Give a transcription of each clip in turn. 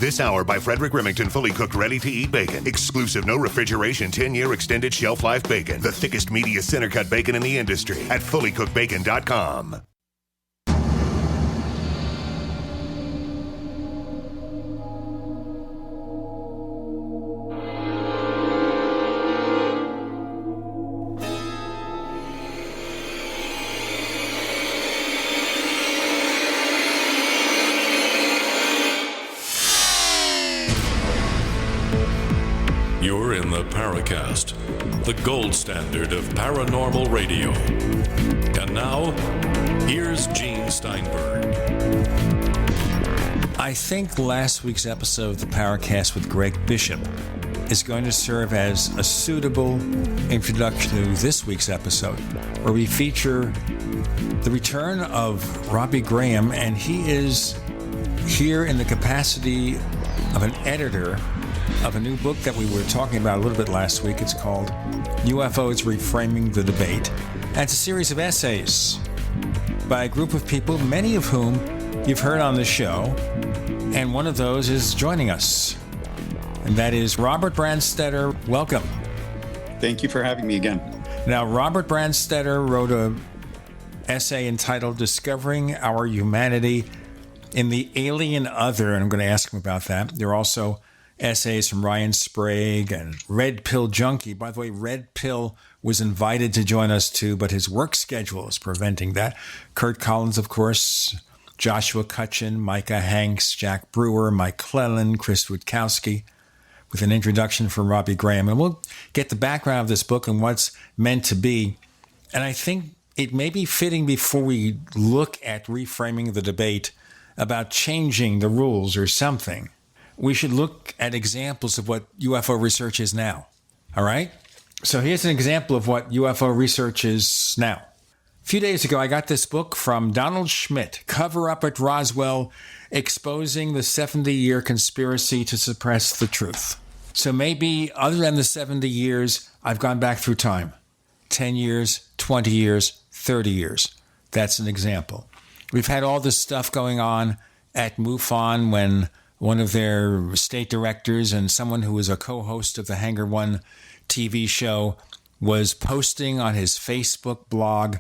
This hour by Frederick Remington, fully cooked, ready-to-eat bacon. Exclusive, no refrigeration, 10-year extended shelf life bacon. The thickest, meatiest center-cut bacon in the industry at fullycookedbacon.com. You're in the Paracast, the gold standard of paranormal radio. And now, here's Gene Steinberg. I think last week's episode of the Paracast with Greg Bishop is going to serve as a suitable introduction to this week's episode, where we feature the return of Robbie Graham, and he is here in the capacity of an editor of a new book that we were talking about a little bit last week. It's called UFOs, Reframing the Debate. And it's a series of essays by a group of people, many of whom you've heard on the show. And one of those is joining us. And that is Robert Brandstetter. Welcome. Thank you for having me again. Now, Robert Brandstetter wrote an essay entitled Discovering Our Humanity in the Alien Other. And I'm going to ask him about that. There are also essays from Ryan Sprague and Red Pill Junkie. By the way, Red Pill was invited to join us too, but his work schedule is preventing that. Kurt Collins, of course, Joshua Cutchin, Micah Hanks, Jack Brewer, Mike Clellan, Chris Witkowski, with an introduction from Robbie Graham. And we'll get the background of this book and what's meant to be. And I think it may be fitting, before we look at reframing the debate about changing the rules or something, we should look at examples of what UFO research is now. All right? So here's an example of what UFO research is now. A few days ago, I got this book from Donald Schmitt, Cover Up at Roswell, Exposing the 70-Year Conspiracy to Suppress the Truth. So maybe, other than the 70 years, I've gone back through time. 10 years, 20 years, 30 years. That's an example. We've had all this stuff going on at MUFON when one of their state directors and someone who was a co-host of the Hangar One TV show was posting on his Facebook blog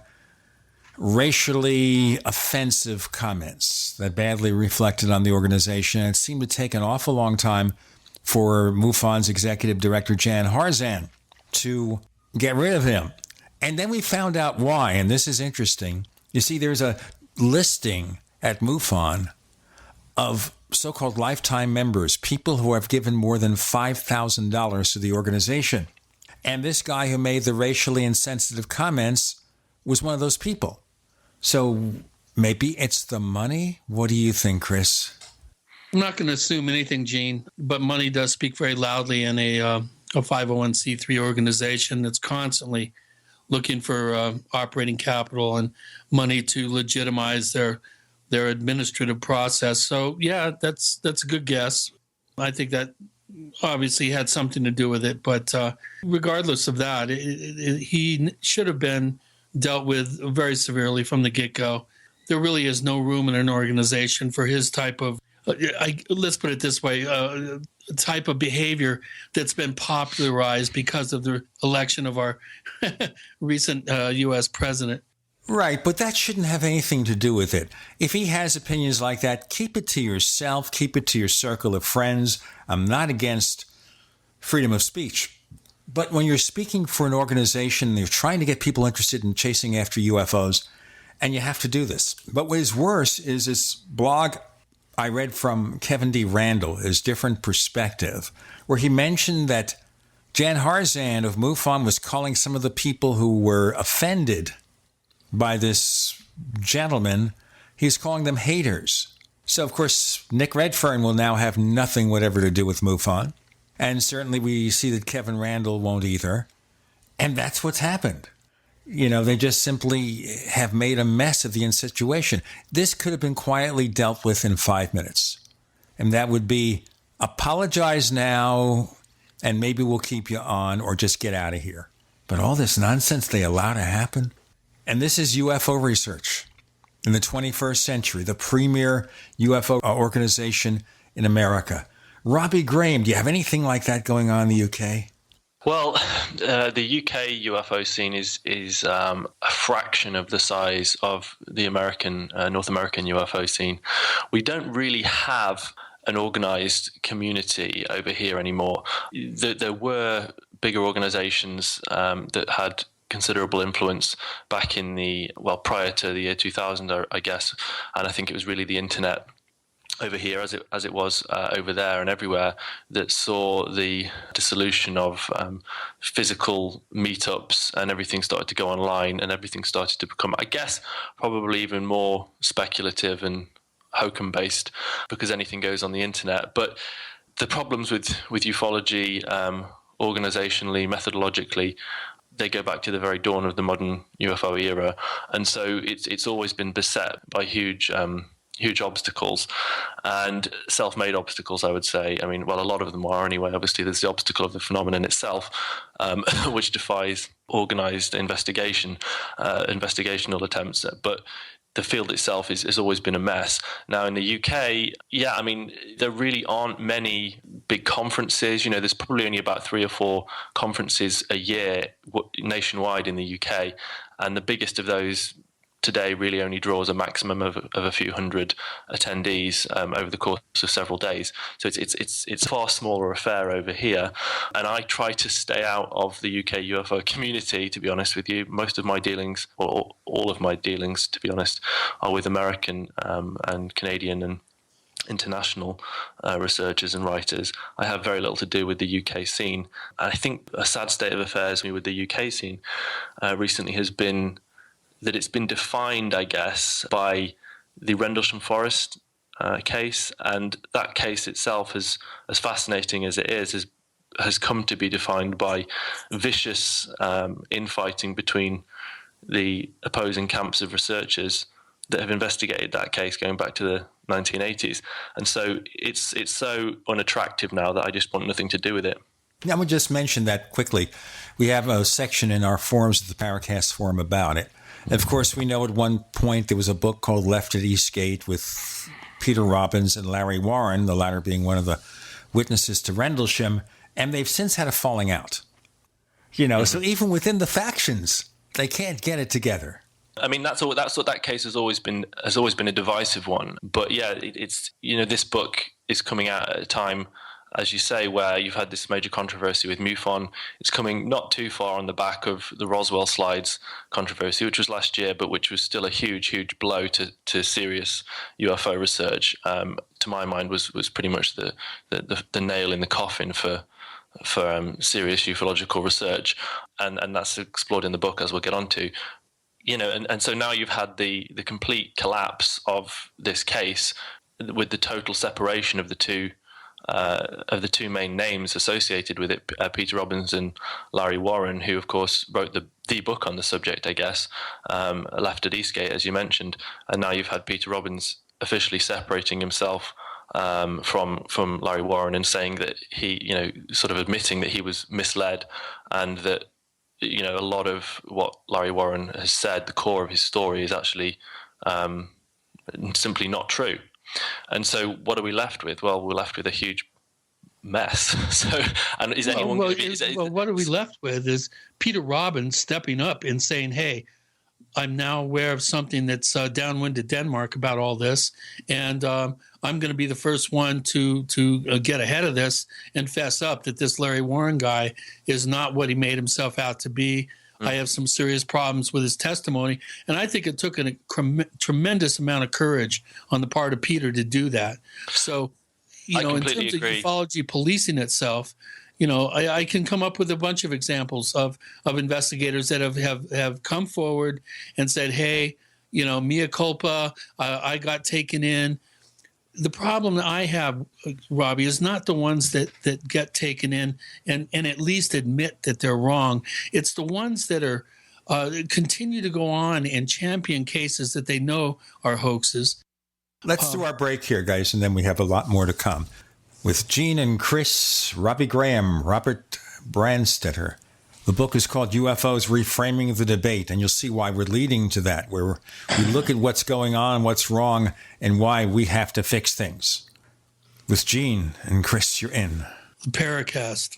racially offensive comments that badly reflected on the organization. It seemed to take an awful long time for MUFON's executive director, Jan Harzan, to get rid of him. And then we found out why, and this is interesting. You see, there's a listing at MUFON of so-called lifetime members, people who have given more than $5,000 to the organization. And this guy who made the racially insensitive comments was one of those people. So maybe it's the money? What do you think, Chris? I'm not going to assume anything, Gene, but money does speak very loudly in a 501c3 organization that's constantly looking for operating capital and money to legitimize their administrative process. So, yeah, that's a good guess. I think that obviously had something to do with it. But regardless of that, he should have been dealt with very severely from the get-go. There really is no room in an organization for his type of, let's put it this way, type of behavior that's been popularized because of the election of our recent U.S. president. Right, but that shouldn't have anything to do with it. If he has opinions like that, keep it to yourself, keep it to your circle of friends. I'm not against freedom of speech. But when you're speaking for an organization and you're trying to get people interested in chasing after UFOs, and you have to do this. But what is worse is this blog I read from Kevin D. Randall, his Different Perspective, where he mentioned that Jan Harzan of MUFON was calling some of the people who were offended by this gentleman, he's calling them haters. So, of course, Nick Redfern will now have nothing whatever to do with MUFON. And certainly we see that Kevin Randall won't either. And that's what's happened. You know, they just simply have made a mess of the situation. This could have been quietly dealt with in 5 minutes. And that would be, apologize now, and maybe we'll keep you on, or just get out of here. But all this nonsense they allow to happen? And this is UFO research in the 21st century, the premier UFO organization in America. Robbie Graham, do you have anything like that going on in the UK? Well, the UK UFO scene is a fraction of the size of the North American UFO scene. We don't really have an organized community over here anymore. There were bigger organizations that had considerable influence back in prior to the year 2000, I guess, and I think it was really the internet over here as it was over there and everywhere that saw the dissolution of physical meetups, and everything started to go online, and everything started to become, I guess, probably even more speculative and hokum based, because anything goes on the internet. But the problems with ufology, organizationally, methodologically, they go back to the very dawn of the modern UFO era, and so it's always been beset by huge obstacles, and self-made obstacles, I would say. I mean, well, a lot of them are anyway. Obviously, there's the obstacle of the phenomenon itself, which defies organized investigational attempts. But the field itself has always been a mess. Now, in the UK, I mean, there really aren't many big conferences. There's probably only about 3 or 4 conferences a year nationwide in the UK, and the biggest of those today really only draws a maximum of a few hundred attendees over the course of several days. So it's a far smaller affair over here, and I try to stay out of the UK UFO community, to be honest with you. Most of my dealings, or all of my dealings, to be honest, are with American and Canadian and international researchers and writers. I have very little to do with the UK scene. I think a sad state of affairs with the UK scene recently has been that it's been defined, I guess, by the Rendlesham Forest case, and that case itself, as fascinating as it is, has come to be defined by vicious infighting between the opposing camps of researchers that have investigated that case going back to the 1980s. And so it's so unattractive now that I just want nothing to do with it. Now, we'll just mention that quickly. We have a section in our forums at the Paracast Forum about it. And of course, we know at one point there was a book called Left at Eastgate with Peter Robbins and Larry Warren, the latter being one of the witnesses to Rendlesham, and they've since had a falling out. So even within the factions, they can't get it together. I mean, that's what that case has always been a divisive one. But yeah, it's this book is coming out at a time, as you say, where you've had this major controversy with MUFON. It's coming not too far on the back of the Roswell slides controversy, which was last year, but which was still a huge, huge blow to serious UFO research. To my mind, was pretty much the nail in the coffin for serious ufological research, and that's explored in the book, as we'll get onto. And so now you've had the complete collapse of this case, with the total separation of the two main names associated with it, Peter Robbins and Larry Warren, who of course wrote the book on the subject, I guess, Left at Eastgate, as you mentioned. And now you've had Peter Robbins officially separating himself from Larry Warren and saying that he, sort of admitting that he was misled, and that a lot of what Larry Warren has said, the core of his story, is actually simply not true. And so what are we left with? Well, we're left with a huge mess. So, and is anyone... what are we left with is Peter Robbins stepping up and saying, hey, I'm now aware of something that's downwind to Denmark about all this, and I'm going to be the first one to get ahead of this and fess up that this Larry Warren guy is not what he made himself out to be. I have some serious problems with his testimony. And I think it took a tremendous amount of courage on the part of Peter to do that. So, in terms of ufology policing itself, I can come up with a bunch of examples of investigators that have come forward and said, hey, mea culpa, I got taken in. The problem that I have, Robbie, is not the ones that get taken in and at least admit that they're wrong. It's the ones that are continue to go on and champion cases that they know are hoaxes. Let's do our break here, guys, and then we have a lot more to come. With Gene and Chris, Robbie Graham, Robert Brandstetter. The book is called UFOs, Reframing the Debate, and you'll see why we're leading to that, where we look at what's going on, what's wrong, and why we have to fix things. With Gene and Chris, you're in the Paracast.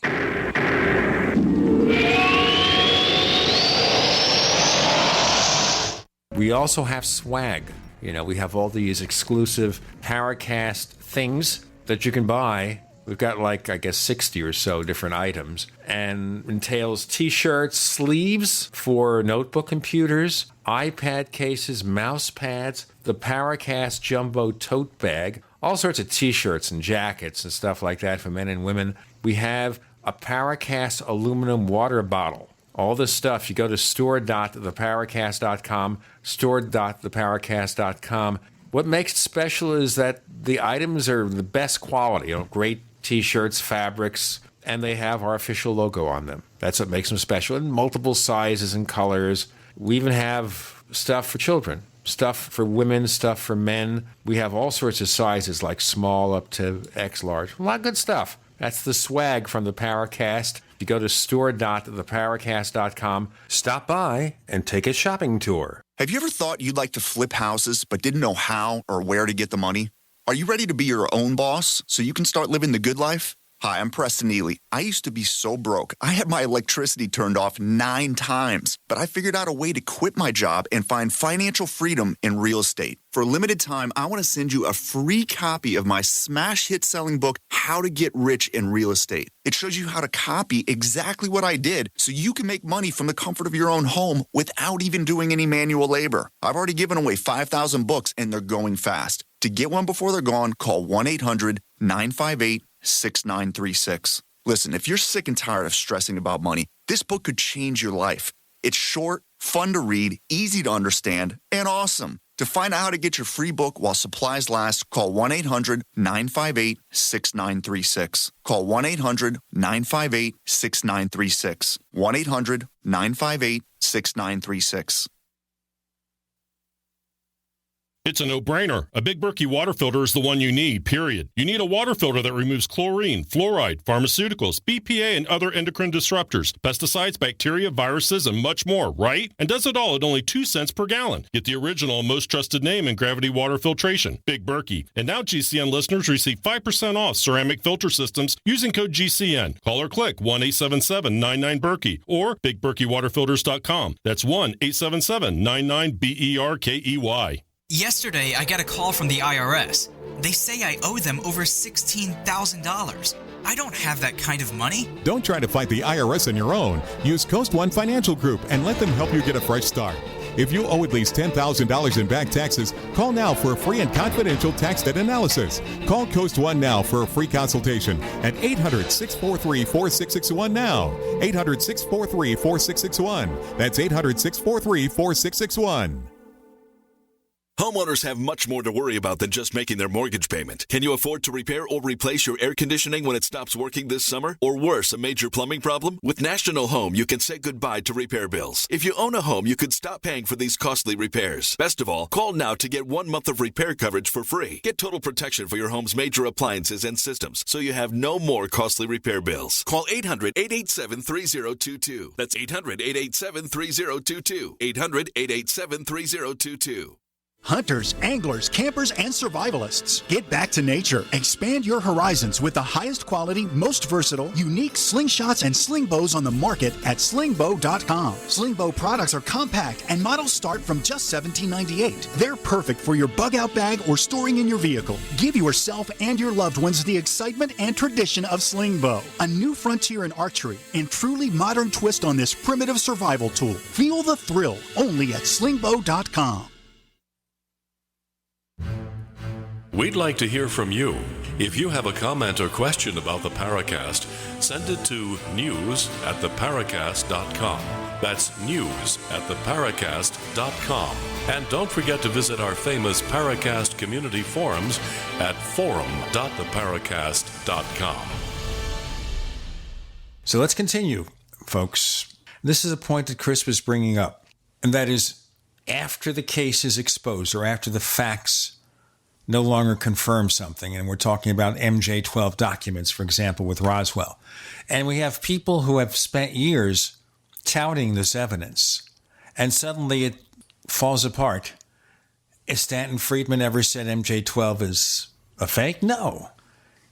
We also have swag. You know, we have all these exclusive Paracast things that you can buy. We've got like, I guess, 60 or so different items, and entails t-shirts, sleeves for notebook computers, iPad cases, mouse pads, the Paracast Jumbo tote bag, all sorts of t-shirts and jackets and stuff like that for men and women. We have a Paracast aluminum water bottle. All this stuff, you go to store.theparacast.com, store.theparacast.com. What makes it special is that the items are the best quality, great t-shirts, fabrics, and they have our official logo on them. That's what makes them special, in multiple sizes and colors. We even have stuff for children, stuff for women, stuff for men. We have all sorts of sizes, like small up to X large. A lot of good stuff. That's the swag from the Paracast. You go to store.theparacast.com, stop by, and take a shopping tour. Have you ever thought you'd like to flip houses but didn't know how or where to get the money? Are you ready to be your own boss so you can start living the good life? Hi, I'm Preston Neely. I used to be so broke. I had my electricity turned off 9 times, but I figured out a way to quit my job and find financial freedom in real estate. For a limited time, I want to send you a free copy of my smash hit selling book, How to Get Rich in Real Estate. It shows you how to copy exactly what I did so you can make money from the comfort of your own home without even doing any manual labor. I've already given away 5,000 books and they're going fast. To get one before they're gone, call 1-800-958-6936. Listen, if you're sick and tired of stressing about money, this book could change your life. It's short, fun to read, easy to understand, and awesome. To find out how to get your free book while supplies last, call 1-800-958-6936. Call 1-800-958-6936. 1-800-958-6936. It's a no-brainer. A Big Berkey water filter is the one you need, period. You need a water filter that removes chlorine, fluoride, pharmaceuticals, BPA, and other endocrine disruptors, pesticides, bacteria, viruses, and much more, right? And does it all at only 2 cents per gallon. Get the original and most trusted name in gravity water filtration, Big Berkey. And now GCN listeners receive 5% off ceramic filter systems using code GCN. Call or click 1-877-99-BERKEY or BigBerkeyWaterFilters.com. That's 1-877-99-BERKEY. Yesterday, I got a call from the IRS. They say I owe them over $16,000. I don't have that kind of money. Don't try to fight the IRS on your own. Use Coast One Financial Group and let them help you get a fresh start. If you owe at least $10,000 in back taxes, call now for a free and confidential tax debt analysis. Call Coast One now for a free consultation at 800-643-4661 now. 800-643-4661. That's 800-643-4661. Homeowners have much more to worry about than just making their mortgage payment. Can you afford to repair or replace your air conditioning when it stops working this summer? Or worse, a major plumbing problem? With National Home, you can say goodbye to repair bills. If you own a home, you could stop paying for these costly repairs. Best of all, call now to get 1 month of repair coverage for free. Get total protection for your home's major appliances and systems, so you have no more costly repair bills. Call 800-887-3022. That's 800-887-3022. 800-887-3022. Hunters, anglers, campers, and survivalists. Get back to nature. Expand your horizons with the highest quality, most versatile, unique slingshots and sling bows on the market at slingbow.com. Slingbow products are compact and models start from just $17.98. They're perfect for your bug out bag or storing in your vehicle. Give yourself and your loved ones the excitement and tradition of Slingbow, a new frontier in archery and truly modern twist on this primitive survival tool. Feel the thrill only at slingbow.com. We'd like to hear from you. If you have a comment or question about the Paracast, send it to news@theparacast.com. That's news@theparacast.com. And don't forget to visit our famous Paracast community forums at forum.theparacast.com. So let's continue, folks. This is a point that Chris was bringing up, and that is after the case is exposed or after the facts no longer confirm something. And we're talking about MJ-12 documents, for example, with Roswell. And we have people who have spent years touting this evidence, and suddenly it falls apart. Is Stanton Friedman ever said MJ-12 is a fake? No.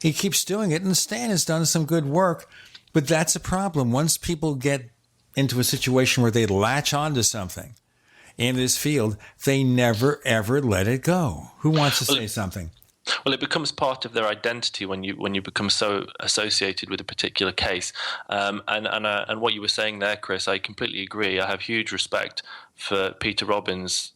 he keeps doing it, and Stan has done some good work, but that's a problem. Once people get into a situation where they latch onto something in this field, they never, ever let it go. Who wants to say something? Well, it becomes part of their identity when you become so associated with a particular case. And what you were saying there, Chris, I completely agree. I have huge respect for Peter Robbins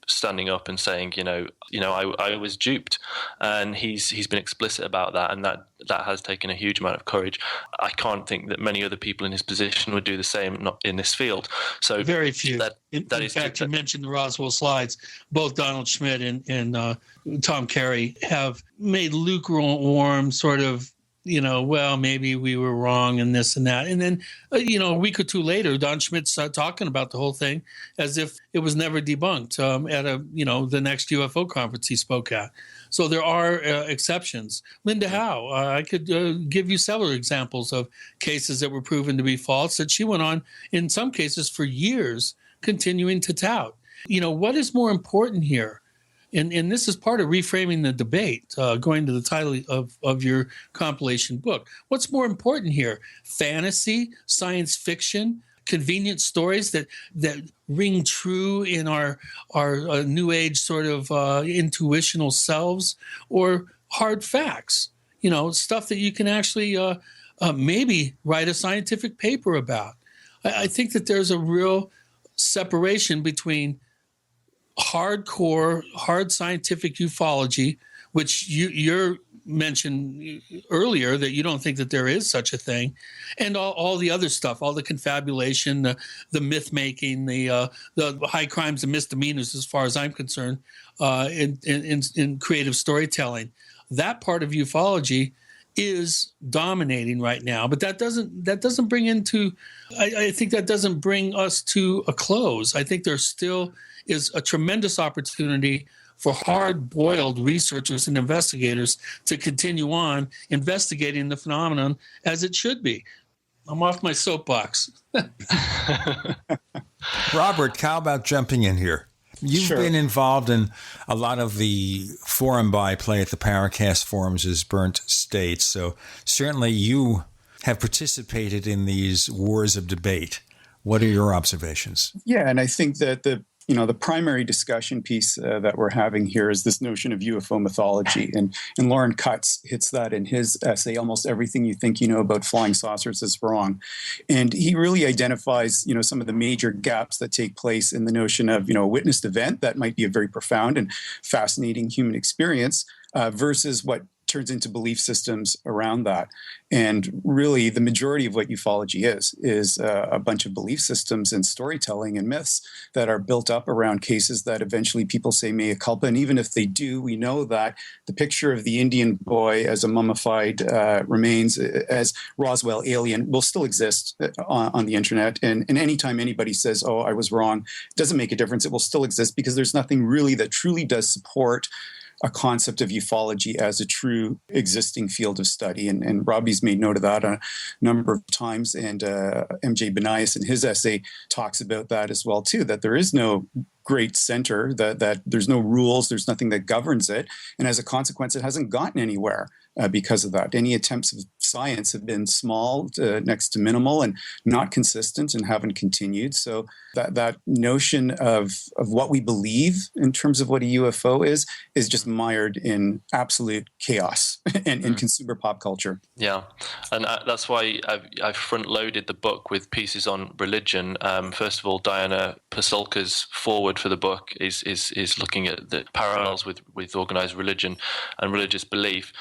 standing up and saying, I was duped, and he's been explicit about that, and that has taken a huge amount of courage. I can't think that many other people in his position would do the same, not in this field. So very few. In fact, you mentioned the Roswell slides. Both Donald Schmitt and Tom Carey have made lukewarm sort of, well, maybe we were wrong in this and that. And then, a week or two later, Don Schmidt's talking about the whole thing as if it was never debunked at the next UFO conference he spoke at. So there are exceptions. Linda Howe, I could give you several examples of cases that were proven to be false that she went on, in some cases, for years, continuing to tout. What is more important here? And this is part of reframing the debate, going to the title of your compilation book. What's more important here? Fantasy, science fiction, convenient stories that ring true in our new age sort of intuitional selves, or hard facts, stuff that you can actually maybe write a scientific paper about. I think that there's a real separation between hard scientific ufology, which you mentioned earlier that you don't think that there is such a thing, and all the other stuff, all the confabulation, the myth making, the high crimes and misdemeanors, as far as I'm concerned, in creative storytelling. That part of ufology is dominating right now, but that doesn't bring into. I think that doesn't bring us to a close. I think there still is a tremendous opportunity for hard-boiled researchers and investigators to continue on investigating the phenomenon as it should be. I'm off my soapbox. Robert, how about jumping in here? You've been involved in a lot of the forum byplay at the Paracast Forums as burnt states, so certainly you have participated in these wars of debate. What are your observations? Yeah, and I think that the primary discussion piece that we're having here is this notion of UFO mythology. And Lauren Cutts hits that in his essay, Almost Everything You Think You Know About Flying Saucers is Wrong. And he really identifies, some of the major gaps that take place in the notion of, a witnessed event that might be a very profound and fascinating human experience versus what turns into belief systems around that. And really, the majority of what ufology is a bunch of belief systems and storytelling and myths that are built up around cases that eventually people say mea culpa. And even if they do, we know that the picture of the Indian boy as a mummified remains as Roswell alien will still exist on the internet. And anytime anybody says, oh, I was wrong, it doesn't make a difference. It will still exist because there's nothing really that truly does support a concept of ufology as a true existing field of study. And Robbie's made note of that a number of times. And MJ Benias in his essay talks about that as well, too, that there is no great center, that there's no rules, there's nothing that governs it. And as a consequence, it hasn't gotten anywhere because of that. Any attempts of science have been small, next to minimal, and not consistent, and haven't continued. So that notion of what we believe in terms of what a UFO is just mired in absolute chaos and in consumer pop culture. Yeah, and that's why I've front-loaded the book with pieces on religion. First of all, Diana Pasulka's foreword for the book is looking at the parallels with organized religion and religious belief,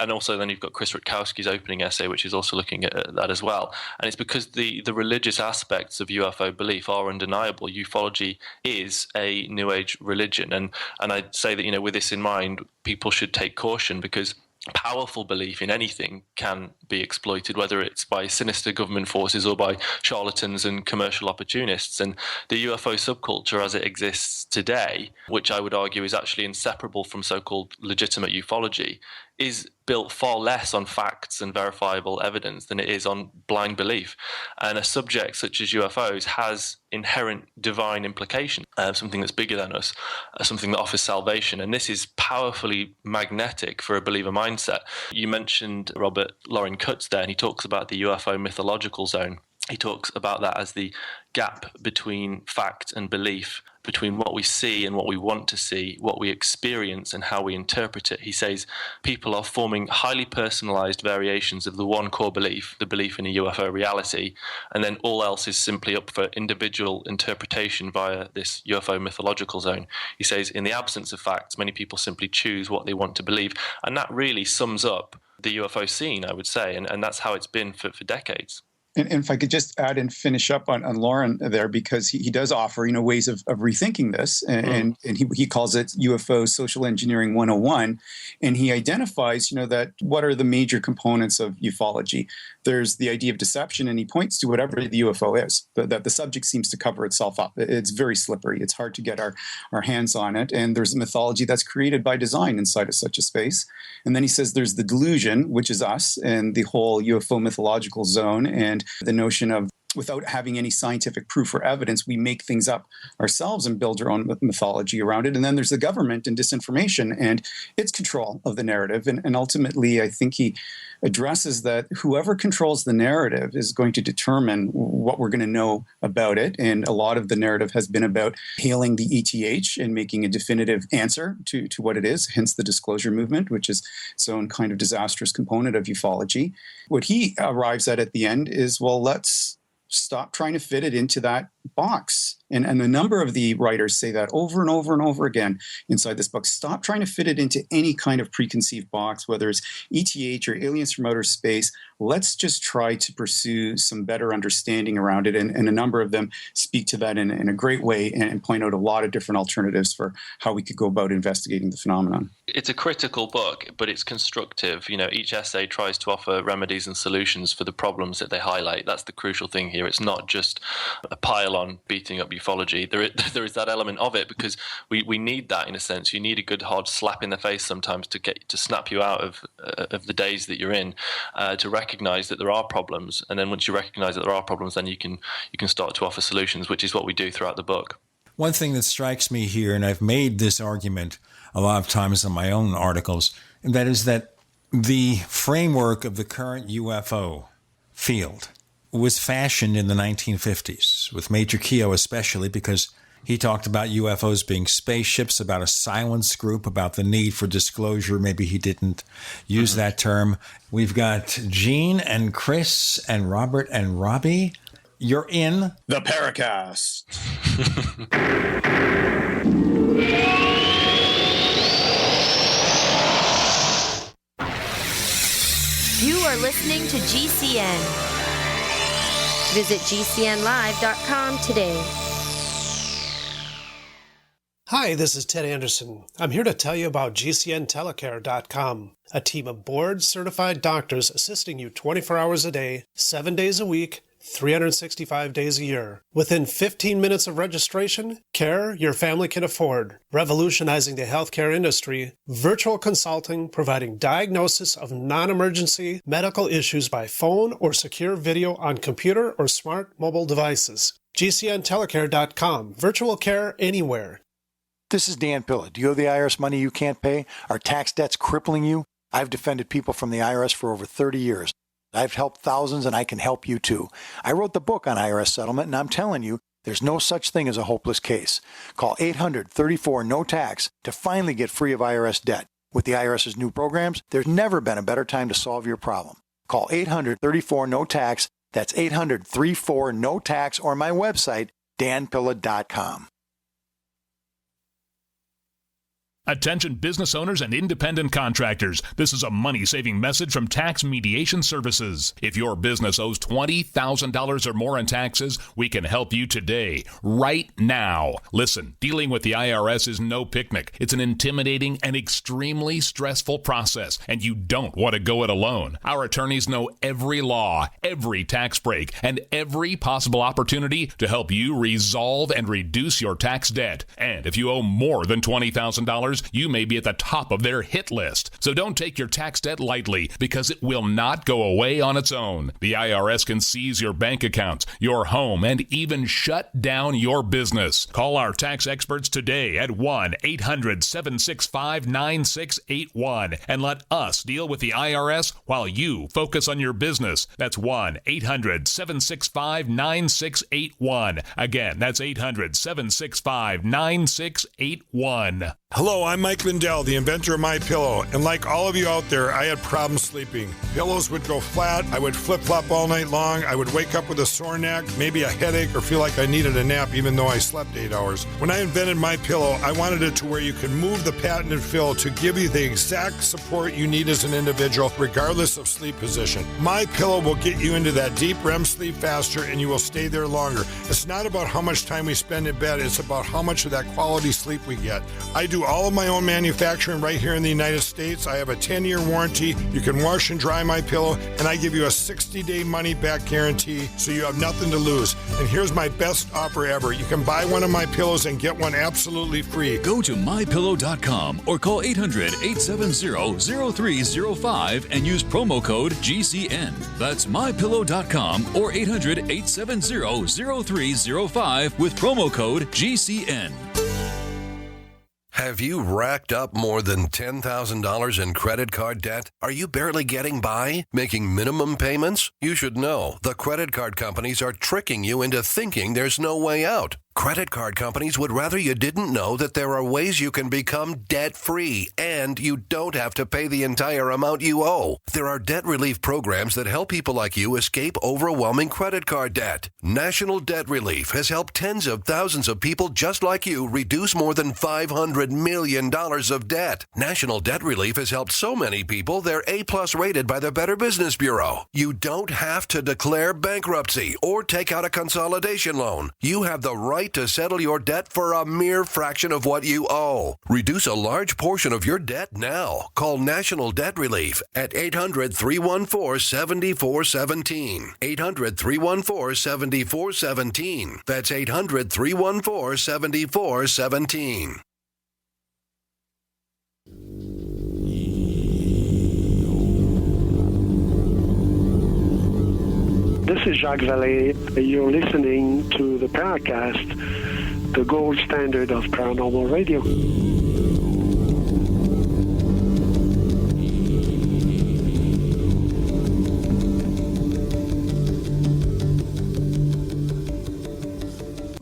and also then you've got Chris Rutkowski's opening essay, which is also looking at that as well. And it's because the religious aspects of UFO belief are undeniable. Ufology is a New Age religion, and I'd say that with this in mind, people should take caution, because powerful belief in anything can be exploited, whether it's by sinister government forces or by charlatans and commercial opportunists. And the UFO subculture as it exists today, which I would argue is actually inseparable from so-called legitimate ufology, is built far less on facts and verifiable evidence than it is on blind belief. And a subject such as UFOs has inherent divine implication, something that's bigger than us, something that offers salvation. And this is powerfully magnetic for a believer mindset. You mentioned Robert Loren Cutts there, and he talks about the UFO mythological zone. He talks about that as the gap between fact and belief, between what we see and what we want to see, what we experience and how we interpret it. He says people are forming highly personalized variations of the one core belief, the belief in a UFO reality, and then all else is simply up for individual interpretation via this UFO mythological zone. He says in the absence of facts, many people simply choose what they want to believe. And that really sums up the UFO scene, I would say, and that's how it's been for decades. And if I could just add and finish up on Loren there, because he does offer, ways of rethinking this, and he calls it UFO Social Engineering 101, and he identifies, that what are the major components of ufology. There's the idea of deception, and he points to whatever the UFO is, that the subject seems to cover itself up. It's very slippery. It's hard to get our hands on it, and there's a mythology that's created by design inside of such a space. And then he says there's the delusion, which is us, and the whole UFO mythological zone, and the notion of without having any scientific proof or evidence, we make things up ourselves and build our own mythology around it. And then there's the government and disinformation and its control of the narrative. And ultimately, I think he addresses that whoever controls the narrative is going to determine what we're going to know about it. And a lot of the narrative has been about hailing the ETH and making a definitive answer to what it is, hence the disclosure movement, which is its own kind of disastrous component of ufology. What he arrives at the end is, well, let's stop trying to fit it into that box. And a number of the writers say that over and over and over again inside this book. Stop trying to fit it into any kind of preconceived box, whether it's ETH or aliens from outer space. Let's just try to pursue some better understanding around it. And a number of them speak to that in a great way and point out a lot of different alternatives for how we could go about investigating the phenomenon. It's a critical book, but it's constructive. Each essay tries to offer remedies and solutions for the problems that they highlight. That's the crucial thing here. It's not just a pile on beating up ufology. There is that element of it, because we need that in a sense. You need a good hard slap in the face sometimes to snap you out of the days that you're in, to recognize that there are problems. And then once you recognize that there are problems, then you can start to offer solutions, which is what we do throughout the book. One thing that strikes me here, and I've made this argument a lot of times in my own articles, and that is that the framework of the current UFO field was fashioned in the 1950s, with Major Keogh especially, because he talked about UFOs being spaceships, about a silence group, about the need for disclosure. Maybe he didn't use that term. We've got Gene and Chris and Robert and Robbie. You're in the Paracast. You are listening to GCN. Visit GCNlive.com today. Hi, this is Ted Anderson. I'm here to tell you about GCNtelecare.com, a team of board-certified doctors assisting you 24 hours a day, 7 days a week, 365 days a year. Within 15 minutes of registration, care your family can afford. Revolutionizing the healthcare industry, virtual consulting providing diagnosis of non-emergency medical issues by phone or secure video on computer or smart mobile devices. GCNtelecare.com. Virtual care anywhere. This is Dan Pilla. Do you owe the IRS money you can't pay? Are tax debts crippling you? I've defended people from the IRS for over 30 years. I've helped thousands, and I can help you too. I wrote the book on IRS settlement, and I'm telling you, there's no such thing as a hopeless case. Call 800-34-NO-TAX to finally get free of IRS debt. With the IRS's new programs, there's never been a better time to solve your problem. Call 800-34-NO-TAX. That's 800-34-NO-TAX, or my website, danpilla.com. Attention business owners and independent contractors. This is a money-saving message from Tax Mediation Services. If your business owes $20,000 or more in taxes, we can help you today, right now. Listen, dealing with the IRS is no picnic. It's an intimidating and extremely stressful process, and you don't want to go it alone. Our attorneys know every law, every tax break, and every possible opportunity to help you resolve and reduce your tax debt. And if you owe more than $20,000, customers, you may be at the top of their hit list. So don't take your tax debt lightly, because it will not go away on its own. The IRS can seize your bank accounts, your home, and even shut down your business. Call our tax experts today at 1-800-765-9681 and let us deal with the IRS while you focus on your business. That's 1-800-765-9681. Again, that's 800-765-9681. Hello, I'm Mike Lindell, the inventor of MyPillow, and like all of you out there, I had problems sleeping. Pillows would go flat, I would flip-flop all night long, I would wake up with a sore neck, maybe a headache, or feel like I needed a nap even though I slept 8 hours. When I invented MyPillow, I wanted it to where you could move the patented fill to give you the exact support you need as an individual, regardless of sleep position. MyPillow will get you into that deep REM sleep faster, and you will stay there longer. It's not about how much time we spend in bed, it's about how much of that quality sleep we get. I do all of my own manufacturing right here in the United States. I have a 10-year warranty. You can wash and dry my pillow, and I give you a 60-day money-back guarantee, so you have nothing to lose. And here's my best offer ever. You can buy one of my pillows and get one absolutely free. Go to mypillow.com or call 800-870-0305 and use promo code GCN. That's mypillow.com or 800-870-0305 with promo code GCN. Have you racked up more than $10,000 in credit card debt? Are you barely getting by, making minimum payments? You should know the credit card companies are tricking you into thinking there's no way out. Credit card companies would rather you didn't know that there are ways you can become debt-free and you don't have to pay the entire amount you owe. There are debt relief programs that help people like you escape overwhelming credit card debt. National Debt Relief has helped tens of thousands of people just like you reduce more than $500 million of debt. National Debt Relief has helped so many people they're A+ rated by the Better Business Bureau. You don't have to declare bankruptcy or take out a consolidation loan. You have the right to settle your debt for a mere fraction of what you owe. Reduce a large portion of your debt now. Call National Debt Relief at 800-314-7417. 800-314-7417. That's 800-314-7417. This is Jacques Vallée. You're listening to the Paracast, the gold standard of paranormal radio.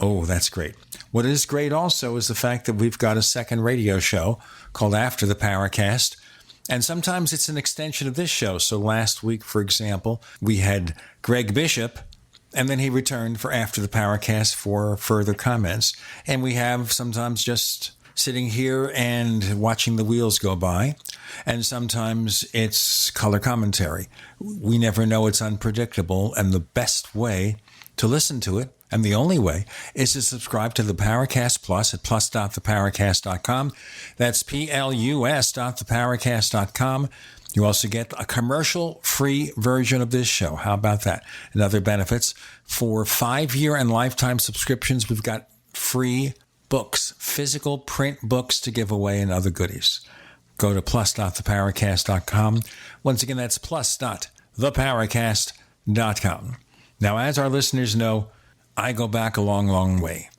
Oh, that's great. What is great also is the fact that we've got a second radio show called After the Paracast. And sometimes it's an extension of this show. So last week, for example, we had Greg Bishop, and then he returned for After the Paracast for further comments. And we have sometimes just sitting here and watching the wheels go by. And sometimes it's color commentary. We never know, it's unpredictable. And the best way to listen to it, and the only way, is to subscribe to the Paracast Plus at plus.theparacast.com. That's plus.theparacast.com. You also get a commercial-free version of this show. How about that? And other benefits. For 5-year and lifetime subscriptions, we've got free books, physical print books to give away, and other goodies. Go to plus.theparacast.com. Once again, that's plus.theparacast.com. Now, as our listeners know, I go back a long, long way.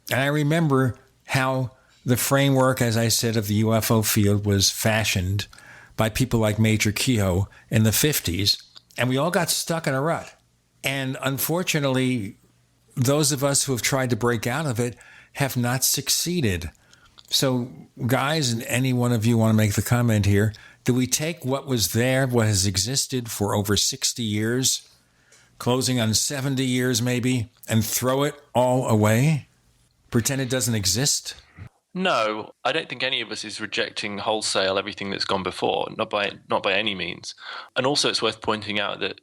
And I remember how the framework, as I said, of the UFO field was fashioned by people like Major Kehoe in the 50s, and we all got stuck in a rut. And unfortunately, those of us who have tried to break out of it have not succeeded. So, guys, and any one of you want to make the comment here, do we take what was there, what has existed for over 60 years, closing on 70 years maybe, and throw it all away? Pretend it doesn't exist? No, I don't think any of us is rejecting wholesale everything that's gone before, not by any means. And also it's worth pointing out that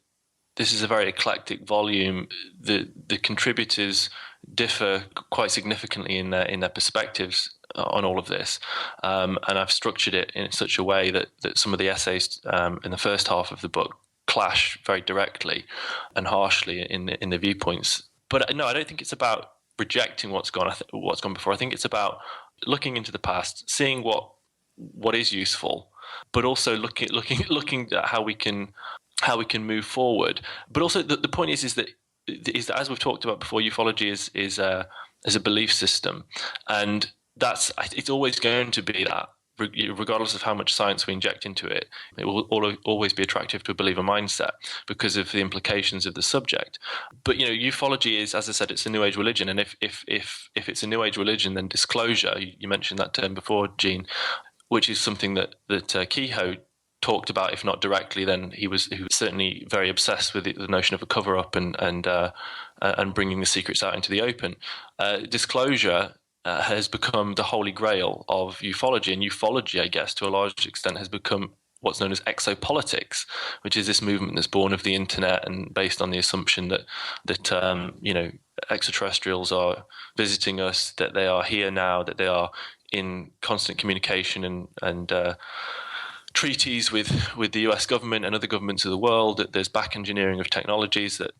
this is a very eclectic volume. The contributors differ quite significantly in their perspectives on all of this. And I've structured it in such a way that some of the essays in the first half of the book clash very directly and harshly in the viewpoints. But no, I don't think it's about rejecting what's gone before. I think it's about looking into the past, seeing what what is useful, but also looking at how we can move forward. But also the point is that as we've talked about before, ufology is a belief system, and it's always going to be that. Regardless of how much science we inject into it, it will always be attractive to a believer mindset because of the implications of the subject. But ufology is, as I said, it's a New Age religion, and if it's a New Age religion, then disclosure. You mentioned that term before, Gene, which is something that Kehoe talked about, if not directly, then he was certainly very obsessed with the notion of a cover up and bringing the secrets out into the open. Disclosure has become the holy grail of ufology, and ufology, I guess, to a large extent, has become what's known as exopolitics, which is this movement that's born of the internet and based on the assumption that extraterrestrials are visiting us, that they are here now, that they are in constant communication and treaties with the US government and other governments of the world, that there's back engineering of technologies, that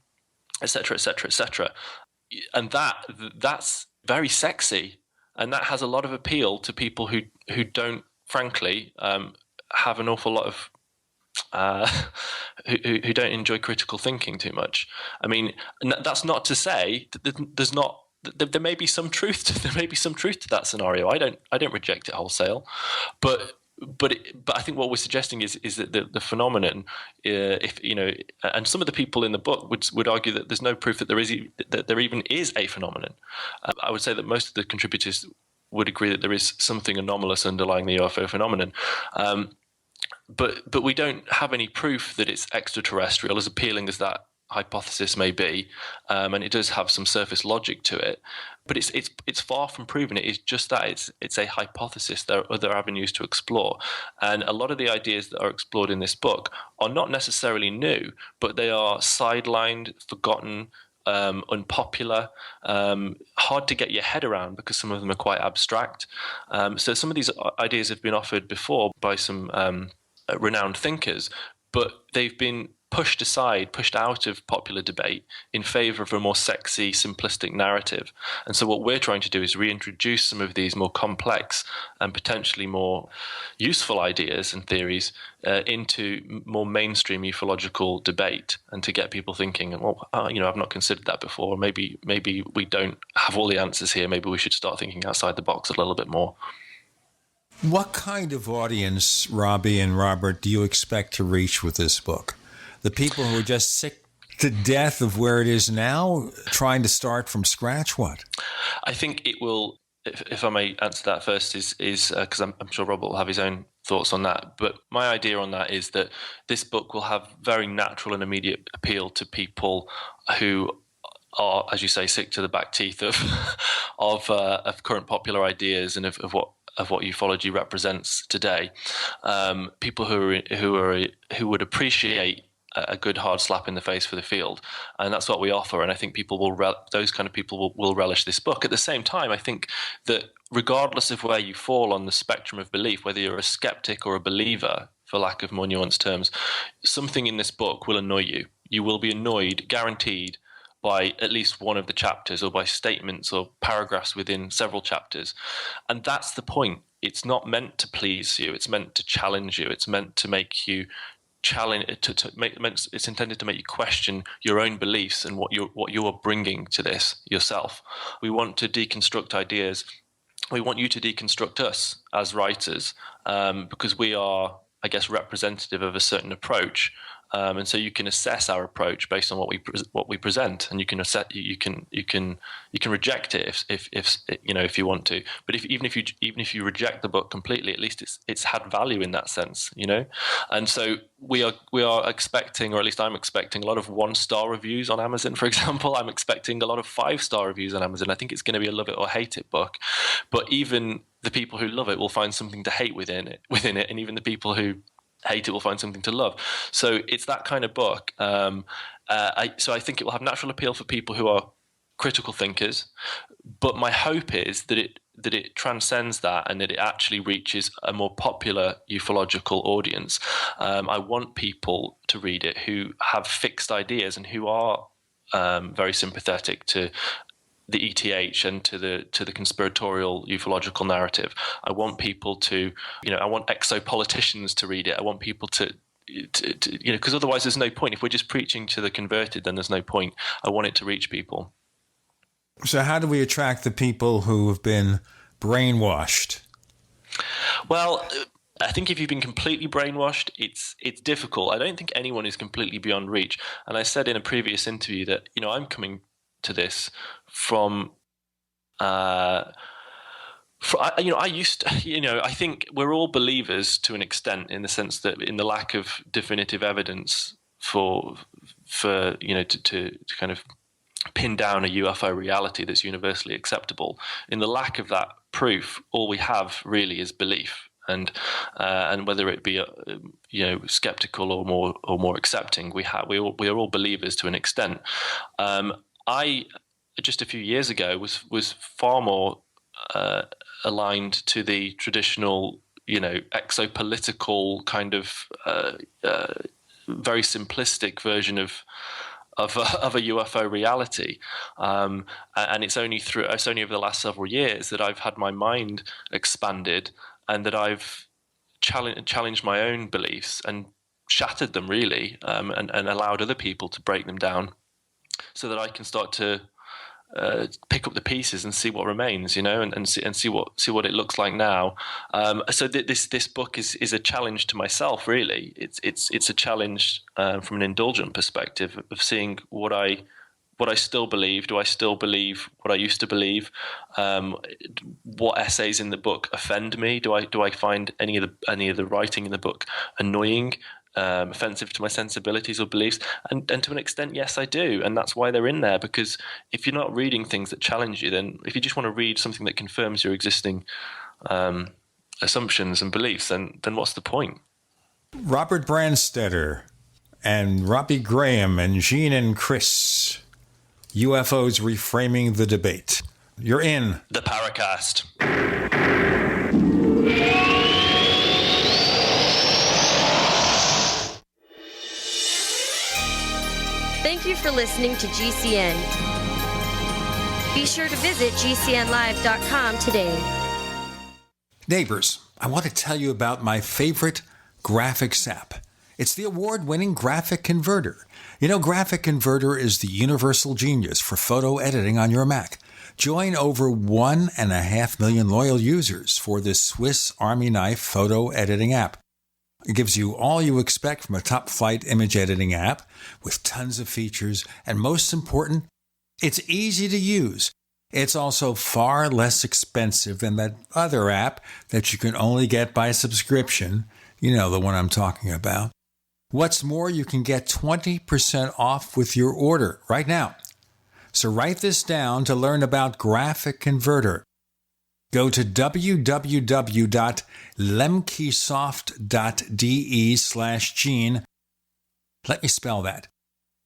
et cetera, et cetera, et cetera. And that's very sexy, and that has a lot of appeal to people who don't, frankly, have an awful lot of who don't enjoy critical thinking too much. I mean, that's not to say that there may be some truth to that scenario. I don't reject it wholesale, but I think what we're suggesting is that the phenomenon, and some of the people in the book would argue that there's no proof that there even is a phenomenon. I would say that most of the contributors would agree that there is something anomalous underlying the UFO phenomenon. But we don't have any proof that it's extraterrestrial, as appealing as that hypothesis may be, and it does have some surface logic to it, but it's far from proven. It is just that it's a hypothesis. There are other avenues to explore, and a lot of the ideas that are explored in this book are not necessarily new, but they are sidelined, forgotten, unpopular, hard to get your head around because some of them are quite abstract. So some of these ideas have been offered before by some renowned thinkers, but they've been pushed out of popular debate in favor of a more sexy, simplistic narrative. And so what we're trying to do is reintroduce some of these more complex and potentially more useful ideas and theories into more mainstream ufological debate, and to get people thinking, well, I've not considered that before. Maybe we don't have all the answers here. Maybe we should start thinking outside the box a little bit more. What kind of audience, Robbie and Robert, do you expect to reach with this book? The people who are just sick to death of where it is now, trying to start from scratch? What? I think it will, if I may answer that first, is because I'm sure Robert will have his own thoughts on that. But my idea on that is that this book will have very natural and immediate appeal to people who are, as you say, sick to the back teeth of current popular ideas and of what ufology represents today. People who would appreciate a good hard slap in the face for the field, and that's what we offer. And I think people those kind of people will relish this book. At the same time, I think that regardless of where you fall on the spectrum of belief, whether you're a skeptic or a believer, for lack of more nuanced terms, something in this book will annoy you. You will be annoyed, guaranteed, by at least one of the chapters, or by statements or paragraphs within several chapters. And that's the point. It's not meant to please you. It's meant to challenge you. It's meant to make you it's intended to make you question your own beliefs and what you are bringing to this yourself. We want to deconstruct ideas. We want you to deconstruct us as writers, because we are, I guess, representative of a certain approach. And so you can assess our approach based on what we present, and you can reject it if you want to. But even if you reject the book completely, at least it's had value in that sense, And so we are expecting, or at least I'm expecting, a lot of 1-star reviews on Amazon, for example. I'm expecting a lot of 5-star reviews on Amazon. I think it's going to be a love it or hate it book. But even the people who love it will find something to hate within it, and even the people who hate it will find something to love. So it's that kind of book. So I think it will have natural appeal for people who are critical thinkers. But my hope is that it transcends that, and that it actually reaches a more popular ufological audience. I want people to read it who have fixed ideas and who are very sympathetic to the ETH and to the conspiratorial ufological narrative. I want people to, I want exopoliticians to read it. I want people to because otherwise there's no point. If we're just preaching to the converted, then there's no point. I want it to reach people. So how do we attract the people who have been brainwashed? Well, I think if you've been completely brainwashed, it's difficult. I don't think anyone is completely beyond reach. And I said in a previous interview that, I'm coming to this from I think we're all believers to an extent, in the sense that in the lack of definitive evidence to kind of pin down a UFO reality that's universally acceptable. In the lack of that proof, all we have really is belief, and whether it be skeptical or more accepting, we are all believers to an extent. I just a few years ago was far more aligned to the traditional, exopolitical kind of very simplistic version of a UFO reality, and it's only over the last several years that I've had my mind expanded, and that I've challenged my own beliefs and shattered them really, and allowed other people to break them down, so that I can start to pick up the pieces and see what remains, and see what it looks like now. So this book is a challenge to myself, really. It's a challenge from an indulgent perspective of seeing what I still believe. Do I still believe what I used to believe? What essays in the book offend me? Do I find any of the writing in the book annoying? Offensive to my sensibilities or beliefs, and to an extent, yes, I do, and that's why they're in there. Because if you're not reading things that challenge you, then if you just want to read something that confirms your existing assumptions and beliefs, then what's the point? Robert Brandstetter and Robbie Graham and Gene and Chris, UFOs Reframing the Debate. You're in the Paracast. Thank you for listening to GCN. Be sure to visit GCNlive.com today. Neighbors, I want to tell you about my favorite graphics app. It's the award-winning Graphic Converter. Graphic Converter is the universal genius for photo editing on your Mac. Join over 1.5 million loyal users for this Swiss Army knife photo editing app. It gives you all you expect from a top-flight image editing app with tons of features, and most important, it's easy to use. It's also far less expensive than that other app that you can only get by subscription. You know the one I'm talking about. What's more, you can get 20% off with your order right now. So write this down to learn about Graphic Converter. Go to www.lemkesoft.de/Gene. Let me spell that.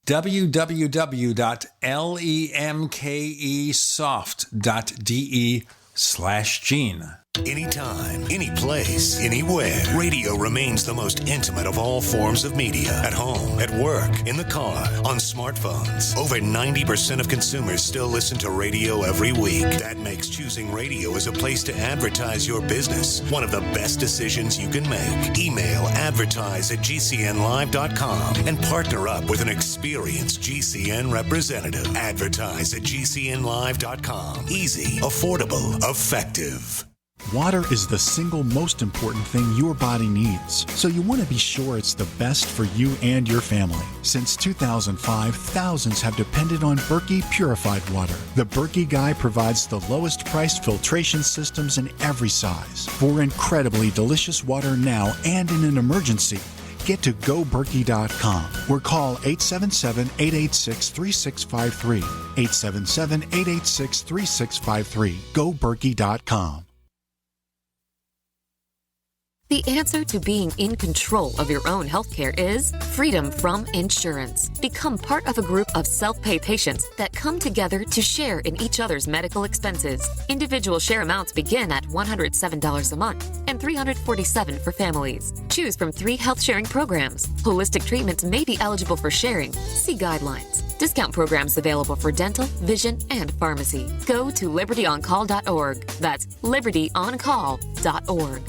www.lemkesoft.de/Gene. Anytime, any place, anywhere. Radio remains the most intimate of all forms of media. At home, at work, in the car, on smartphones. Over 90% of consumers still listen to radio every week. That makes choosing radio as a place to advertise your business one of the best decisions you can make. Email advertise@gcnlive.com and partner up with an experienced GCN representative. Advertise at gcnlive.com. Easy, affordable, effective. Water is the single most important thing your body needs, so you want to be sure it's the best for you and your family. Since 2005, thousands have depended on Berkey purified water. The Berkey Guy provides the lowest priced filtration systems in every size. For incredibly delicious water now and in an emergency, get to goberkey.com or call 877-886-3653. 877-886-3653. goberkey.com. The answer to being in control of your own healthcare is freedom from insurance. Become part of a group of self-pay patients that come together to share in each other's medical expenses. Individual share amounts begin at $107 a month and $347 for families. Choose from 3 health sharing programs. Holistic treatments may be eligible for sharing. See guidelines. Discount programs available for dental, vision, and pharmacy. Go to libertyoncall.org. That's libertyoncall.org.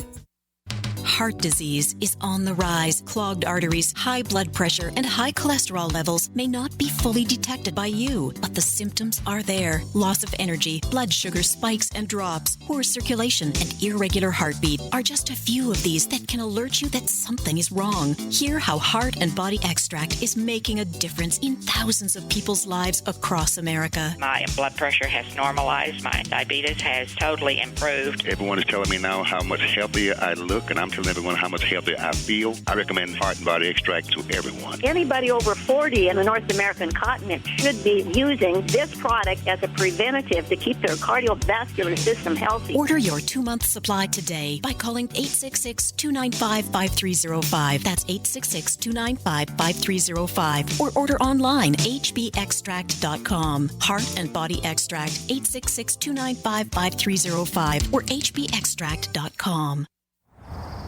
Heart disease is on the rise. Clogged arteries, high blood pressure, and high cholesterol levels may not be fully detected by you, but the symptoms are there. Loss of energy, blood sugar spikes and drops, poor circulation, and irregular heartbeat are just a few of these that can alert you that something is wrong. Hear how Heart and Body Extract is making a difference in thousands of people's lives across America. My blood pressure has normalized. My diabetes has totally improved. Everyone is telling me now how much healthier I look, and I'm telling everyone how much healthier I feel. I recommend Heart and Body Extract to everyone. Anybody over 40 in the North American continent should be using this product as a preventative to keep their cardiovascular system healthy. Order your 2-month supply today by calling 866-295-5305. That's 866-295-5305. Or order online, hbextract.com. Heart and Body Extract, 866-295-5305 or hbextract.com.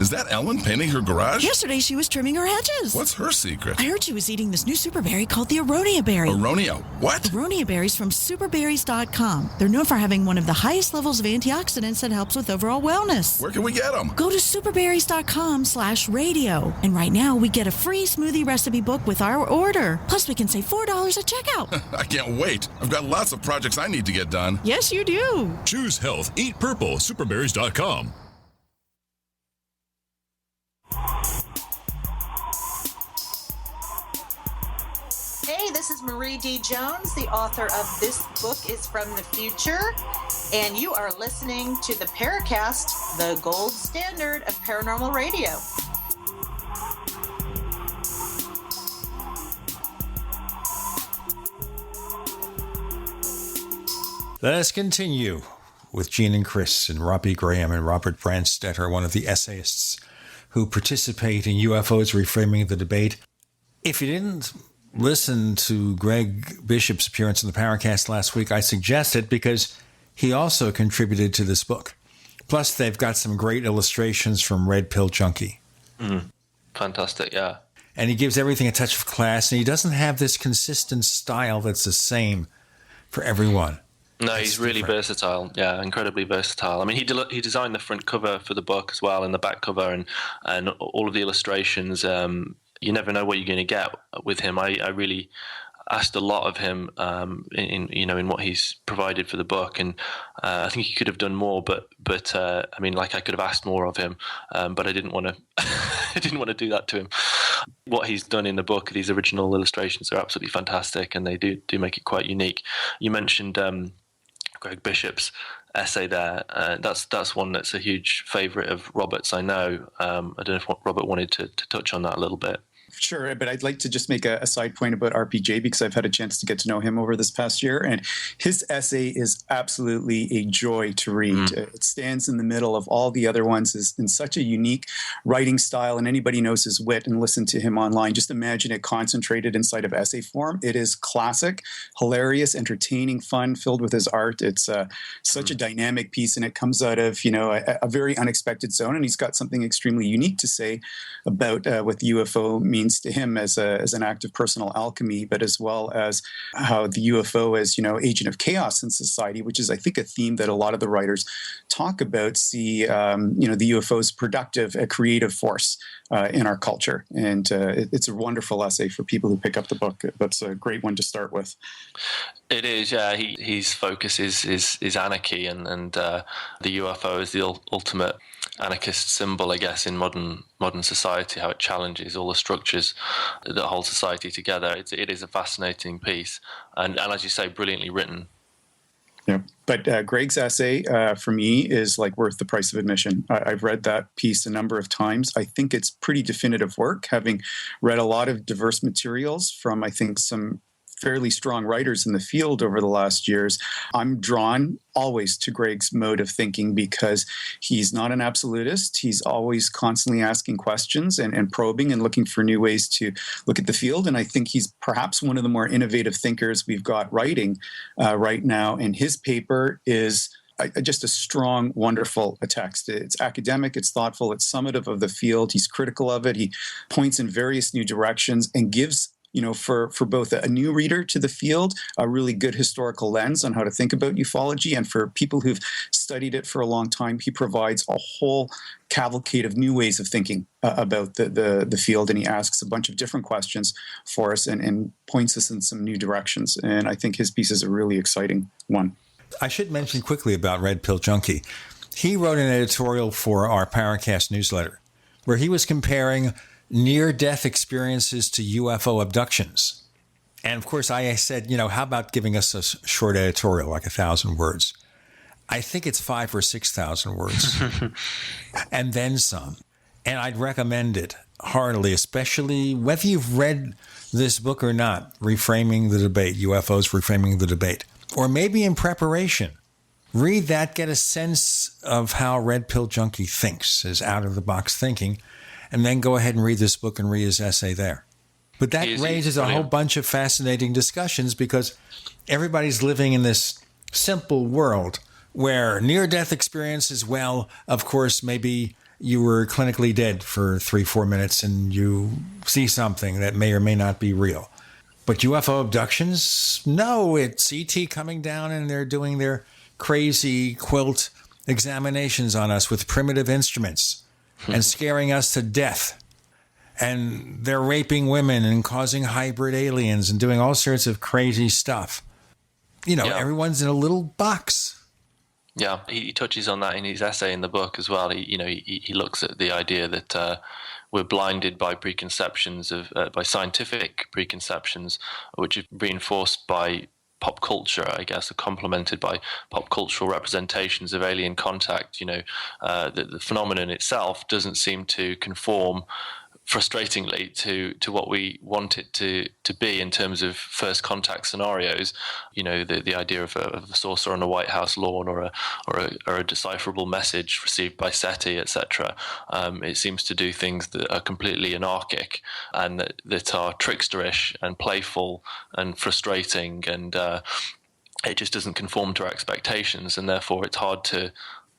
Is that Ellen painting her garage? Yesterday she was trimming her hedges. What's her secret? I heard she was eating this new super berry called the aronia berry. Aronia what? Aronia berries from superberries.com. They're known for having one of the highest levels of antioxidants that helps with overall wellness. Where can we get them? Go to superberries.com/radio. And right now we get a free smoothie recipe book with our order. Plus we can save $4 at checkout. I can't wait. I've got lots of projects I need to get done. Yes, you do. Choose health. Eat purple. Superberries.com. Hey, this is Marie D. Jones, the author of This Book is from the Future, and you are listening to the Paracast, the gold standard of paranormal radio. Let us continue with Gene and Chris and Robbie Graham and Robert Brandstetter, one of the essayists who participate in UFOs Reframing the Debate. If you didn't listen to Greg Bishop's appearance in the Paracast last week, I suggest it because he also contributed to this book. Plus, they've got some great illustrations from Red Pill Junkie. Fantastic, yeah. And he gives everything a touch of class, and he doesn't have this consistent style that's the same for everyone. No, he's really versatile. Yeah, incredibly versatile. I mean, he designed the front cover for the book as well, and the back cover, and all of the illustrations. You never know what you're going to get with him. I really asked a lot of him in what he's provided for the book, and I think he could have done more. But I mean, like I could have asked more of him, but I didn't want to. I didn't want to do that to him. What he's done in the book, these original illustrations are absolutely fantastic, and they do make it quite unique. You mentioned Greg Bishop's essay there. That's one that's a huge favourite of Robert's, I know. I don't know if Robert wanted to touch on that a little bit. Sure, but I'd like to just make a side point about RPJ because I've had a chance to get to know him over this past year, and his essay is absolutely a joy to read. It stands in the middle of all the other ones in such a unique writing style, and anybody knows his wit and listen to him online. Just imagine it concentrated inside of essay form. It is classic, hilarious, entertaining, fun, filled with his art. It's such a dynamic piece, and it comes out of a very unexpected zone, and he's got something extremely unique to say about what the UFO means to him as an act of personal alchemy, but as well as how the UFO as agent of chaos in society, which is I think a theme that a lot of the writers talk about. See the UFO as productive, a creative force in our culture, and it's a wonderful essay for people who pick up the book. That's a great one to start with. It is, yeah. His focus is anarchy, and the UFO is the ultimate anarchist symbol, I guess, in modern society, how it challenges all the structures that hold society together. It is a fascinating piece, and as you say, brilliantly written. Yeah, but Greg's essay for me is like worth the price of admission. I've read that piece a number of times. I think it's pretty definitive work, having read a lot of diverse materials from, I think, some fairly strong writers in the field over the last years. I'm drawn always to Greg's mode of thinking because he's not an absolutist. He's always constantly asking questions and probing and looking for new ways to look at the field. And I think he's perhaps one of the more innovative thinkers we've got writing right now. And his paper is just a strong, wonderful text. It's academic, it's thoughtful, it's summative of the field. He's critical of it. He points in various new directions and gives for both a new reader to the field, a really good historical lens on how to think about ufology, and for people who've studied it for a long time, he provides a whole cavalcade of new ways of thinking about the field, and he asks a bunch of different questions for us and points us in some new directions. And I think his piece is a really exciting one. I should mention quickly about Red Pill Junkie. He wrote an editorial for our Paracast newsletter where he was comparing near-death experiences to UFO abductions. And of course, I said, how about giving us a short editorial, like 1,000 words? I think it's 5,000 or 6,000 words, and then some. And I'd recommend it heartily, especially whether you've read this book or not, Reframing the Debate, UFOs, Reframing the Debate, or maybe in preparation. Read that, get a sense of how Red Pill Junkie thinks, his out-of-the-box thinking, and then go ahead and read this book and read his essay there. But that raises a whole bunch of fascinating discussions because everybody's living in this simple world where near-death experiences, well, of course, maybe you were clinically dead for 3-4 minutes and you see something that may or may not be real. But UFO abductions, no, it's ET coming down and they're doing their crazy quilt examinations on us with primitive instruments and scaring us to death. And they're raping women and causing hybrid aliens and doing all sorts of crazy stuff. Everyone's in a little box. Yeah, he touches on that in his essay in the book as well. He looks at the idea that we're blinded by preconceptions by scientific preconceptions, which are reinforced by pop culture, I guess, are complemented by pop cultural representations of alien contact. The phenomenon itself doesn't seem to conform, frustratingly, to what we want it to be in terms of first contact scenarios. The idea of a saucer on a White House lawn or a decipherable message received by SETI, etc. It seems to do things that are completely anarchic and that are tricksterish and playful and frustrating, and it just doesn't conform to our expectations, and therefore it's hard to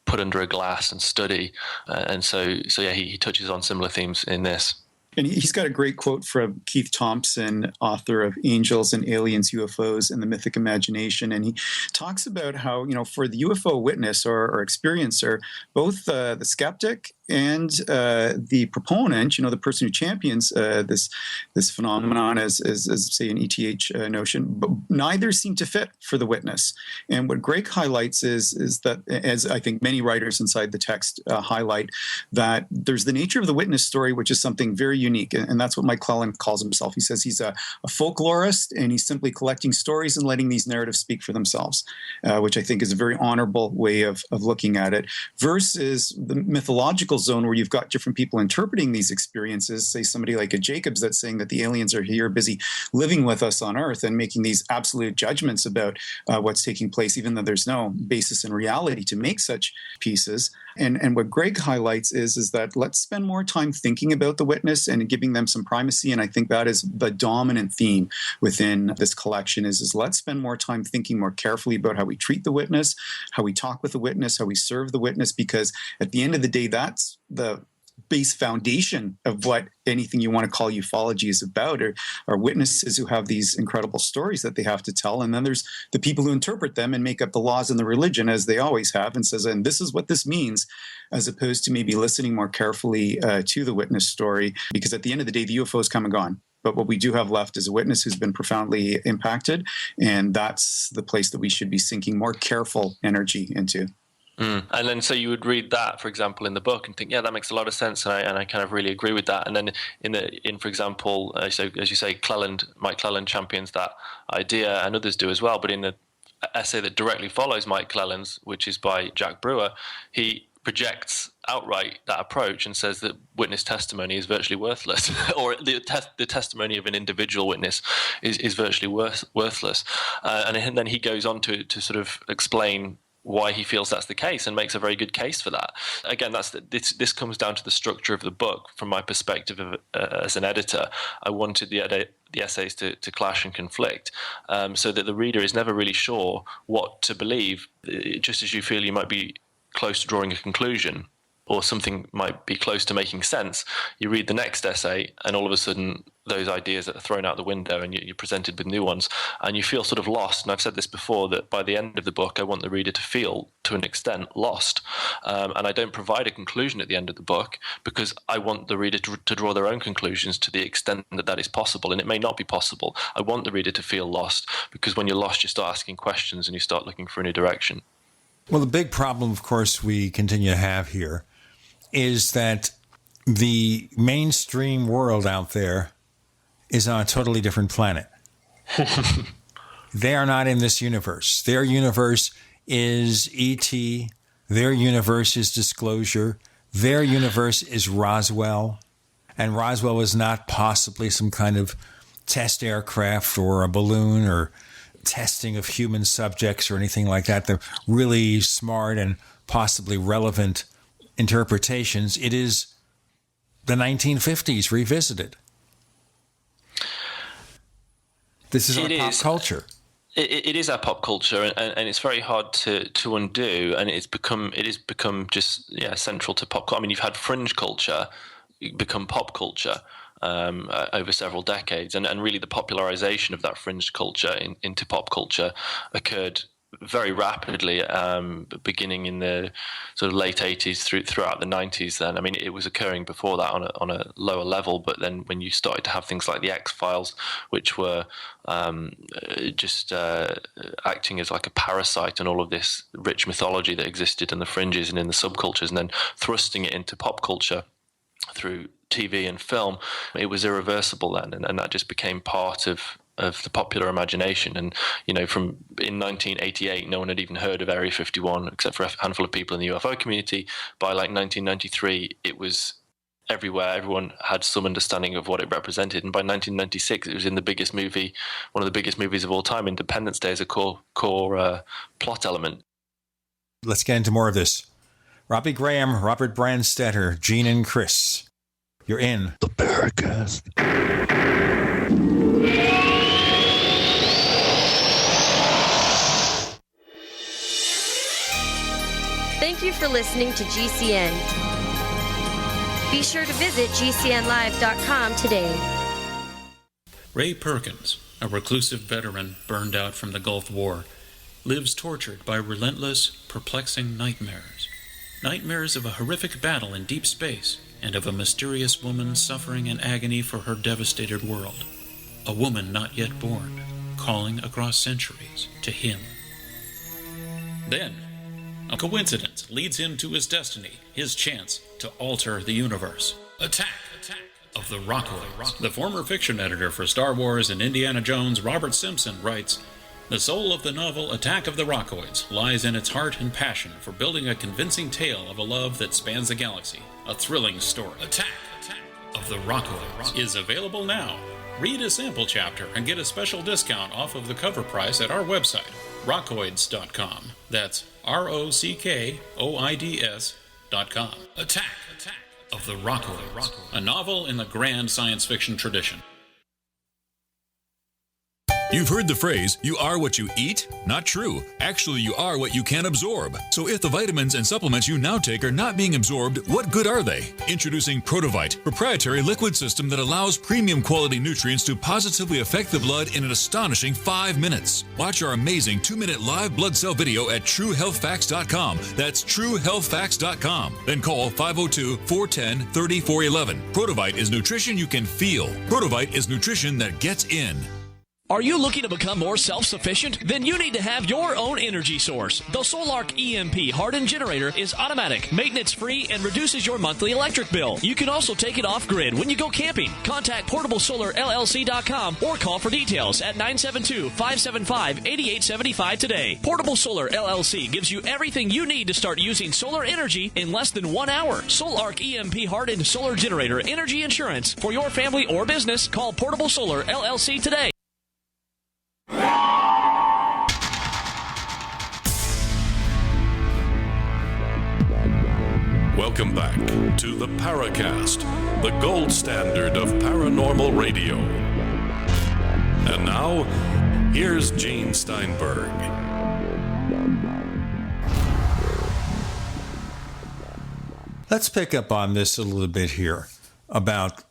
put under a glass and study. He touches on similar themes in this. And he's got a great quote from Keith Thompson, author of Angels and Aliens, UFOs, and the Mythic Imagination. And he talks about how, for the UFO witness or experiencer, both the skeptic and the proponent, the person who champions this phenomenon as say an ETH notion, but neither seem to fit for the witness. And what Greg highlights is that, as I think many writers inside the text highlight, that there's the nature of the witness story, which is something very unique, and that's what Mike Clelland calls himself. He says he's a folklorist, and he's simply collecting stories and letting these narratives speak for themselves, which I think is a very honorable way of looking at it, versus the mythological zone where you've got different people interpreting these experiences, say somebody like a Jacobs that's saying that the aliens are here busy living with us on Earth and making these absolute judgments about what's taking place, even though there's no basis in reality to make such pieces. And what Greg highlights is that let's spend more time thinking about the witness and giving them some primacy. And I think that is the dominant theme within this collection is let's spend more time thinking more carefully about how we treat the witness, how we talk with the witness, how we serve the witness, because at the end of the day, that's the base foundation of what anything you want to call ufology is about, are witnesses who have these incredible stories that they have to tell. And then there's the people who interpret them and make up the laws and the religion, as they always have, and says, and this is what this means, as opposed to maybe listening more carefully to the witness story. Because at the end of the day, the UFO is come and gone. But what we do have left is a witness who's been profoundly impacted. And that's the place that we should be sinking more careful energy into. And then so you would read that, for example, in the book and think, yeah, that makes a lot of sense, and I kind of really agree with that. And then in for example, so as you say, Mike Clelland champions that idea, and others do as well. But in the essay that directly follows Mike Clelland's, which is by Jack Brewer, he projects outright that approach and says that witness testimony is virtually worthless, or the testimony of an individual witness is virtually worthless. And then he goes on to sort of explain why he feels that's the case and makes a very good case for that. Again, this comes down to the structure of the book. From my perspective as an editor, I wanted the essays to clash and conflict, so that the reader is never really sure what to believe, just as you feel you might be close to drawing a conclusion. or something might be close to making sense, you read the next essay and all of a sudden those ideas are thrown out the window and you're presented with new ones and you feel sort of lost. And I've said this before, that by the end of the book, I want the reader to feel, to an extent, lost. And I don't provide a conclusion at the end of the book because I want the reader to draw their own conclusions to the extent that that is possible. And it may not be possible. I want the reader to feel lost because when you're lost, you start asking questions and you start looking for a new direction. Well, the big problem, of course, we continue to have here is that the mainstream world out there is on a totally different planet. They are not in this universe. Their universe is E.T., their universe is Disclosure, their universe is Roswell, and Roswell is not possibly some kind of test aircraft or a balloon or testing of human subjects or anything like that. They're really smart and possibly relevant interpretations. It is the 1950s revisited. This is our pop culture. It is our pop culture, and it's very hard to undo. And it has become just central to pop culture. I mean, you've had fringe culture become pop culture over several decades, and really the popularization of that fringe culture into pop culture occurred very rapidly, beginning in the sort of late 80s throughout the 90s. Then, I mean, it was occurring before that on a lower level, but then when you started to have things like the X-Files, which were just acting as like a parasite on all of this rich mythology that existed in the fringes and in the subcultures, and then thrusting it into pop culture through TV and film, it was irreversible then, and that just became part of the popular imagination. And from in 1988, no one had even heard of Area 51 except for a handful of people in the UFO community. By like 1993, it was everywhere. Everyone had some understanding of what it represented, and by 1996, it was in the biggest movie, one of the biggest movies of all time, Independence Day, as a core plot element. Let's get into more of this. Robbie Graham, Robert Brandstetter, Gene and Chris. You're in the Paracast. Thank you for listening to GCN. Be sure to visit GCNlive.com today. Ray Perkins, a reclusive veteran burned out from the Gulf War, lives tortured by relentless, perplexing nightmares. Nightmares of a horrific battle in deep space and of a mysterious woman suffering in agony for her devastated world. A woman not yet born, calling across centuries to him. Then, a coincidence leads him to his destiny, his chance to alter the universe. Attack of the Rockoids. The former fiction editor for Star Wars and Indiana Jones, Robert Simpson, writes, "The soul of the novel Attack of the Rockoids lies in its heart and passion for building a convincing tale of a love that spans the galaxy. A thrilling story. Attack of the Rockoids is available now. Read a sample chapter and get a special discount off of the cover price at our website, rockoids.com. That's ROCKOIDS.com. Attack of the Rockoids, a novel in the grand science fiction tradition. You've heard the phrase, you are what you eat? Not true. Actually, you are what you can absorb. So if the vitamins and supplements you now take are not being absorbed, what good are they? Introducing Protovite, proprietary liquid system that allows premium quality nutrients to positively affect the blood in an astonishing 5 minutes. Watch our amazing 2-minute live blood cell video at TrueHealthFacts.com. That's TrueHealthFacts.com. Then call 502-410-3411. Protovite is nutrition you can feel. Protovite is nutrition that gets in. Are you looking to become more self-sufficient? Then you need to have your own energy source. The Solarc EMP hardened generator is automatic, maintenance-free, and reduces your monthly electric bill. You can also take it off-grid when you go camping. Contact PortableSolarLLC.com or call for details at 972-575-8875 today. Portable Solar LLC gives you everything you need to start using solar energy in less than 1 hour. Solarc EMP hardened solar generator energy insurance for your family or business. Call Portable Solar LLC today. Welcome back to the Paracast, the gold standard of paranormal radio. And now, here's Gene Steinberg. Let's pick up on this a little bit here about,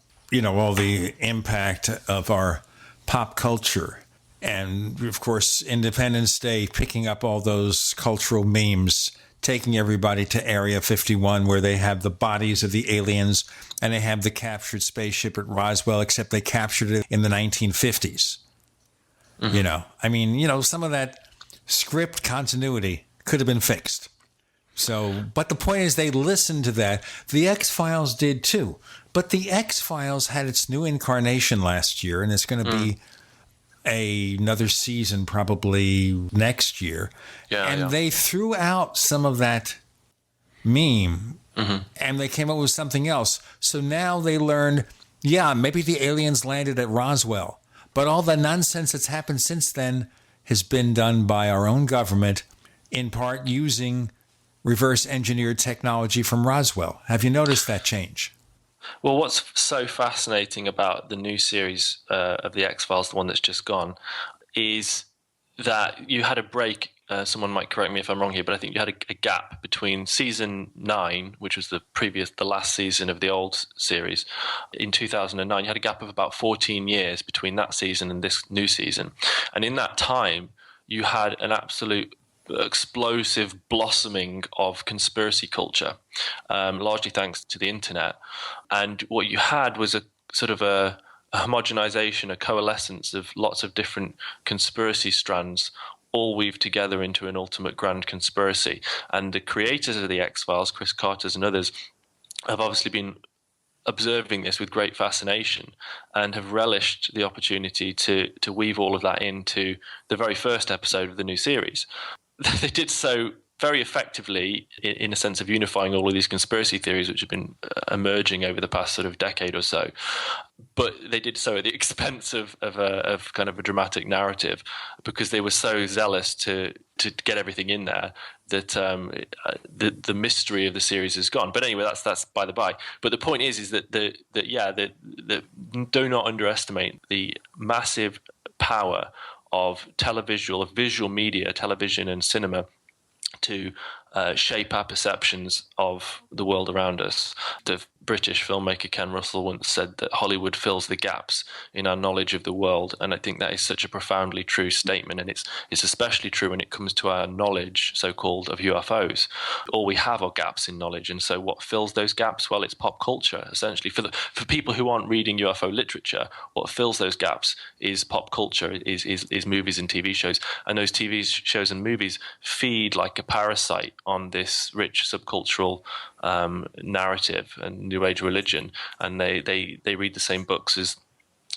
all the impact of our pop culture. And, of course, Independence Day, picking up all those cultural memes, taking everybody to Area 51 where they have the bodies of the aliens and they have the captured spaceship at Roswell, except they captured it in the 1950s. Mm-hmm. Some of that script continuity could have been fixed. So, but the point is they listened to that. The X-Files did too. But the X-Files had its new incarnation last year, and it's going to be another season probably next year. They threw out some of that meme, and they came up with something else. So now they learned, maybe the aliens landed at Roswell, but all the nonsense that's happened since then has been done by our own government, in part using reverse engineered technology from Roswell. Have you noticed that change? Well, what's so fascinating about the new series of The X-Files, the one that's just gone, is that you had a break. Someone might correct me if I'm wrong here, but I think you had a gap between season 9, which was the last season of the old series, in 2009. You had a gap of about 14 years between that season and this new season. And in that time, you had an absolute explosive blossoming of conspiracy culture, largely thanks to the internet. And what you had was a sort of a homogenization, a coalescence of lots of different conspiracy strands all weaved together into an ultimate grand conspiracy. And the creators of the X-Files, Chris Carter and others, have obviously been observing this with great fascination and have relished the opportunity to weave all of that into the very first episode of the new series. They did so very effectively in a sense of unifying all of these conspiracy theories which have been emerging over the past sort of decade or so. But they did so at the expense of kind of a dramatic narrative, because they were so zealous to get everything in there that the mystery of the series is gone. But anyway, that's by the by. But the point is that do not underestimate the massive power of visual media, television and cinema, to shape our perceptions of the world around us. The British filmmaker Ken Russell once said that Hollywood fills the gaps in our knowledge of the world, and I think that is such a profoundly true statement, and it's especially true when it comes to our knowledge, so-called, of UFOs. All we have are gaps in knowledge, and so what fills those gaps? Well, it's pop culture, essentially. For people who aren't reading UFO literature, what fills those gaps is pop culture, is movies and TV shows, and those TV shows and movies feed like a parasite on this rich subcultural narrative and New Age religion, and they read the same books as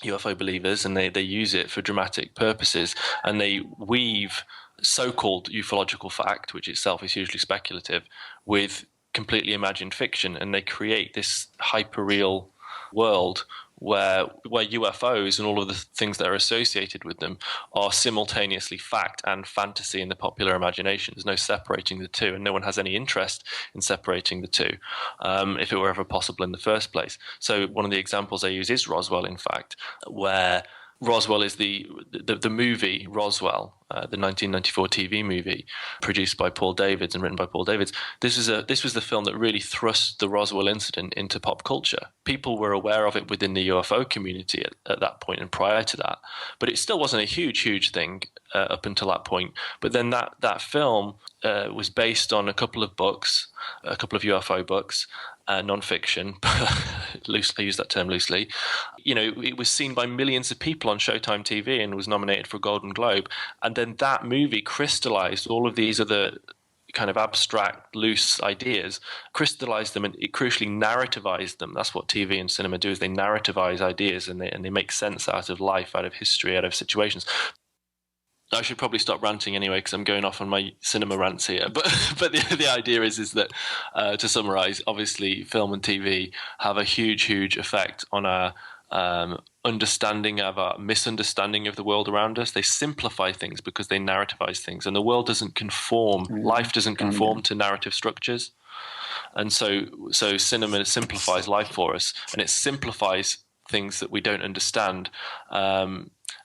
UFO believers, and they use it for dramatic purposes, and they weave so-called ufological fact, which itself is hugely speculative, with completely imagined fiction, and they create this hyper-real world where UFOs and all of the things that are associated with them are simultaneously fact and fantasy in the popular imagination. There's no separating the two, and no one has any interest in separating the two, if it were ever possible in the first place. So one of the examples I use is Roswell, in fact, where Roswell is the movie Roswell, the 1994 TV movie produced by Paul Davids and written by Paul Davids. This was the film that really thrust the Roswell incident into pop culture. People were aware of it within the UFO community at that point and prior to that, but it still wasn't a huge thing up until that point. But then that film was based on a couple of books, a couple of UFO books, non-fiction, loosely, I use that term loosely. It was seen by millions of people on Showtime TV and was nominated for a Golden Globe. And then that movie crystallized all of these other kind of abstract, loose ideas, crystallized them, and it crucially narrativized them. That's what TV and cinema do, is they narrativize ideas, and they make sense out of life, out of history, out of situations. I should probably stop ranting anyway, because I'm going off on my cinema rants here. But the idea is that, to summarize, obviously film and TV have a huge effect on our understanding of our misunderstanding of the world around us. They simplify things because they narrativize things, and the world doesn't conform. Life doesn't conform to narrative structures, and so cinema simplifies life for us, and it simplifies things that we don't understand.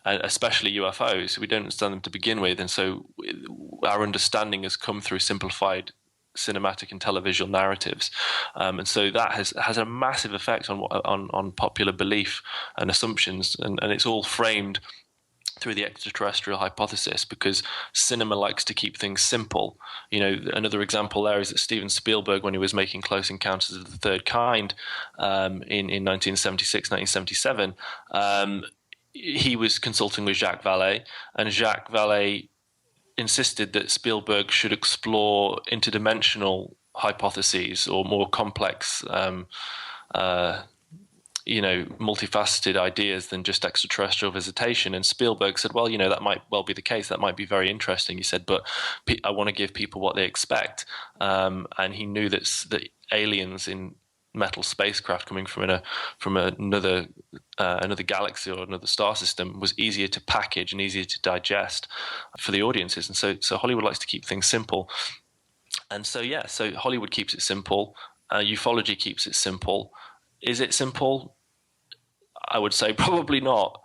Especially UFOs, we don't understand them to begin with, and so our understanding has come through simplified cinematic and televisual narratives, and so that has a massive effect on popular belief and assumptions, and it's all framed through the extraterrestrial hypothesis, because cinema likes to keep things simple. Another example there is that Steven Spielberg, when he was making Close Encounters of the Third Kind in 1976, 1977, he was consulting with Jacques Vallée, and Jacques Vallée insisted that Spielberg should explore interdimensional hypotheses or more complex multifaceted ideas than just extraterrestrial visitation. And Spielberg said, well, that might well be the case. That might be very interesting. He said, but I want to give people what they expect. And he knew that aliens in metal spacecraft coming from another galaxy or another star system was easier to package and easier to digest for the audiences. And so Hollywood likes to keep things simple. And so Hollywood keeps it simple. Ufology keeps it simple. Is it simple? I would say probably not.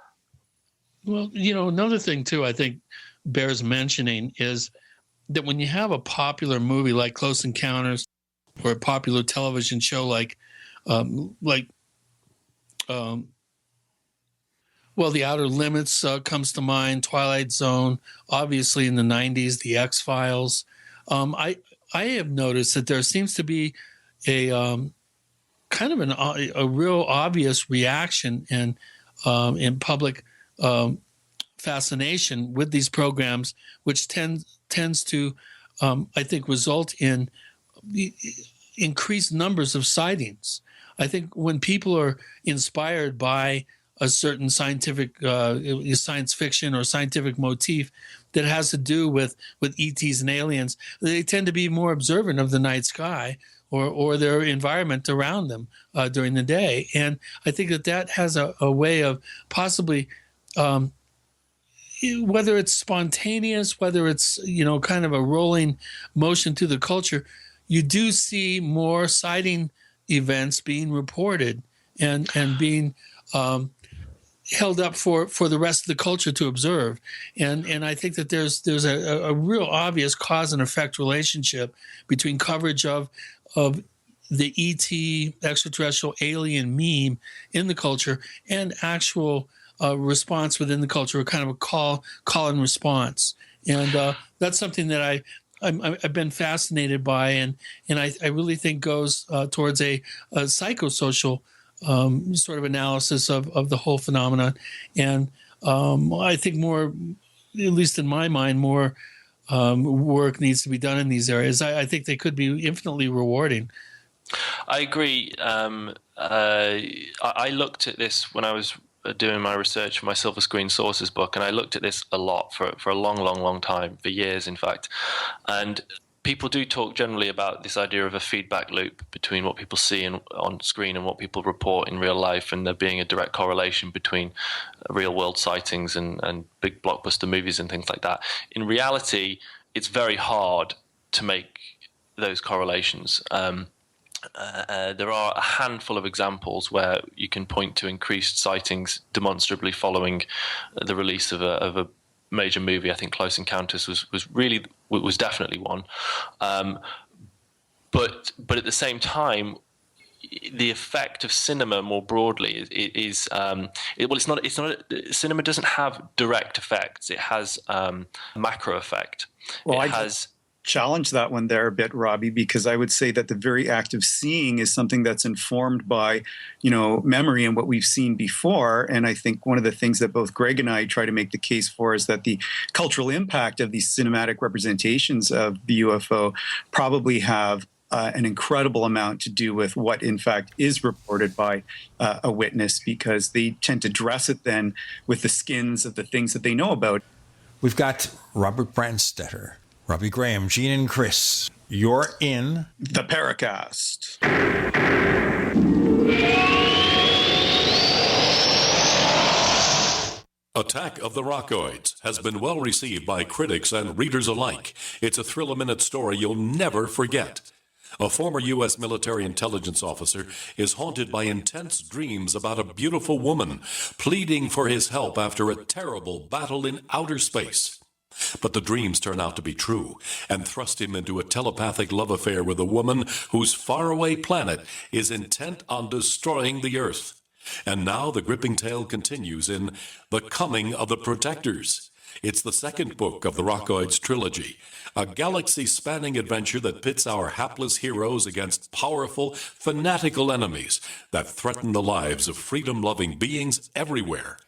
Well, another thing too, I think bears mentioning is that when you have a popular movie like Close Encounters, or a popular television show like The Outer Limits comes to mind, Twilight Zone, obviously in the 90s, The X-Files. I have noticed that there seems to be a kind of a real obvious reaction and in public fascination with these programs, which tends to, I think, result in increased numbers of sightings. I think when people are inspired by a certain scientific science fiction or scientific motif that has to do with ETs and aliens, they tend to be more observant of the night sky or their environment around them during the day. And I think that has a way of possibly, whether it's spontaneous, whether it's, kind of a rolling motion through the culture, you do see more sighting events being reported and being held up for the rest of the culture to observe. And I think that there's a real obvious cause and effect relationship between coverage of the ET extraterrestrial alien meme in the culture and actual response within the culture, kind of a call and response. And that's something that I've been fascinated by, and I really think goes towards a psychosocial sort of analysis of the whole phenomenon. And I think more, at least in my mind, more work needs to be done in these areas. I think they could be infinitely rewarding. I agree. I looked at this when I was doing my research for my Silver Screen Sources book, and I looked at this a lot for a long time, for years, in fact. And people do talk generally about this idea of a feedback loop between what people see on screen and what people report in real life, and there being a direct correlation between real-world sightings and big blockbuster movies and things like that. In reality, it's very hard to make those correlations. There are a handful of examples where you can point to increased sightings demonstrably following the release of a major movie. I think Close Encounters was definitely one. But at the same time, the effect of cinema more broadly is cinema doesn't have direct effects. It has macro effect. Well, it has challenge that one there a bit, Robbie, because I would say that the very act of seeing is something that's informed by, memory and what we've seen before. And I think one of the things that both Greg and I try to make the case for is that the cultural impact of these cinematic representations of the UFO probably have an incredible amount to do with what, in fact, is reported by a witness, because they tend to dress it then with the skins of the things that they know about. We've got Robert Brandstetter, Robbie Graham, Gene, and Chris. You're in the Paracast. Attack of the Rockoids has been well received by critics and readers alike. It's a thrill-a-minute story you'll never forget. A former U.S. military intelligence officer is haunted by intense dreams about a beautiful woman pleading for his help after a terrible battle in outer space. But the dreams turn out to be true and thrust him into a telepathic love affair with a woman whose faraway planet is intent on destroying the Earth. And now the gripping tale continues in The Coming of the Protectors. It's the second book of the Rockoids trilogy, a galaxy-spanning adventure that pits our hapless heroes against powerful, fanatical enemies that threaten the lives of freedom-loving beings everywhere.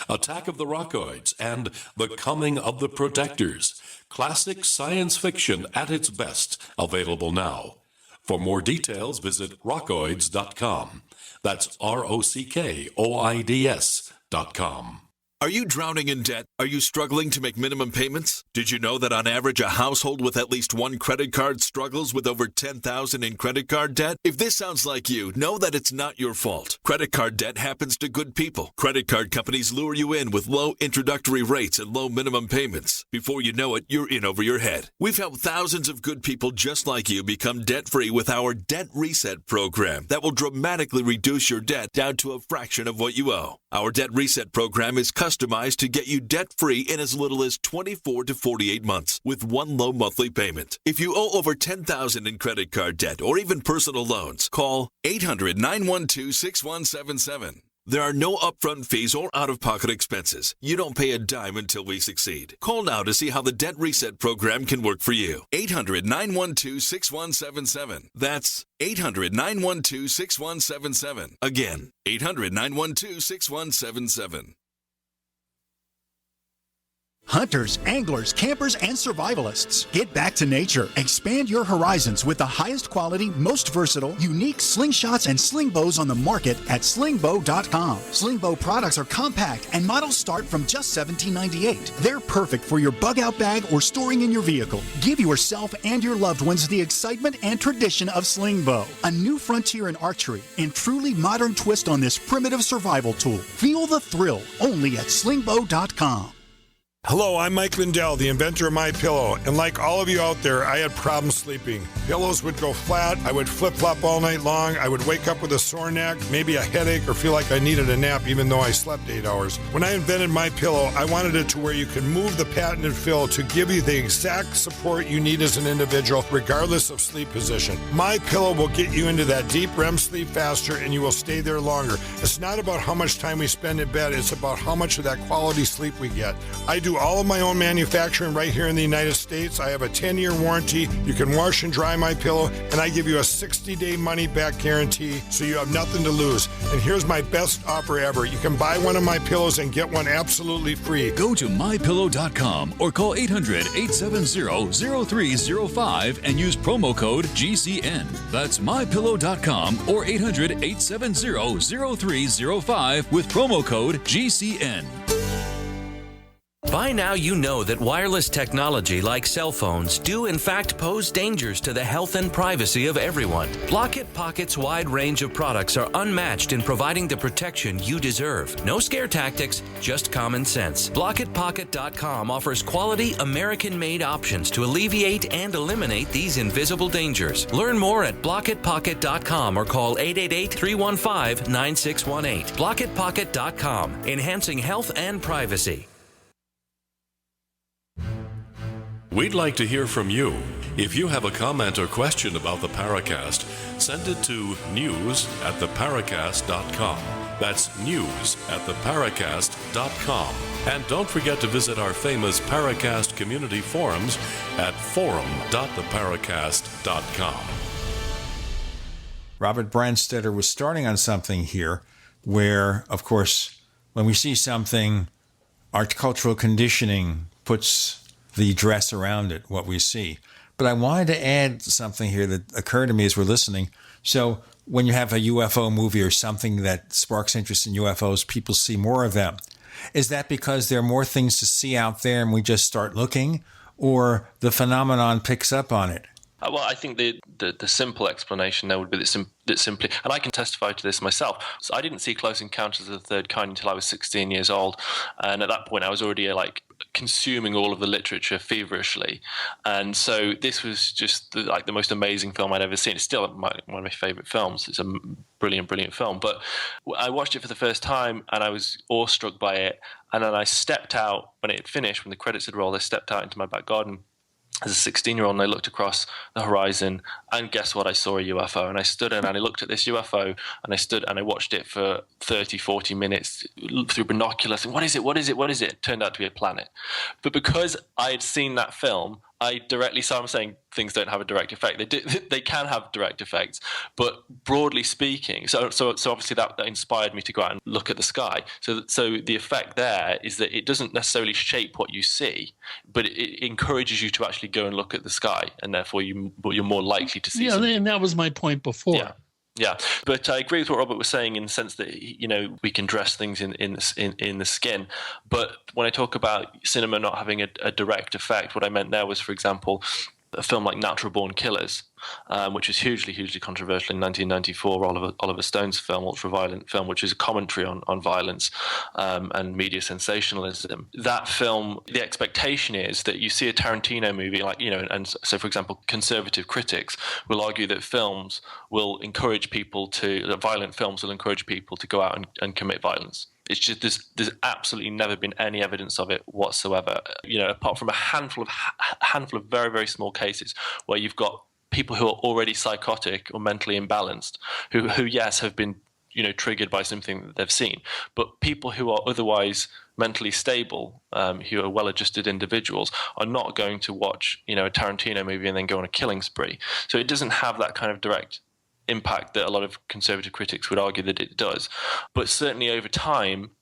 Attack of the Rockoids and The Coming of the Protectors. Classic science fiction at its best, available now. For more details, visit rockoids.com. That's ROCKOIDS.com. Are you drowning in debt? Are you struggling to make minimum payments? Did you know that on average a household with at least one credit card struggles with over $10,000 in credit card debt? If this sounds like you, know that it's not your fault. Credit card debt happens to good people. Credit card companies lure you in with low introductory rates and low minimum payments. Before you know it, you're in over your head. We've helped thousands of good people just like you become debt-free with our Debt Reset program that will dramatically reduce your debt down to a fraction of what you owe. Our Debt Reset program is customized to get you debt-free in as little as 24 to 48 months with one low monthly payment. If you owe over $10,000 in credit card debt or even personal loans, call 800-912-6177. There are no upfront fees or out-of-pocket expenses. You don't pay a dime until we succeed. Call now to see how the Debt Reset program can work for you. 800-912-6177. That's 800-912-6177. Again, 800-912-6177. Hunters, anglers, campers, and survivalists. Get back to nature. Expand your horizons with the highest quality, most versatile, unique slingshots and sling bows on the market at slingbow.com. Slingbow products are compact and models start from just $17.98. They're perfect for your bug-out bag or storing in your vehicle. Give yourself and your loved ones the excitement and tradition of slingbow, a new frontier in archery and truly modern twist on this primitive survival tool. Feel the thrill only at slingbow.com. Hello, I'm Mike Lindell, the inventor of MyPillow, and like all of you out there, I had problems sleeping. Pillows would go flat, I would flip-flop all night long, I would wake up with a sore neck, maybe a headache, or feel like I needed a nap even though I slept 8 hours. When I invented MyPillow, I wanted it to where you could move the patented fill to give you the exact support you need as an individual, regardless of sleep position. MyPillow will get you into that deep REM sleep faster, and you will stay there longer. It's not about how much time we spend in bed, it's about how much of that quality sleep we get. I do all of my own manufacturing right here in the United States. I have a 10-year warranty. You can wash and dry my pillow, and I give you a 60-day money-back guarantee, so you have nothing to lose. And here's my best offer ever. You can buy one of my pillows and get one absolutely free. Go to mypillow.com or call 800-870-0305 and use promo code GCN. That's mypillow.com or 800-870-0305 with promo code GCN. By now you know that wireless technology like cell phones do in fact pose dangers to the health and privacy of everyone. Blockit Pocket's wide range of products are unmatched in providing the protection you deserve. No scare tactics, just common sense. BlockitPocket.com offers quality American-made options to alleviate and eliminate these invisible dangers. Learn more at BlockitPocket.com or call 888-315-9618. BlockitPocket.com, enhancing health and privacy. We'd like to hear from you. If you have a comment or question about the Paracast, send it to news@theparacast.com. That's news@theparacast.com. And don't forget to visit our famous Paracast community forums at forum.theparacast.com. Robert Brandstetter was starting on something here where, of course, when we see something, our cultural conditioning puts the dress around it, what we see. But I wanted to add something here that occurred to me as we're listening. So when you have a UFO movie or something that sparks interest in UFOs, people see more of them. Is that because there are more things to see out there and we just start looking, or the phenomenon picks up on it? Well, I think the simple explanation there would be that simply, and I can testify to this myself. So I didn't see Close Encounters of the Third Kind until I was 16 years old, and at that point I was already consuming all of the literature feverishly, and so this was just the most amazing film I'd ever seen. It's still one of my favorite films. It's a brilliant film. But I watched it for the first time, and I was awestruck by it. And then I stepped out when it had finished, when the credits had rolled. I stepped out into my back garden as a 16-year-old, and I looked across the horizon, and guess what? I saw a UFO, and I stood and I looked at this UFO, and I stood and I watched it for 30, 40 minutes through binoculars. And what is it? What is it? What is it? It turned out to be a planet. But because I had seen that film, I directly saw. I'm saying things don't have a direct effect. They can have direct effects, but broadly speaking, so obviously that inspired me to go out and look at the sky. So the effect there is that it doesn't necessarily shape what you see, but it encourages you to actually go and look at the sky, and therefore you're more likely to see. Yeah, something. and that was my point before. Yeah, but I agree with what Robert was saying in the sense that we can dress things in the skin. But when I talk about cinema not having a direct effect, what I meant there was, for example, a film like Natural Born Killers, which was hugely controversial in 1994, Oliver Stone's film, ultra-violent film, which is a commentary on violence and media sensationalism. That film, the expectation is that you see a Tarantino movie, and so, for example, conservative critics will argue that violent films will encourage people to go out and commit violence. It's just there's absolutely never been any evidence of it whatsoever. Apart from a handful of very, very small cases where you've got people who are already psychotic or mentally imbalanced, who yes have been triggered by something that they've seen, but people who are otherwise mentally stable, who are well-adjusted individuals, are not going to watch a Tarantino movie and then go on a killing spree. So it doesn't have that kind of direct impact that a lot of conservative critics would argue that it does. But certainly over time,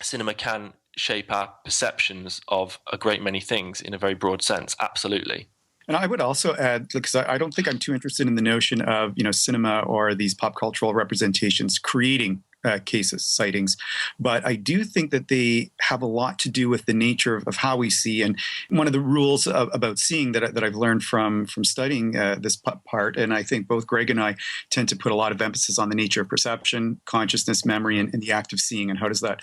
cinema can shape our perceptions of a great many things in a very broad sense. Absolutely. And I would also add, because I don't think I'm too interested in the notion of cinema or these pop cultural representations creating cases, sightings. But I do think that they have a lot to do with the nature of how we see. And one of the rules about seeing that I've learned from studying this part, and I think both Greg and I tend to put a lot of emphasis on the nature of perception, consciousness, memory, and the act of seeing, and how does that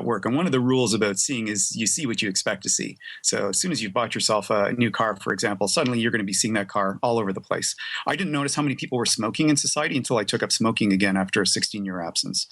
work. And one of the rules about seeing is you see what you expect to see. So as soon as you've bought yourself a new car, for example, suddenly you're going to be seeing that car all over the place. I didn't notice how many people were smoking in society until I took up smoking again after a 16-year absence.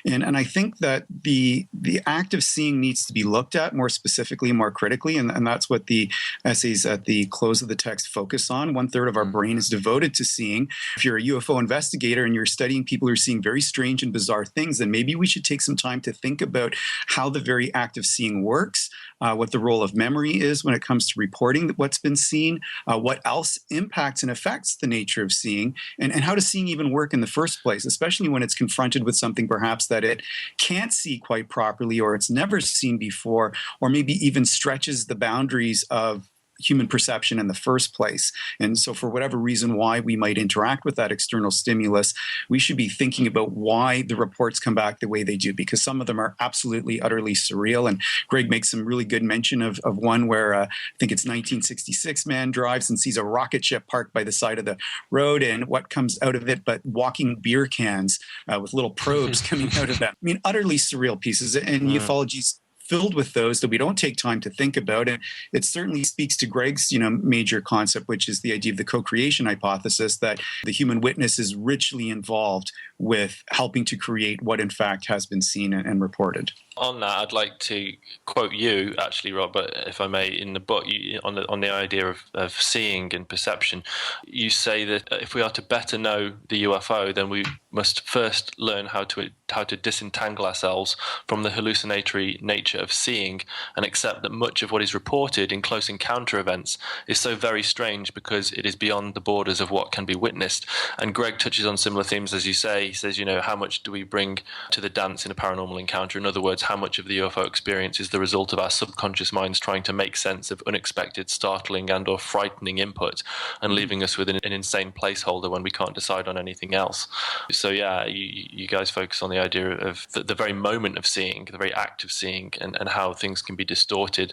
And I think that the act of seeing needs to be looked at more specifically, more critically, and that's what the essays at the close of the text focus on. 1/3 of our brain is devoted to seeing. If you're a UFO investigator and you're studying people who are seeing very strange and bizarre things, then maybe we should take some time to think about how the very act of seeing works, what the role of memory is when it comes to reporting what's been seen, what else impacts and affects the nature of seeing, and how does seeing even work in the first place, especially when it's confronted with something perhaps that it can't see quite properly, or it's never seen before, or maybe even stretches the boundaries of human perception in the first place. And so for whatever reason why we might interact with that external stimulus, we should be thinking about why the reports come back the way they do, because some of them are absolutely, utterly surreal. And Greg makes some really good mention of one where I think it's 1966, man drives and sees a rocket ship parked by the side of the road, and what comes out of it but walking beer cans with little probes coming out of that. I mean, utterly surreal pieces. And ufology's filled with those that we don't take time to think about. And it certainly speaks to Greg's, major concept, which is the idea of the co-creation hypothesis, that the human witness is richly involved with helping to create what in fact has been seen and reported. On that, I'd like to quote you, actually, Robert, if I may, in the book, on the idea of seeing and perception. You say that if we are to better know the UFO, then we must first learn how to disentangle ourselves from the hallucinatory nature of seeing, and accept that much of what is reported in close encounter events is so very strange because it is beyond the borders of what can be witnessed. And Greg touches on similar themes, as you say. He says, how much do we bring to the dance in a paranormal encounter? In other words, how much of the UFO experience is the result of our subconscious minds trying to make sense of unexpected, startling and or frightening input, and leaving us with an insane placeholder when we can't decide on anything else. So yeah, you guys focus on the idea of the very moment of seeing, the very act of seeing, and how things can be distorted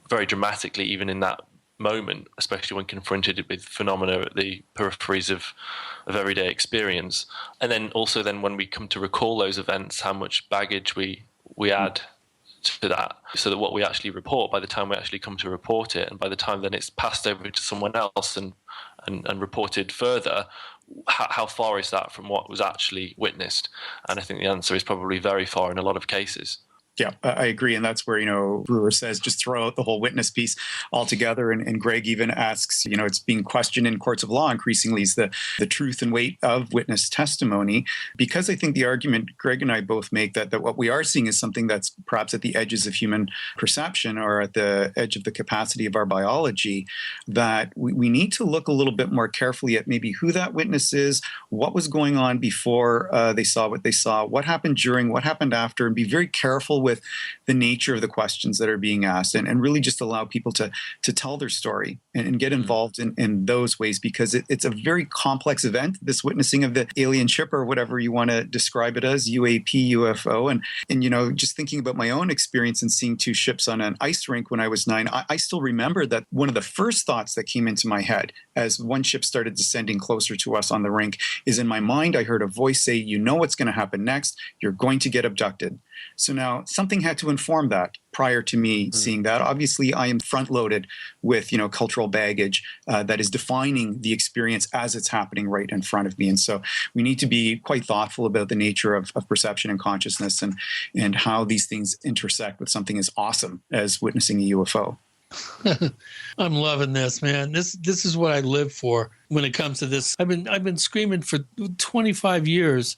very dramatically, even in that moment, especially when confronted with phenomena at the peripheries of everyday experience. And then also then when we come to recall those events, how much baggage we add to that, so that what we actually report, by the time we actually come to report it, and by the time then it's passed over to someone else and reported further, how far is that from what was actually witnessed? And I think the answer is probably very far in a lot of cases. Yeah, I agree. And that's where, Brewer says, just throw out the whole witness piece altogether. And Greg even asks, it's being questioned in courts of law increasingly is the truth and weight of witness testimony. Because I think the argument Greg and I both make that what we are seeing is something that's perhaps at the edges of human perception or at the edge of the capacity of our biology, that we need to look a little bit more carefully at maybe who that witness is, what was going on before they saw what they saw, what happened during, what happened after, and be very careful with the nature of the questions that are being asked, and really just allow people to tell their story and get involved in those ways, because it's a very complex event, this witnessing of the alien ship or whatever you want to describe it as, UAP, UFO. And just thinking about my own experience and seeing two ships on an ice rink when I was 9, I still remember that one of the first thoughts that came into my head as one ship started descending closer to us on the rink is, in my mind, I heard a voice say, you know what's going to happen next, you're going to get abducted. So now something had to inform that prior to me seeing that. Obviously, I am front-loaded with, cultural baggage that is defining the experience as it's happening right in front of me. And so we need to be quite thoughtful about the nature of perception and consciousness and how these things intersect with something as awesome as witnessing a UFO. I'm loving this, man. This is what I live for when it comes to this. I've been screaming for 25 years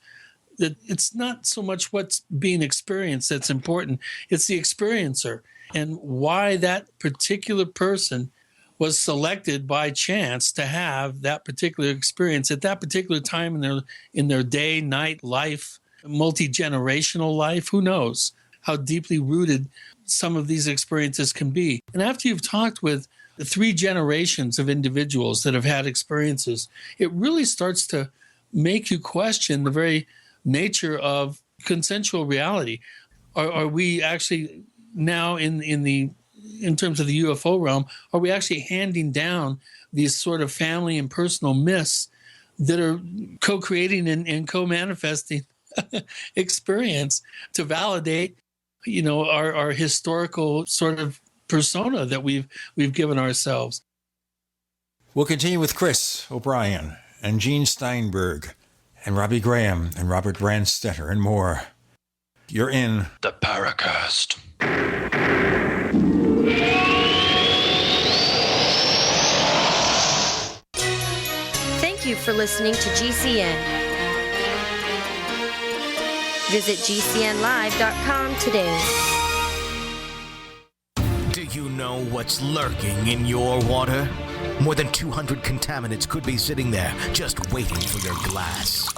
that it's not so much what's being experienced that's important. It's the experiencer and why that particular person was selected by chance to have that particular experience at that particular time in their day, night, life, multi-generational life. Who knows how deeply rooted some of these experiences can be. And after you've talked with the 3 generations of individuals that have had experiences, it really starts to make you question the very nature of consensual reality. Are we actually now in terms of the UFO realm, are we actually handing down these sort of family and personal myths that are co-creating and co-manifesting experience to validate, our historical sort of persona that we've given ourselves? We'll continue with Chris O'Brien and Gene Steinberg and Robbie Graham and Robert Brandstetter and more. You're in the Paracast. Thank you for listening to GCN. Visit GCNlive.com today. Do you know what's lurking in your water? More than 200 contaminants could be sitting there, just waiting for your glass.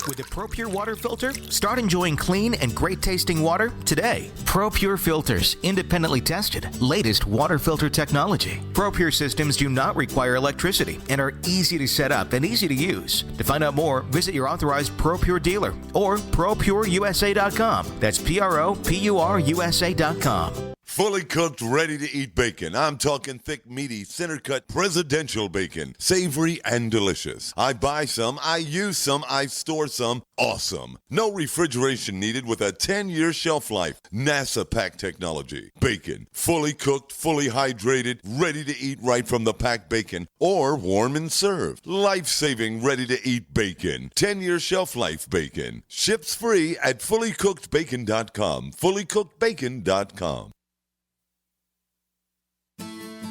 With a ProPure water filter, start enjoying clean and great-tasting water today. ProPure filters, independently tested, latest water filter technology. ProPure systems do not require electricity and are easy to set up and easy to use. To find out more, visit your authorized ProPure dealer or ProPureUSA.com. That's ProPureUSA.com. Fully cooked, ready-to-eat bacon. I'm talking thick, meaty, center-cut, presidential bacon. Savory and delicious. I buy some, I use some, I store some. Awesome. No refrigeration needed with a 10-year shelf life. NASA-packed technology. Bacon. Fully cooked, fully hydrated, ready to eat right from the packed bacon. Or warm and served. Life-saving, ready-to-eat bacon. 10-year shelf life bacon. Ships free at fullycookedbacon.com. Fullycookedbacon.com.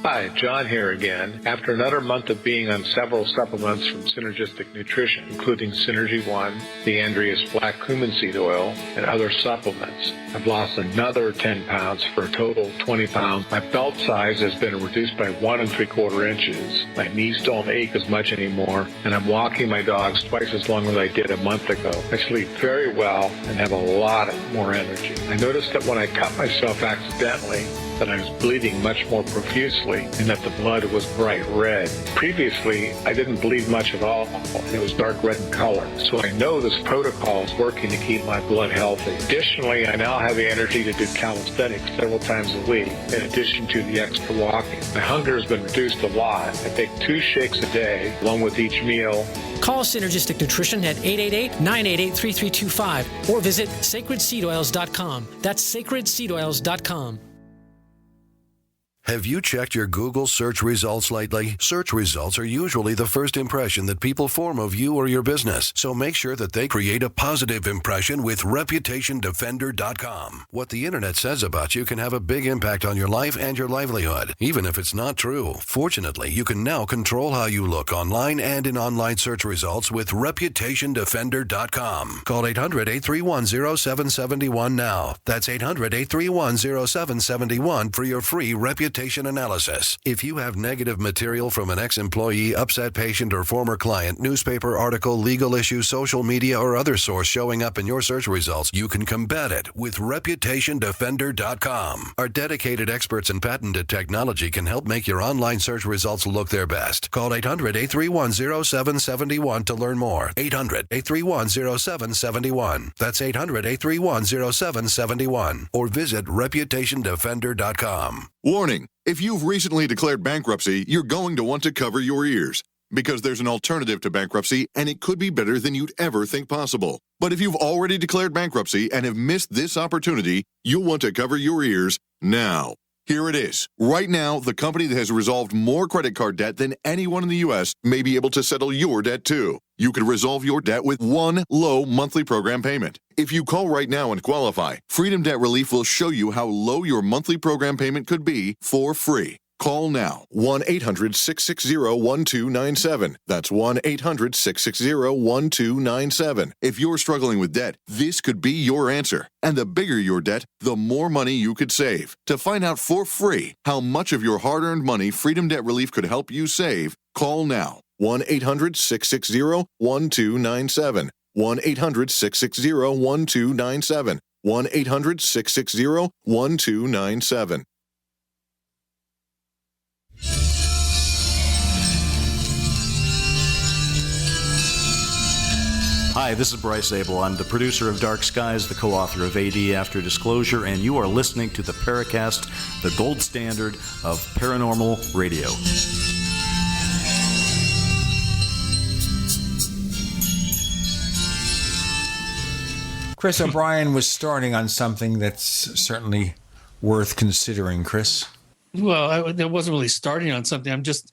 Hi, John here again. After another month of being on several supplements from Synergistic Nutrition, including Synergy One, the Andreas Black Cumin Seed Oil, and other supplements, I've lost another 10 pounds for a total of 20 pounds. My belt size has been reduced by 1 3/4 inches. My knees don't ache as much anymore, and I'm walking my dogs twice as long as I did a month ago. I sleep very well and have a lot more energy. I noticed that when I cut myself accidentally, that I was bleeding much more profusely and that the blood was bright red. Previously, I didn't bleed much at all. It was dark red in color. So I know this protocol is working to keep my blood healthy. Additionally, I now have the energy to do calisthenics several times a week, in addition to the extra walking. My hunger has been reduced a lot. I take 2 shakes a day, along with each meal. Call Synergistic Nutrition at 888-988-3325 or visit sacredseedoils.com. That's sacredseedoils.com. Have you checked your Google search results lately? Search results are usually the first impression that people form of you or your business, so make sure that they create a positive impression with ReputationDefender.com. What the internet says about you can have a big impact on your life and your livelihood, even if it's not true. Fortunately, you can now control how you look online and in online search results with ReputationDefender.com. Call 800-831-0771 now. That's 800-831-0771 for your free reputation analysis. If you have negative material from an ex-employee, upset patient, or former client, newspaper article, legal issue, social media, or other source showing up in your search results, you can combat it with ReputationDefender.com. Our dedicated experts in patented technology can help make your online search results look their best. Call 800-831-0771 to learn more. 800-831-0771. That's 800-831-0771. Or visit ReputationDefender.com. Warning, if you've recently declared bankruptcy, you're going to want to cover your ears, because there's an alternative to bankruptcy, and it could be better than you'd ever think possible. But if you've already declared bankruptcy and have missed this opportunity, you'll want to cover your ears now. Here it is. Right now, the company that has resolved more credit card debt than anyone in the U.S. may be able to settle your debt too. You could resolve your debt with one low monthly program payment. If you call right now and qualify, Freedom Debt Relief will show you how low your monthly program payment could be for free. Call now, 1-800-660-1297. That's 1-800-660-1297. If you're struggling with debt, this could be your answer. And the bigger your debt, the more money you could save. To find out for free how much of your hard-earned money Freedom Debt Relief could help you save, call now, 1-800-660-1297. 1-800-660-1297. 1-800-660-1297. Hi, this is Bryce Abel. I'm the producer of Dark Skies, the co-author of AD After Disclosure, and you are listening to the Paracast, the gold standard of paranormal radio. Chris O'Brien was starting on something that's certainly worth considering, Chris. Well, I wasn't really starting on something. I'm just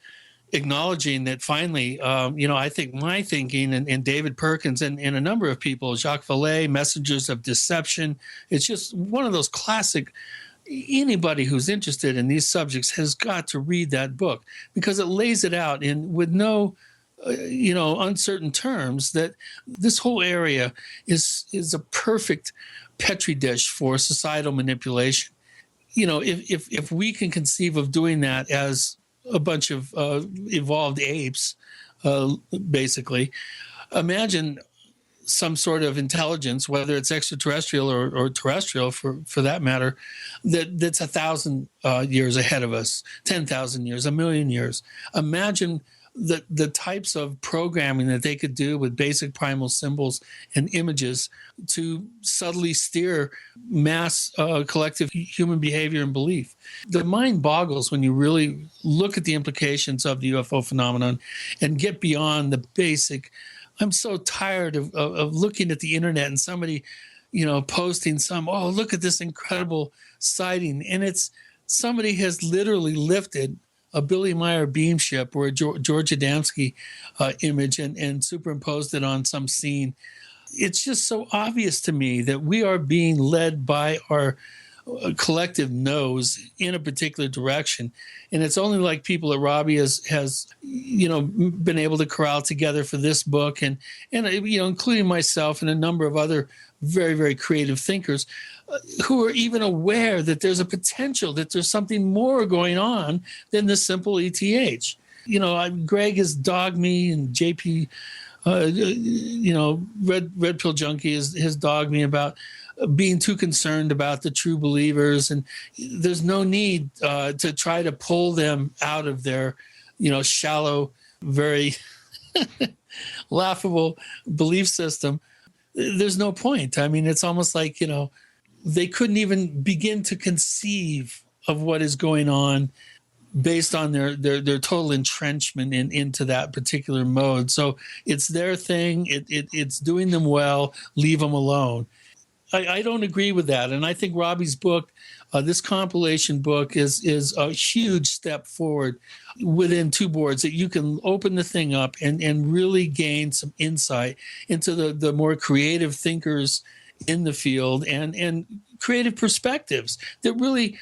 acknowledging that finally, I think my thinking and David Perkins and a number of people, Jacques Vallée, Messengers of Deception, it's just one of those classic, anybody who's interested in these subjects has got to read that book because it lays it out with no uncertain terms that this whole area is a perfect petri dish for societal manipulation. If we can conceive of doing that as a bunch of evolved apes, basically, imagine some sort of intelligence, whether it's extraterrestrial or terrestrial for that matter, that's 1,000 years ahead of us, 10,000 years, 1,000,000 years. Imagine the types of programming that they could do with basic primal symbols and images to subtly steer mass collective human behavior and belief. The mind boggles when you really look at the implications of the UFO phenomenon and get beyond the basic. I'm so tired of looking at the internet and somebody, posting look at this incredible sighting. And it's somebody has literally lifted a Billy Meyer beam ship or a George Adamski image and superimposed it on some scene. It's just so obvious to me that we are being led by our collective nose in a particular direction. And it's only like people that Robbie has been able to corral together for this book and including myself and a number of other very, very creative thinkers who are even aware that there's a potential that there's something more going on than the simple ETH. Greg has dogged me, and JP, Red Pill Junkie has dogged me about being too concerned about the true believers, and there's no need to try to pull them out of their, shallow, very laughable belief system. There's no point. I mean, it's almost like, they couldn't even begin to conceive of what is going on based on their total entrenchment into that particular mode. So it's their thing. It's doing them well. Leave them alone. I don't agree with that. And I think Robbie's book, this compilation book, is a huge step forward within two boards, that you can open the thing up and really gain some insight into the more creative thinkers in the field and creative perspectives that really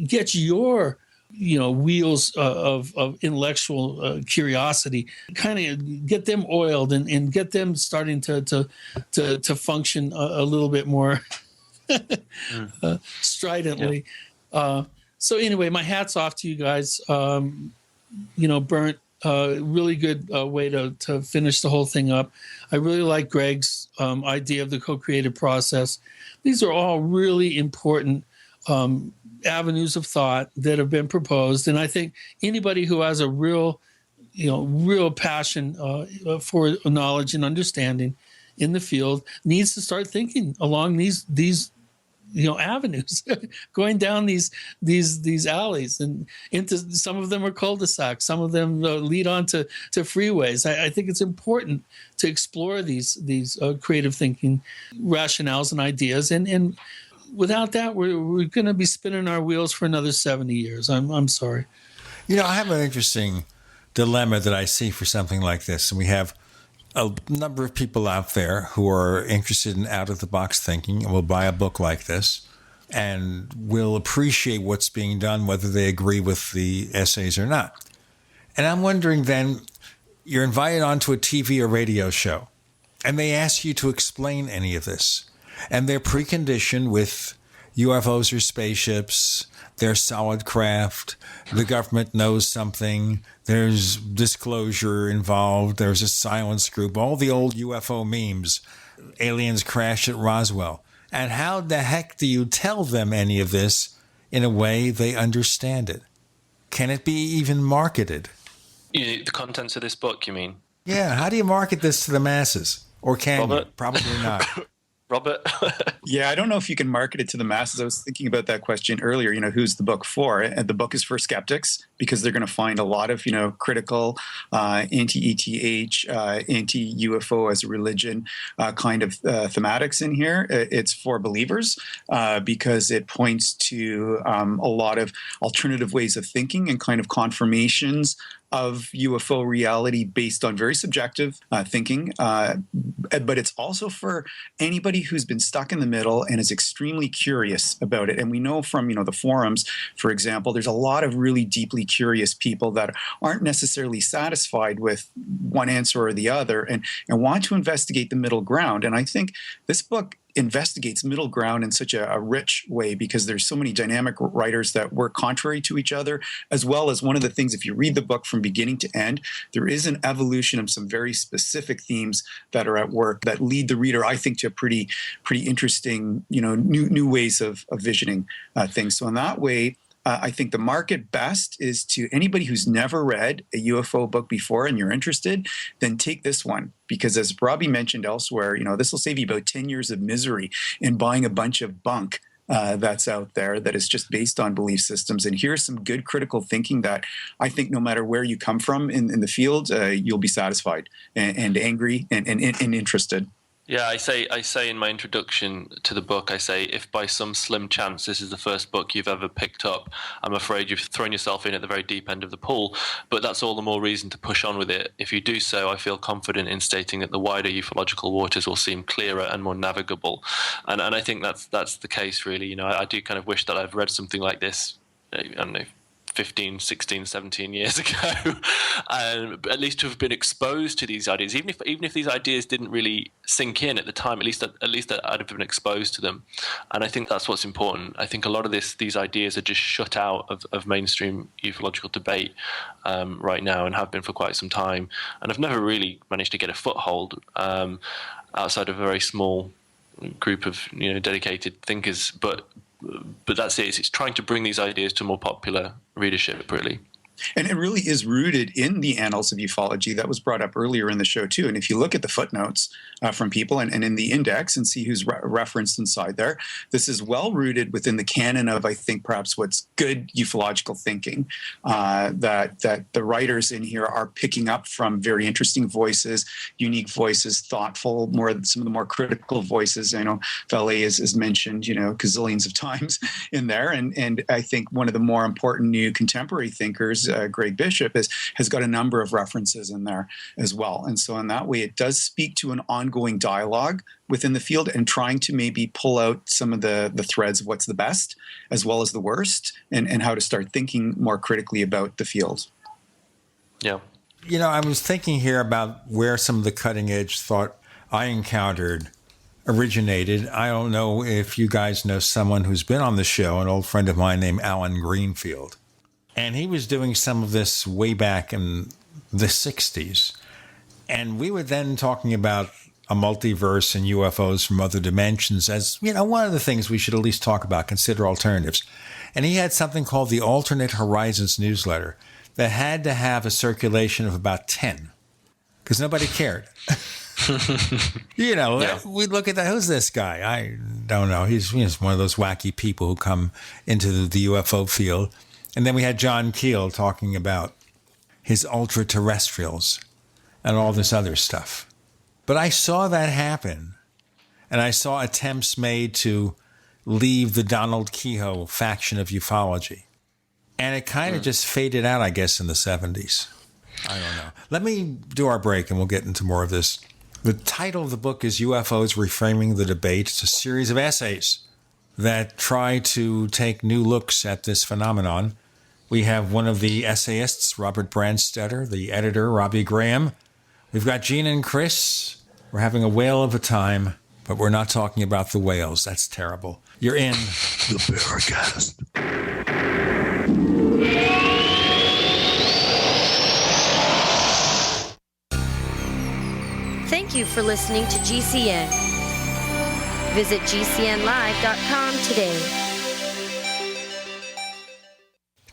gets your wheels of intellectual curiosity, kind of get them oiled and get them starting to function a little bit more stridently. Yeah. So anyway, my hat's off to you guys. Burnt, really good way to finish the whole thing up. I really like Greg's idea of the co-creative process. These are all really important avenues of thought that have been proposed, and I think anybody who has a real passion for knowledge and understanding in the field needs to start thinking along these avenues, going down these alleys, and into some of them are cul-de-sacs, some of them lead on to freeways. I think it's important to explore these creative thinking rationales and ideas, and without that, we're going to be spinning our wheels for another 70 years. I'm sorry. I have an interesting dilemma that I see for something like this. And we have a number of people out there who are interested in out-of-the-box thinking and will buy a book like this and will appreciate what's being done, whether they agree with the essays or not. And I'm wondering then, you're invited onto a TV or radio show, and they ask you to explain any of this. And they're preconditioned with UFOs or spaceships, they're solid craft, the government knows something, there's disclosure involved, there's a silence group, all the old UFO memes, aliens crash at Roswell. And how the heck do you tell them any of this in a way they understand it? Can it be even marketed? The contents of this book, you mean? Yeah, how do you market this to the masses? Or can you? Probably not. Robert? Yeah, I don't know if you can market it to the masses. I was thinking about that question earlier, who's the book for? And the book is for skeptics, because they're going to find a lot of, critical, anti-ETH, anti-UFO as a religion kind of thematics in here. It's for believers because it points to a lot of alternative ways of thinking and kind of confirmations of UFO reality based on very subjective thinking. But it's also for anybody who's been stuck in the middle and is extremely curious about it. And we know from, the forums, for example, there's a lot of really deeply curious people that aren't necessarily satisfied with one answer or the other and want to investigate the middle ground. And I think this book investigates middle ground in such a rich way, because there's so many dynamic writers that work contrary to each other, as well as one of the things, if you read the book from beginning to end, there is an evolution of some very specific themes that are at work that lead the reader, I think, to a pretty interesting, new ways of visioning things. So in that way, I think the market best is to anybody who's never read a UFO book before and you're interested, then take this one. Because as Robbie mentioned elsewhere, this will save you about 10 years of misery in buying a bunch of bunk that's out there that is just based on belief systems. And here's some good critical thinking that I think no matter where you come from in the field, you'll be satisfied and angry and interested. Yeah, I say in my introduction to the book, I say, if by some slim chance this is the first book you've ever picked up, I'm afraid you've thrown yourself in at the very deep end of the pool. But that's all the more reason to push on with it. If you do so, I feel confident in stating that the wider ufological waters will seem clearer and more navigable. And I think that's the case, really. I do kind of wish that I've read something like this, I don't know, 15, 16, 17 years ago, at least to have been exposed to these ideas, even if these ideas didn't really sink in at the time, at least I'd have been exposed to them. And I think that's what's important. I think a lot of these ideas are just shut out of mainstream ufological debate right now, and have been for quite some time, and have never really managed to get a foothold outside of a very small group of dedicated thinkers, but that's it. It's trying to bring these ideas to more popular readership, really. And it really is rooted in the annals of ufology that was brought up earlier in the show, too. And if you look at the footnotes from people and in the index and see who's referenced inside there, this is well rooted within the canon of, I think, perhaps what's good ufological thinking, that the writers in here are picking up from very interesting voices, unique voices, thoughtful, some of the more critical voices. I know Valet is mentioned, gazillions of times in there. And I think one of the more important new contemporary thinkers, Greg Bishop, has got a number of references in there as well. And so in that way, it does speak to an ongoing dialogue within the field and trying to maybe pull out some of the threads of what's the best as well as the worst, and how to start thinking more critically about the field. Yeah. I was thinking here about where some of the cutting edge thought I encountered originated. I don't know if you guys know someone who's been on the show, an old friend of mine named Alan Greenfield. And he was doing some of this way back in the 60s. And we were then talking about a multiverse and UFOs from other dimensions as, one of the things we should at least talk about, consider alternatives. And he had something called the Alternate Horizons newsletter that had to have a circulation of about 10 because nobody cared. We look at that. Who's this guy? I don't know. He's one of those wacky people who come into the UFO field. And then we had John Keel talking about his ultra-terrestrials and all this other stuff. But I saw that happen, and I saw attempts made to leave the Donald Kehoe faction of ufology. And it kind of just faded out, I guess, in the 70s. I don't know. Let me do our break, and we'll get into more of this. The title of the book is UFOs Reframing the Debate. It's a series of essays that try to take new looks at this phenomenon. We have one of the essayists, Robert Brandstetter, the editor, Robbie Graham. We've got Gene and Chris. We're having a whale of a time, but we're not talking about the whales. That's terrible. You're in the Paracast. Thank you for listening to GCN. Visit GCNlive.com today.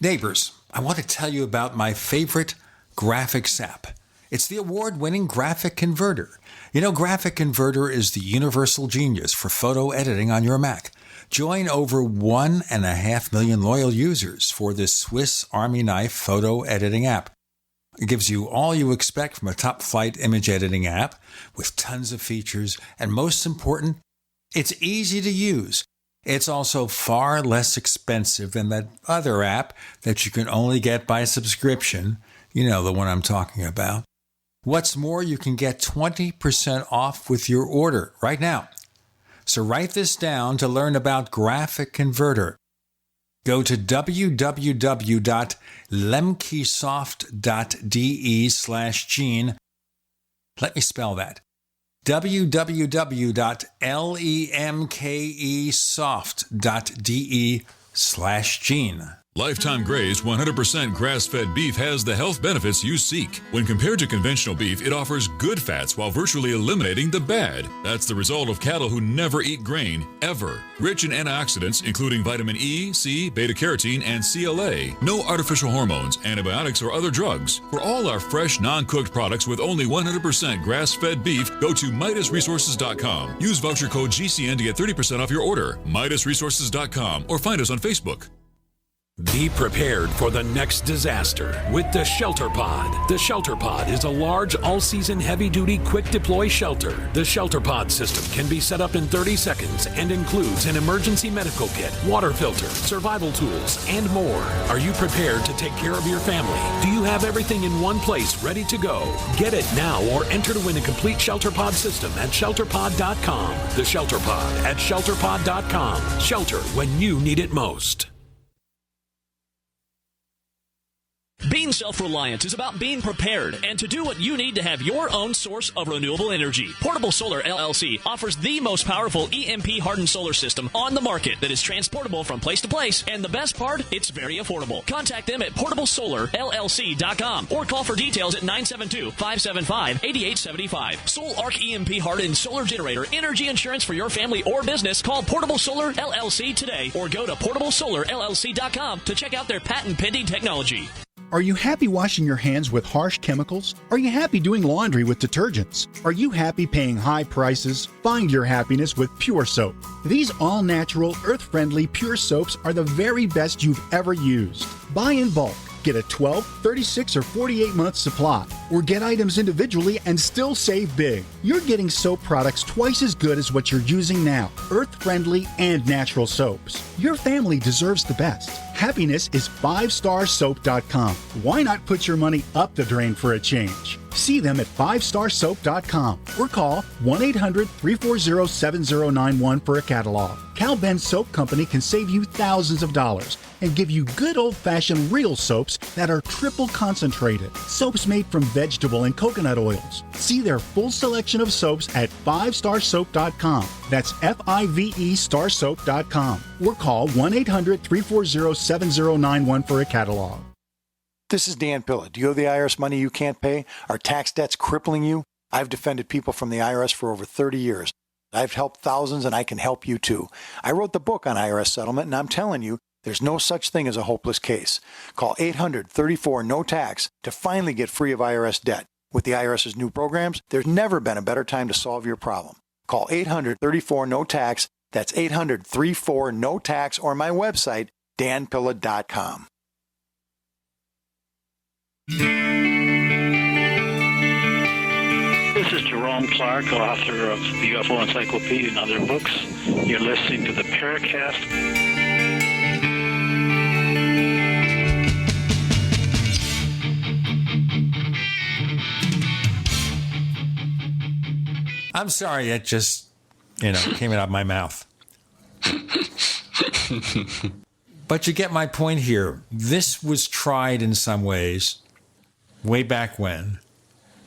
Neighbors, I want to tell you about my favorite graphics app. It's the award-winning Graphic Converter. Graphic Converter is the universal genius for photo editing on your Mac. Join over 1.5 million loyal users for this Swiss Army knife photo editing app. It gives you all you expect from a top-flight image editing app with tons of features, and most important, it's easy to use. It's also far less expensive than that other app that you can only get by subscription. The one I'm talking about. What's more, you can get 20% off with your order right now. So write this down to learn about Graphic Converter. Go to www.lemkesoft.de/Gene. Let me spell that. www.lemkesoft.de/Gene. Lifetime Gray's 100% grass-fed beef has the health benefits you seek. When compared to conventional beef, it offers good fats while virtually eliminating the bad. That's the result of cattle who never eat grain, ever. Rich in antioxidants, including vitamin E, C, beta-carotene, and CLA. No artificial hormones, antibiotics, or other drugs. For all our fresh, non-cooked products with only 100% grass-fed beef, go to MidasResources.com. Use voucher code GCN to get 30% off your order. MidasResources.com or find us on Facebook. Be prepared for the next disaster with the Shelter Pod. The Shelter Pod is a large, all-season, heavy-duty, quick-deploy shelter. The Shelter Pod system can be set up in 30 seconds and includes an emergency medical kit, water filter, survival tools, and more. Are you prepared to take care of your family? Do you have everything in one place ready to go? Get it now or enter to win a complete Shelter Pod system at ShelterPod.com. The Shelter Pod at ShelterPod.com. Shelter when you need it most. Being self-reliant is about being prepared and to do what you need to have your own source of renewable energy. Portable Solar LLC offers the most powerful EMP-hardened solar system on the market that is transportable from place to place, and the best part, it's very affordable. Contact them at portablesolarllc.com or call for details at 972-575-8875. Sol Arc EMP-hardened solar generator energy insurance for your family or business. Call Portable Solar LLC today or go to portablesolarllc.com to check out their patent-pending technology. Are you happy washing your hands with harsh chemicals? Are you happy doing laundry with detergents? Are you happy paying high prices? Find your happiness with Pure Soap. These all-natural, earth-friendly Pure Soaps are the very best you've ever used. Buy in bulk. Get a 12, 36, or 48-month supply, or get items individually and still save big. You're getting soap products twice as good as what you're using now, earth-friendly and natural soaps. Your family deserves the best. Happiness is 5starsoap.com. Why not put your money up the drain for a change? See them at 5starsoap.com or call 1-800-340-7091 for a catalog. Cal Ben Soap Company can save you thousands of dollars and give you good old-fashioned real soaps that are triple concentrated. Soaps made from vegetable and coconut oils. See their full selection of soaps at 5starsoap.com. That's F-I-V-E starsoap.com or call 1-800-340-7091 for a catalog. This is Dan Pilla. Do you owe the IRS money you can't pay? Are tax debts crippling you? I've defended people from the IRS for over 30 years. I've helped thousands, and I can help you too. I wrote the book on IRS settlement, and I'm telling you, there's no such thing as a hopeless case. Call 800-34-NO-TAX to finally get free of IRS debt. With the IRS's new programs, there's never been a better time to solve your problem. Call 800-34-NO-TAX. That's 800-34-NO-TAX, or my website, danpilla.com. This is Jerome Clark, author of the UFO Encyclopedia and other books. You're listening to the Paracast. I'm sorry, it just, came out of my mouth. But you get my point here. This was tried in some ways way back when,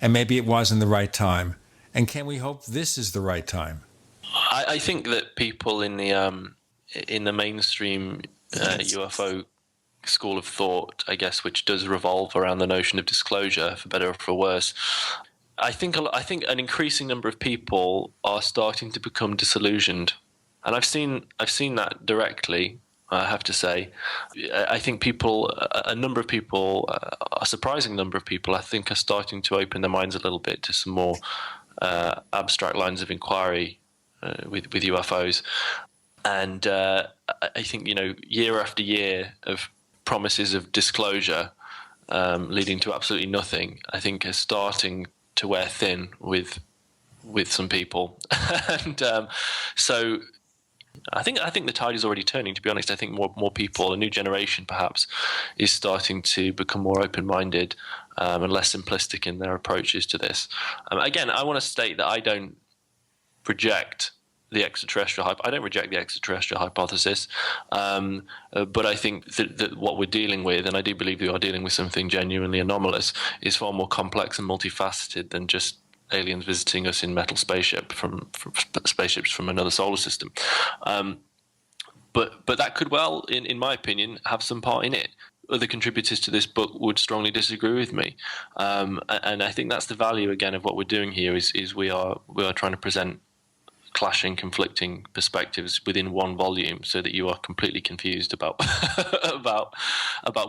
and maybe it wasn't the right time. And can we hope this is the right time? I think that people in the mainstream UFO school of thought, I guess, which does revolve around the notion of disclosure, for better or for worse, I think an increasing number of people are starting to become disillusioned, and I've seen that directly. I have to say, I think a number of people, a surprising number of people, I think, are starting to open their minds a little bit to some more abstract lines of inquiry with UFOs. And I think, year after year of promises of disclosure leading to absolutely nothing, I think is starting to wear thin with some people. And so I think the tide is already turning, to be honest. I think more people, a new generation perhaps, is starting to become more open-minded and less simplistic in their approaches to this. Again, I want to state that I don't reject the extraterrestrial I don't reject the extraterrestrial hypothesis, but I think that what we're dealing with, and I do believe we are dealing with something genuinely anomalous, is far more complex and multifaceted than just aliens visiting us in metal spaceships from another solar system. But that could well, in my opinion, have some part in it. Other contributors to this book would strongly disagree with me, and I think that's the value again of what we're doing here. Is we are trying to present clashing, conflicting perspectives within one volume, so that you are completely confused about about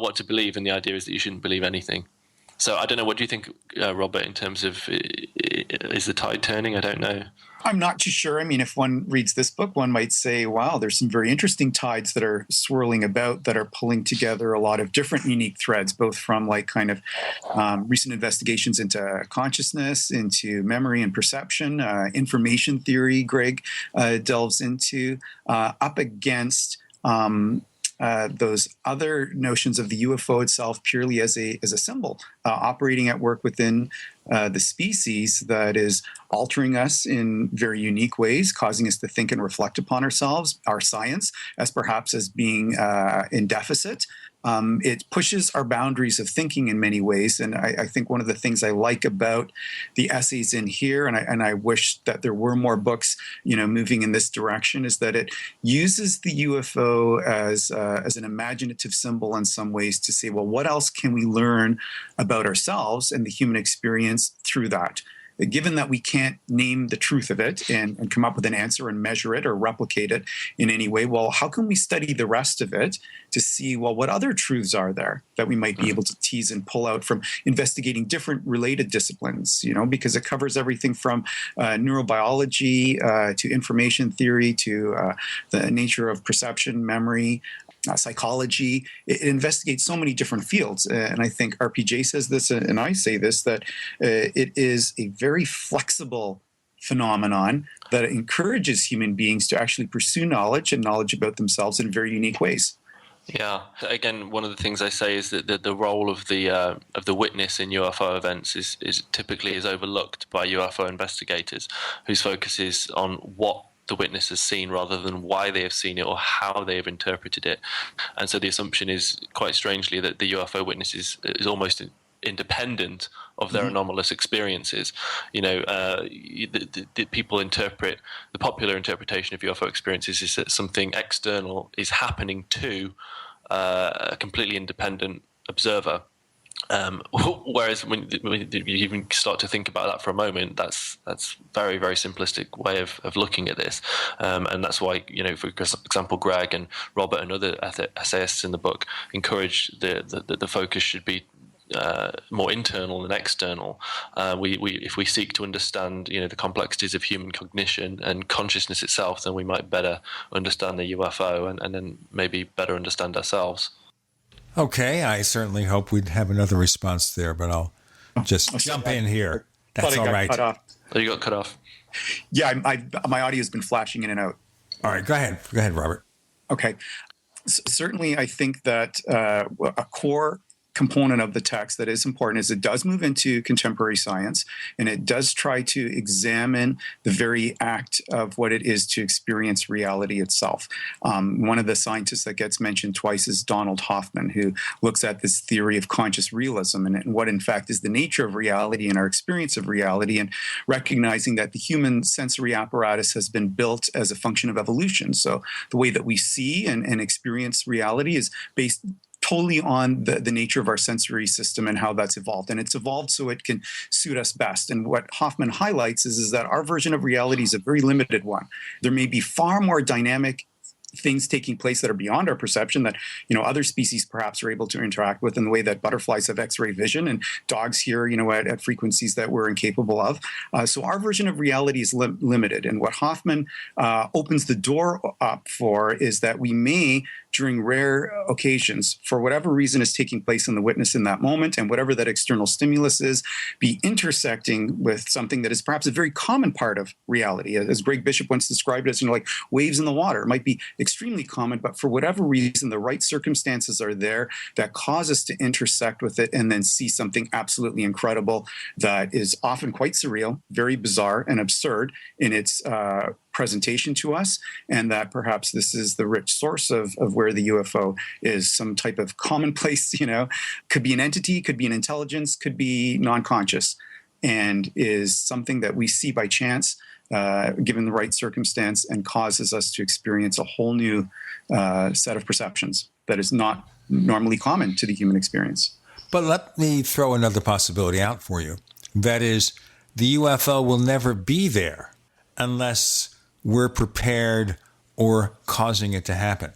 what to believe. And the idea is that you shouldn't believe anything. So I don't know. What do you think, Robert, in terms of is the tide turning? I don't know. I'm not too sure. I mean, if one reads this book, one might say, wow, there's some very interesting tides that are swirling about that are pulling together a lot of different unique threads, both from like kind of recent investigations into consciousness, into memory and perception, information theory, Greg delves into, up against those other notions of the UFO itself purely as a symbol, operating at work within the species that is altering us in very unique ways, causing us to think and reflect upon ourselves, our science, as perhaps as being in deficit. It pushes our boundaries of thinking in many ways. And I think one of the things I like about the essays in here, and I wish that there were more books, moving in this direction, is that it uses the UFO as an imaginative symbol in some ways to say, well, what else can we learn about ourselves and the human experience through that? Given that we can't name the truth of it and come up with an answer and measure it or replicate it in any way, well, how can we study the rest of it to see, well, what other truths are there that we might be able to tease and pull out from investigating different related disciplines, because it covers everything from neurobiology to information theory to the nature of perception, memory, psychology. It investigates so many different fields. And I think RPJ says this, and I say this, that it is a very flexible phenomenon that encourages human beings to actually pursue knowledge and knowledge about themselves in very unique ways. Yeah. Again, one of the things I say is that the role of the witness in UFO events is typically overlooked by UFO investigators, whose focus is on what the witness has seen rather than why they have seen it or how they have interpreted it. And so the assumption is, quite strangely, that the UFO witness is almost independent of their anomalous experiences. The people interpret, the popular interpretation of UFO experiences is that something external is happening to a completely independent observer. Whereas when you even start to think about that for a moment, that's very, very simplistic way of looking at this, and that's why, for example, Greg and Robert and other essayists in the book encourage the focus should be more internal than external. If we seek to understand, the complexities of human cognition and consciousness itself, then we might better understand the UFO and then maybe better understand ourselves. Okay, I certainly hope we'd have another response there, but I'll just jump in here. That's all right. Cut off. Oh, you got cut off. Yeah, my audio has been flashing in and out. All right, go ahead, Robert. Okay. Certainly, I think that a core component of the text that is important is it does move into contemporary science, and it does try to examine the very act of what it is to experience reality itself. One of the scientists that gets mentioned twice is Donald Hoffman, who looks at this theory of conscious realism and what in fact is the nature of reality and our experience of reality, and recognizing that the human sensory apparatus has been built as a function of evolution. So the way that we see and experience reality is based totally on the nature of our sensory system and how that's evolved. And it's evolved so it can suit us best. And what Hoffman highlights is that our version of reality is a very limited one. There may be far more dynamic things taking place that are beyond our perception that, other species perhaps are able to interact with in the way that butterflies have X-ray vision and dogs hear, at frequencies that we're incapable of. So our version of reality is limited. And what Hoffman opens the door up for is that we may, during rare occasions, for whatever reason is taking place in the witness in that moment, and whatever that external stimulus is, be intersecting with something that is perhaps a very common part of reality. As Greg Bishop once described it as, like waves in the water. It might be extremely common, but for whatever reason, the right circumstances are there that cause us to intersect with it and then see something absolutely incredible that is often quite surreal, very bizarre and absurd in its presentation to us, and that perhaps this is the rich source of where the UFO is, some type of commonplace, could be an entity, could be an intelligence, could be non-conscious, and is something that we see by chance, given the right circumstance, and causes us to experience a whole new set of perceptions that is not normally common to the human experience. But let me throw another possibility out for you. That is, the UFO will never be there unless we're prepared or causing it to happen.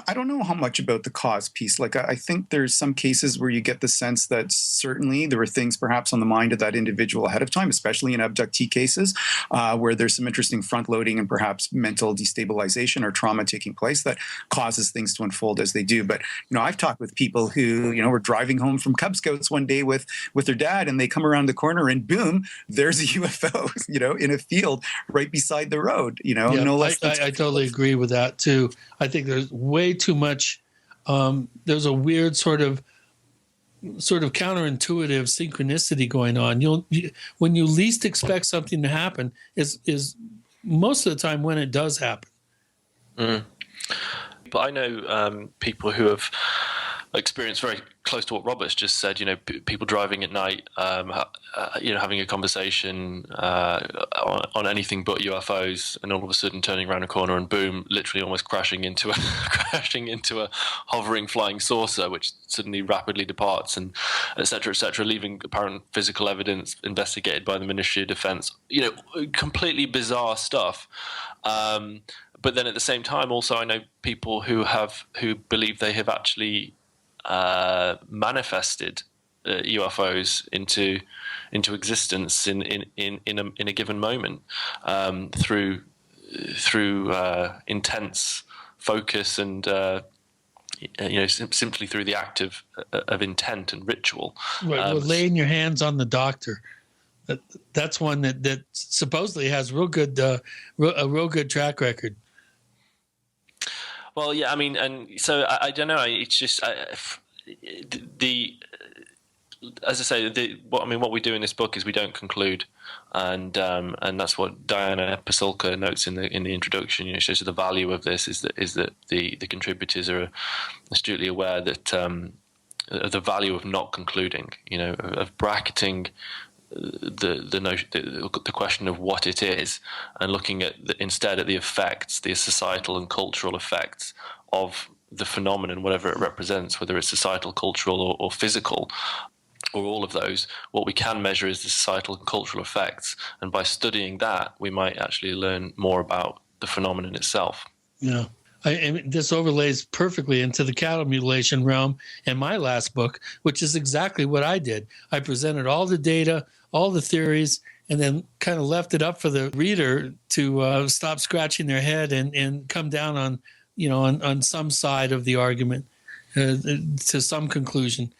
I don't know how much about the cause piece. Like, I think there's some cases where you get the sense that certainly there were things perhaps on the mind of that individual ahead of time, especially in abductee cases, where there's some interesting front loading and perhaps mental destabilization or trauma taking place that causes things to unfold as they do. But, I've talked with people who, were driving home from Cub Scouts one day with their dad, and they come around the corner and boom, there's a UFO, in a field right beside the road, no less than I totally agree with that too. I think there's way too much. There's a weird sort of counterintuitive synchronicity going on. When you least expect something to happen is most of the time when it does happen. But I know people who have experience very close to what Robert's just said. People driving at night, having a conversation on anything but UFOs, and all of a sudden turning around a corner and boom, literally almost crashing into a hovering flying saucer, which suddenly rapidly departs, and et cetera, leaving apparent physical evidence investigated by the Ministry of Defense. Completely bizarre stuff. But then at the same time, also I know people who believe they have actually manifested UFOs into existence in a given moment through intense focus and simply through the act of intent and ritual. Right, laying your hands on the doctor. That's one that supposedly has a real good track record. Well, yeah, I mean, and so I don't know. It's just as I say, what we do in this book is we don't conclude, and that's what Diana Pasulka notes in the introduction. Shows the value of this is that the contributors are astutely aware that of the value of not concluding. Of bracketing the question of what it is, and looking at instead at the effects, the societal and cultural effects of the phenomenon, whatever it represents, whether it's societal, cultural, or physical, or all of those. What we can measure is the societal and cultural effects, and by studying that, we might actually learn more about the phenomenon itself. Yeah. This overlays perfectly into the cattle mutilation realm in my last book, which is exactly what I did. I presented all the data, all the theories, and then kind of left it up for the reader to stop scratching their head and come down on some side of the argument to some conclusion.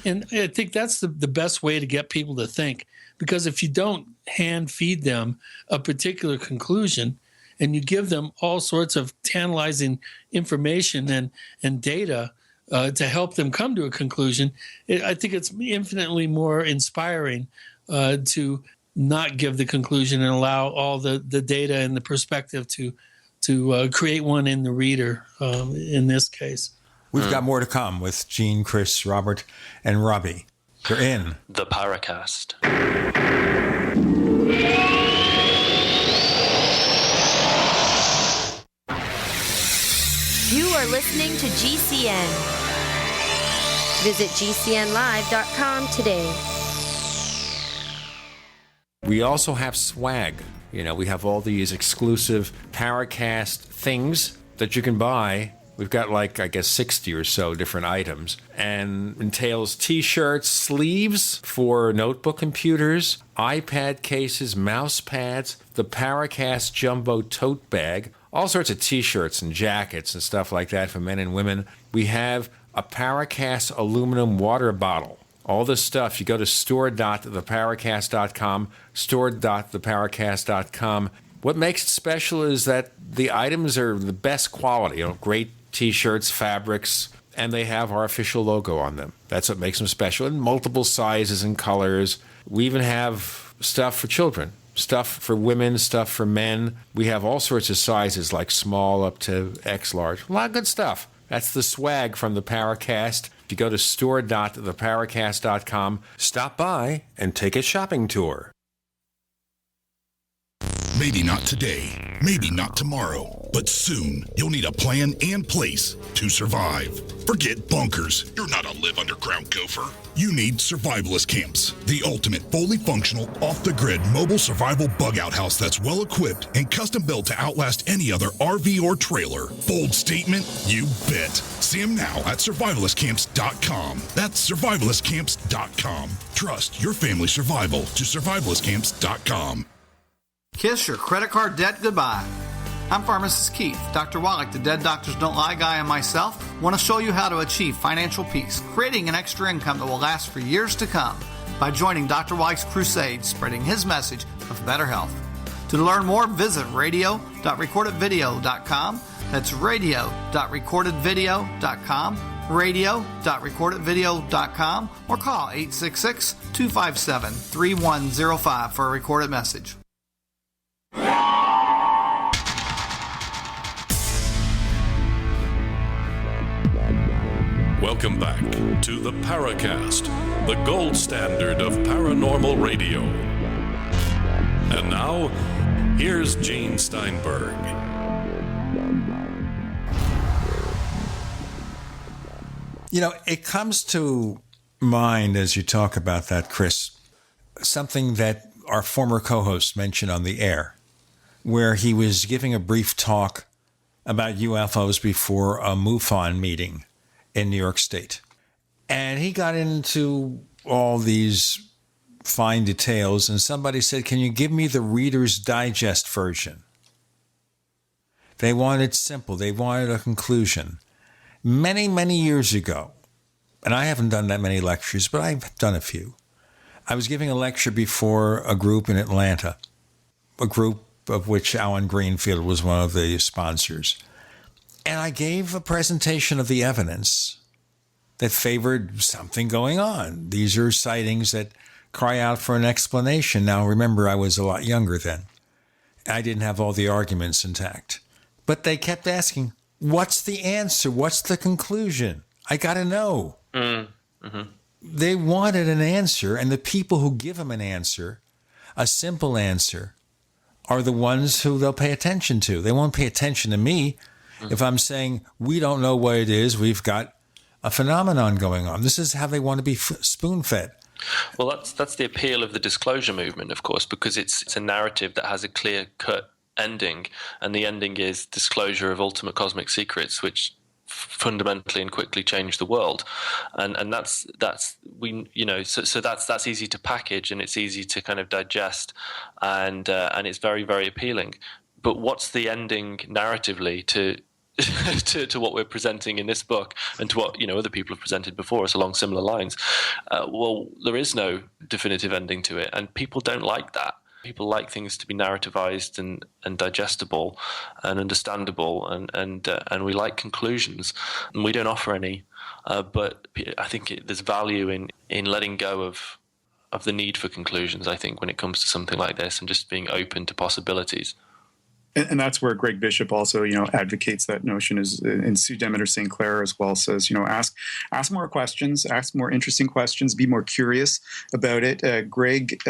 And I think that's the best way to get people to think, because if you don't hand feed them a particular conclusion, and you give them all sorts of tantalizing information and data to help them come to a conclusion, I think it's infinitely more inspiring to not give the conclusion and allow all the data and the perspective to create one in the reader in this case. We've got more to come with Gene, Chris, Robert, and Robbie. You're in the Paracast. You are listening to GCN. Visit GCNlive.com today. We also have swag. We have all these exclusive Paracast things that you can buy. We've got 60 or so different items, and entails t-shirts, sleeves for notebook computers, iPad cases, mouse pads, the Paracast Jumbo tote bag, all sorts of t-shirts and jackets and stuff like that for men and women. We have a Paracast aluminum water bottle. All this stuff, you go to store.theparacast.com, store.theparacast.com. What makes it special is that the items are the best quality, great t-shirts, fabrics, and they have our official logo on them. That's what makes them special, in multiple sizes and colors. We even have stuff for children, stuff for women, stuff for men. We have all sorts of sizes, like small up to X large. A lot of good stuff. That's the swag from the Paracast. If you go to store.theparacast.com, stop by and take a shopping tour. Maybe not today, maybe not tomorrow, but soon you'll need a plan and place to survive. Forget bunkers. You're not a live underground gopher. You need survivalist camps, the ultimate fully functional, off-the-grid mobile survival bug-out house that's well-equipped and custom-built to outlast any other RV or trailer. Bold statement? You bet. See them now at survivalistcamps.com. That's survivalistcamps.com. Trust your family's survival to survivalistcamps.com. Kiss your credit card debt goodbye. I'm Pharmacist Keith. Dr. Wallach, the Dead Doctors Don't Lie guy, and myself want to show you how to achieve financial peace, creating an extra income that will last for years to come by joining Dr. Wallach's crusade, spreading his message of better health. To learn more, visit radio.recordedvideo.com. That's radio.recordedvideo.com, radio.recordedvideo.com, or call 866-257-3105 for a recorded message. Welcome Welcome back to the Paracast, the gold standard of paranormal radio. And now, here's Gene Steinberg. You know, it comes to mind as you talk about that, Chris, something that our former co-host mentioned on the air, where he was giving a brief talk about UFOs before a MUFON meeting in New York State. And he got into all these fine details, and somebody said, can you give me the Reader's Digest version? They wanted simple. They wanted a conclusion. Many, many years ago, and I haven't done that many lectures, but I've done a few. I was giving a lecture before a group in Atlanta, a group of which Alan Greenfield was one of the sponsors. And I gave a presentation of the evidence that favored something going on. These are sightings that cry out for an explanation. Now, remember, I was a lot younger then. I didn't have all the arguments intact. But they kept asking, what's the answer? What's the conclusion? I got to know. Mm-hmm. They wanted an answer, and the people who give them an answer, a simple answer, are the ones who they'll pay attention to. They won't pay attention to me if I'm saying, we don't know what it is, we've got a phenomenon going on. This is how they want to be spoon-fed. Well, that's the appeal of the disclosure movement, of course, because it's a narrative that has a clear-cut ending, and the ending is disclosure of ultimate cosmic secrets, which fundamentally and quickly change the world, and that's easy to package, and it's easy to kind of digest, and it's very, very appealing. But what's the ending narratively to to what we're presenting in this book, and to what other people have presented before us along similar lines? Well, there is no definitive ending to it, and people don't like that. People like things to be narrativized and digestible and understandable, and we like conclusions, and we don't offer any. But I think there's value in letting go of the need for conclusions, I think, when it comes to something like this, and just being open to possibilities. And that's where Greg Bishop also, advocates that notion, and Sue Demeter St. Clair as well says, ask more questions, ask more interesting questions, be more curious about it. Greg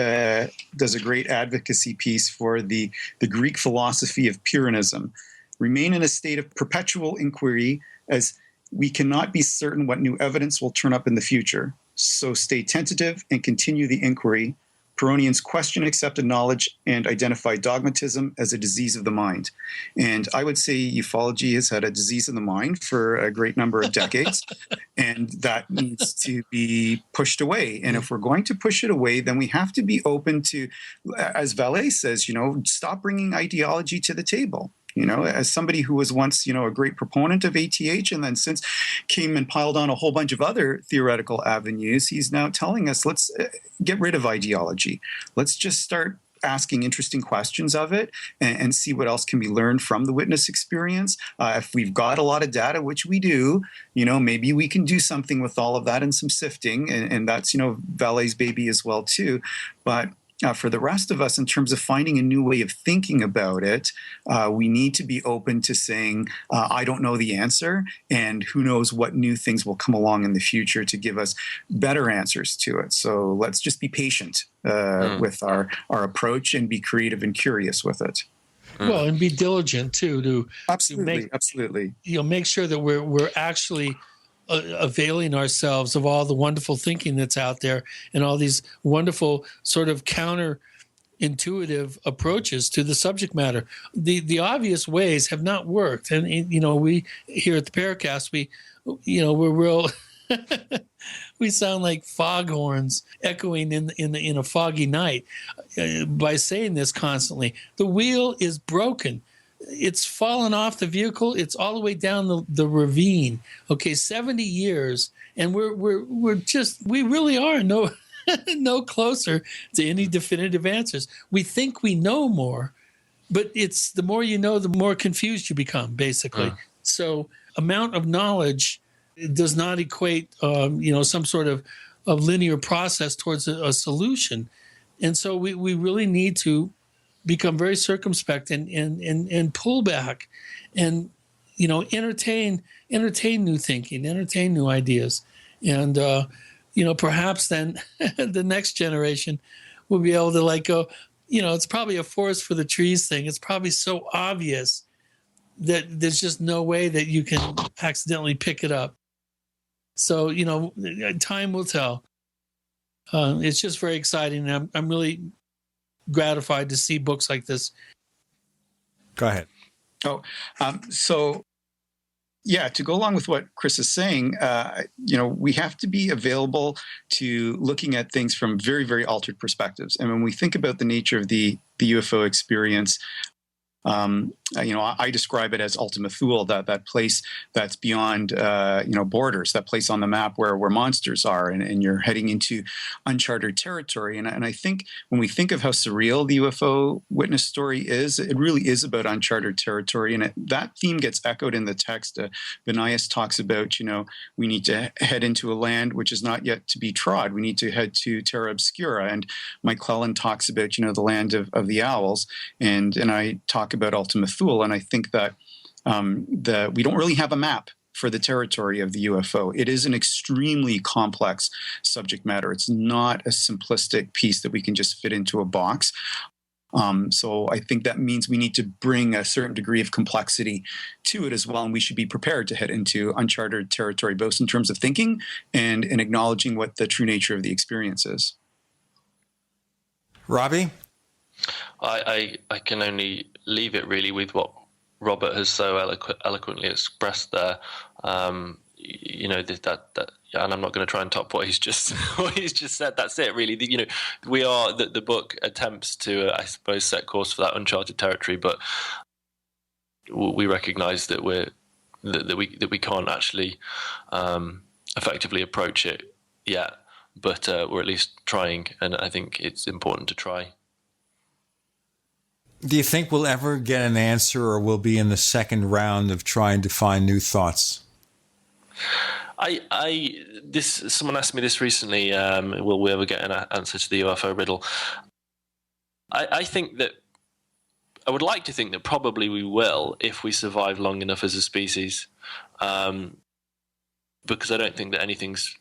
does a great advocacy piece for the Greek philosophy of Pyrrhonism. Remain in a state of perpetual inquiry, as we cannot be certain what new evidence will turn up in the future. So stay tentative and continue the inquiry. Pyrrhonians question accepted knowledge and identify dogmatism as a disease of the mind. And I would say ufology has had a disease of the mind for a great number of decades, and that needs to be pushed away. And if we're going to push it away, then we have to be open to, as Vallée says, stop bringing ideology to the table. As somebody who was once, a great proponent of ATH, and then since came and piled on a whole bunch of other theoretical avenues, he's now telling us, let's get rid of ideology. Let's just start asking interesting questions of it and see what else can be learned from the witness experience. If we've got a lot of data, which we do, maybe we can do something with all of that and some sifting. And that's, Vallée's baby as well, too. But for the rest of us, in terms of finding a new way of thinking about it, we need to be open to saying, I don't know the answer, and who knows what new things will come along in the future to give us better answers to it. So let's just be patient with our approach, and be creative and curious with it. Well, and be diligent too absolutely. Make sure that we're actually availing ourselves of all the wonderful thinking that's out there, and all these wonderful sort of counterintuitive approaches to the subject matter. The obvious ways have not worked, and we here at the Paracast, we're real. We sound like foghorns echoing in a foggy night by saying this constantly. The wheel is broken. It's fallen off the vehicle. It's all the way down the ravine. Okay, 70 years, and we really are no closer to any definitive answers. We think we know more, but it's the more you know, the more confused you become, basically. So amount of knowledge does not equate, some sort of linear process towards a solution. And so we really need to become very circumspect and pull back and entertain new thinking, entertain new ideas. And, perhaps then the next generation will be able to go, it's probably a forest for the trees thing. It's probably so obvious that there's just no way that you can accidentally pick it up. So, time will tell. It's just very exciting. And I'm really gratified to see books like this. Go ahead. To go along with what Chris is saying, we have to be available to looking at things from very, very altered perspectives. And when we think about the nature of the UFO experience, I describe it as Ultima Thule, that place that's beyond, borders, that place on the map where monsters are, and you're heading into uncharted territory. And I think when we think of how surreal the UFO witness story is, it really is about uncharted territory. And that theme gets echoed in the text. Benias talks about, we need to head into a land which is not yet to be trod. We need to head to Terra Obscura. And Mike Clellan talks about, the land of the owls. And I talk about Ultima Thule, and I think that we don't really have a map for the territory of the UFO. It is an extremely complex subject matter. It's not a simplistic piece that we can just fit into a box. So I think that means we need to bring a certain degree of complexity to it as well, and we should be prepared to head into uncharted territory, both in terms of thinking and in acknowledging what the true nature of the experience is. Robbie? I can only leave it really with what Robert has so eloquently expressed there. And I'm not going to try and top what he's just said. That's it, really. We are the book attempts to, I suppose, set course for that uncharted territory, but we recognise that we can't actually effectively approach it yet. But we're at least trying, and I think it's important to try. Do you think we'll ever get an answer, or we'll be in the second round of trying to find new thoughts? Someone asked me this recently. Will we ever get an answer to the UFO riddle? I think that I would like to think that probably we will if we survive long enough as a species, because I don't think that anything's.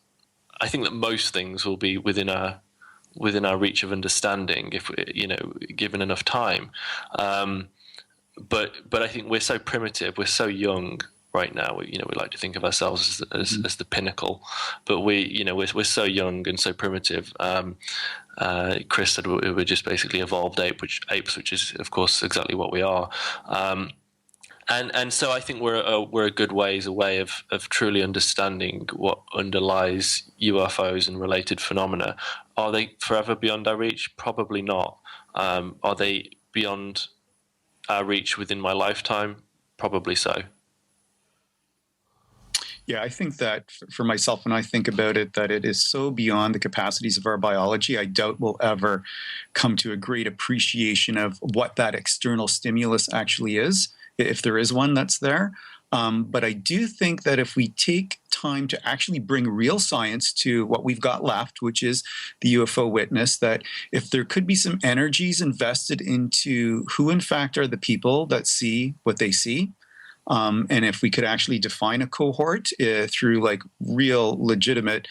I think that most things will be within our reach of understanding if given enough time. But I think we're so primitive, we're so young right now. We like to think of ourselves as the pinnacle, but we're so young and so primitive. Chris said we're just basically evolved apes, which is of course exactly what we are. And so I think we're a good ways away of truly understanding what underlies UFOs and related phenomena. Are they forever beyond our reach? Probably not. Are they beyond our reach within my lifetime? Probably so. Yeah, I think that for myself, when I think about it, that it is so beyond the capacities of our biology, I doubt we'll ever come to a great appreciation of what that external stimulus actually is, if there is one that's there. But I do think that if we take time to actually bring real science to what we've got left, which is the UFO witness, that if there could be some energies invested into who in fact are the people that see what they see, and if we could actually define a cohort through like real legitimate,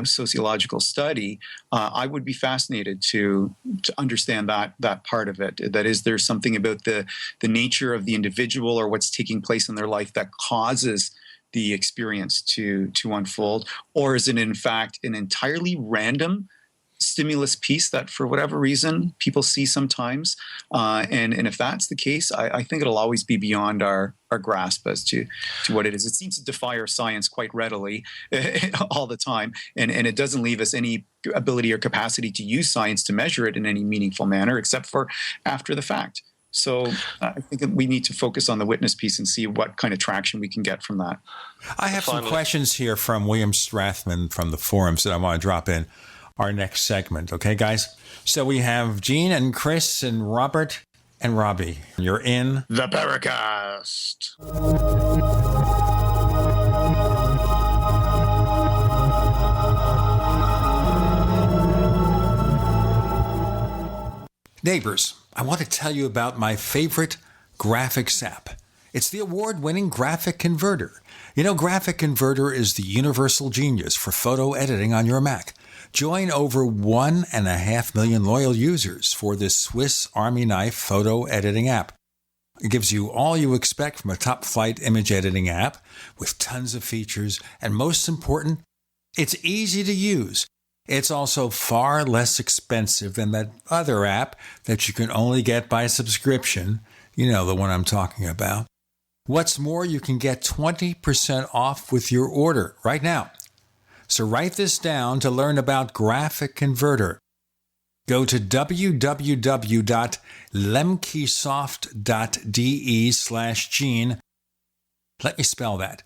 sociological study, I would be fascinated to understand that part of it. That is, there's something about the nature of the individual or what's taking place in their life that causes the experience to unfold, or is it in fact an entirely random stimulus piece that for whatever reason people see sometimes, and if that's the case, I think it'll always be beyond our grasp as to what it is. It seems to defy our science quite readily all the time, and it doesn't leave us any ability or capacity to use science to measure it in any meaningful manner except for after the fact. So I think we need to focus on the witness piece and see what kind of traction we can get from that. I have some questions here from William Strathman from the forums that I want to drop in our next segment. Okay, guys? So we have Gene and Chris and Robert and Robbie. You're in the Paracast. Neighbors, I want to tell you about my favorite graphics app. It's the award-winning Graphic Converter. You know, Graphic Converter is the universal genius for photo editing on your Mac. Join over 1.5 million loyal users for this Swiss Army knife photo editing app. It gives you all you expect from a top-flight image editing app with tons of features, and most important, it's easy to use. It's also far less expensive than that other app that you can only get by subscription. You know, the one I'm talking about. What's more, you can get 20% off with your order right now. So write this down to learn about Graphic Converter. Go to www.lemkesoft.de/Gene. Let me spell that.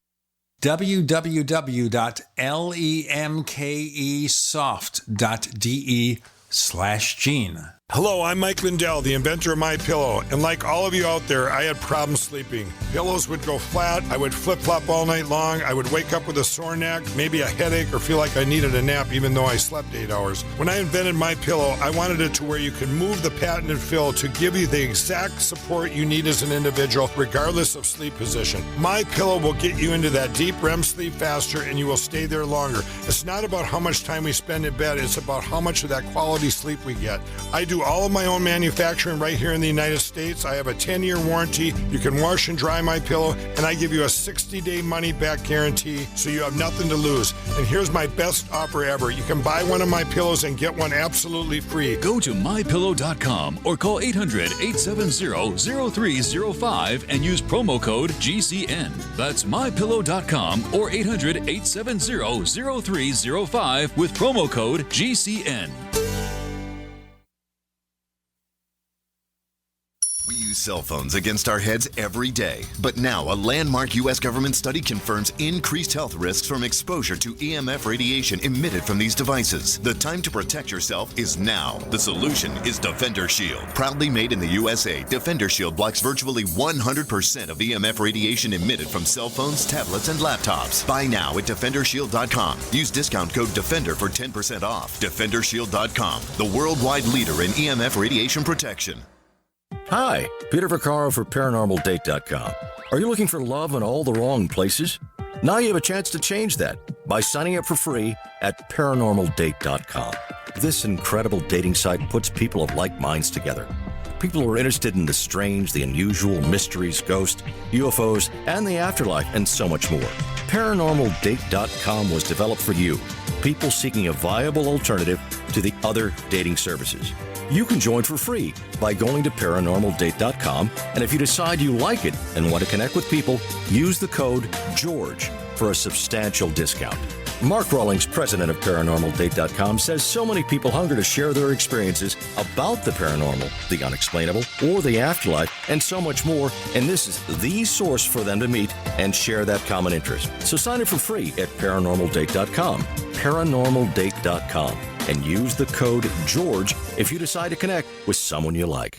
www.lemkesoft.de/Gene. Hello, I'm Mike Lindell, the inventor of MyPillow, and like all of you out there, I had problems sleeping. Pillows would go flat, I would flip-flop all night long, I would wake up with a sore neck, maybe a headache, or feel like I needed a nap even though I slept 8 hours. When I invented MyPillow, I wanted it to where you could move the patented fill to give you the exact support you need as an individual, regardless of sleep position. MyPillow will get you into that deep REM sleep faster, and you will stay there longer. It's not about how much time we spend in bed, it's about how much of that quality sleep we get. I do all of my own manufacturing right here in the United States. I have a 10-year warranty. You can wash and dry my pillow, and I give you a 60-day money-back guarantee, so you have nothing to lose. And here's my best offer ever. You can buy one of my pillows and get one absolutely free. Go to mypillow.com or call 800-870-0305 and use promo code GCN. That's mypillow.com or 800-870-0305 with promo code GCN. We use cell phones against our heads every day. But now a landmark U.S. government study confirms increased health risks from exposure to EMF radiation emitted from these devices. The time to protect yourself is now. The solution is Defender Shield. Proudly made in the USA, Defender Shield blocks virtually 100% of EMF radiation emitted from cell phones, tablets, and laptops. Buy now at DefenderShield.com. Use discount code DEFENDER for 10% off. DefenderShield.com, the worldwide leader in EMF radiation protection. Hi, Peter Vaccaro for ParanormalDate.com. Are you looking for love in all the wrong places? Now you have a chance to change that by signing up for free at ParanormalDate.com. This incredible dating site puts people of like minds together. People who are interested in the strange, the unusual, mysteries, ghosts, UFOs, and the afterlife, and so much more. ParanormalDate.com was developed for you, people seeking a viable alternative to the other dating services. You can join for free by going to ParanormalDate.com, and if you decide you like it and want to connect with people, use the code GEORGE for a substantial discount. Mark Rawlings, president of ParanormalDate.com, says so many people hunger to share their experiences about the paranormal, the unexplainable, or the afterlife, and so much more, and this is the source for them to meet and share that common interest. So sign up for free at ParanormalDate.com, ParanormalDate.com, and use the code GEORGE if you decide to connect with someone you like.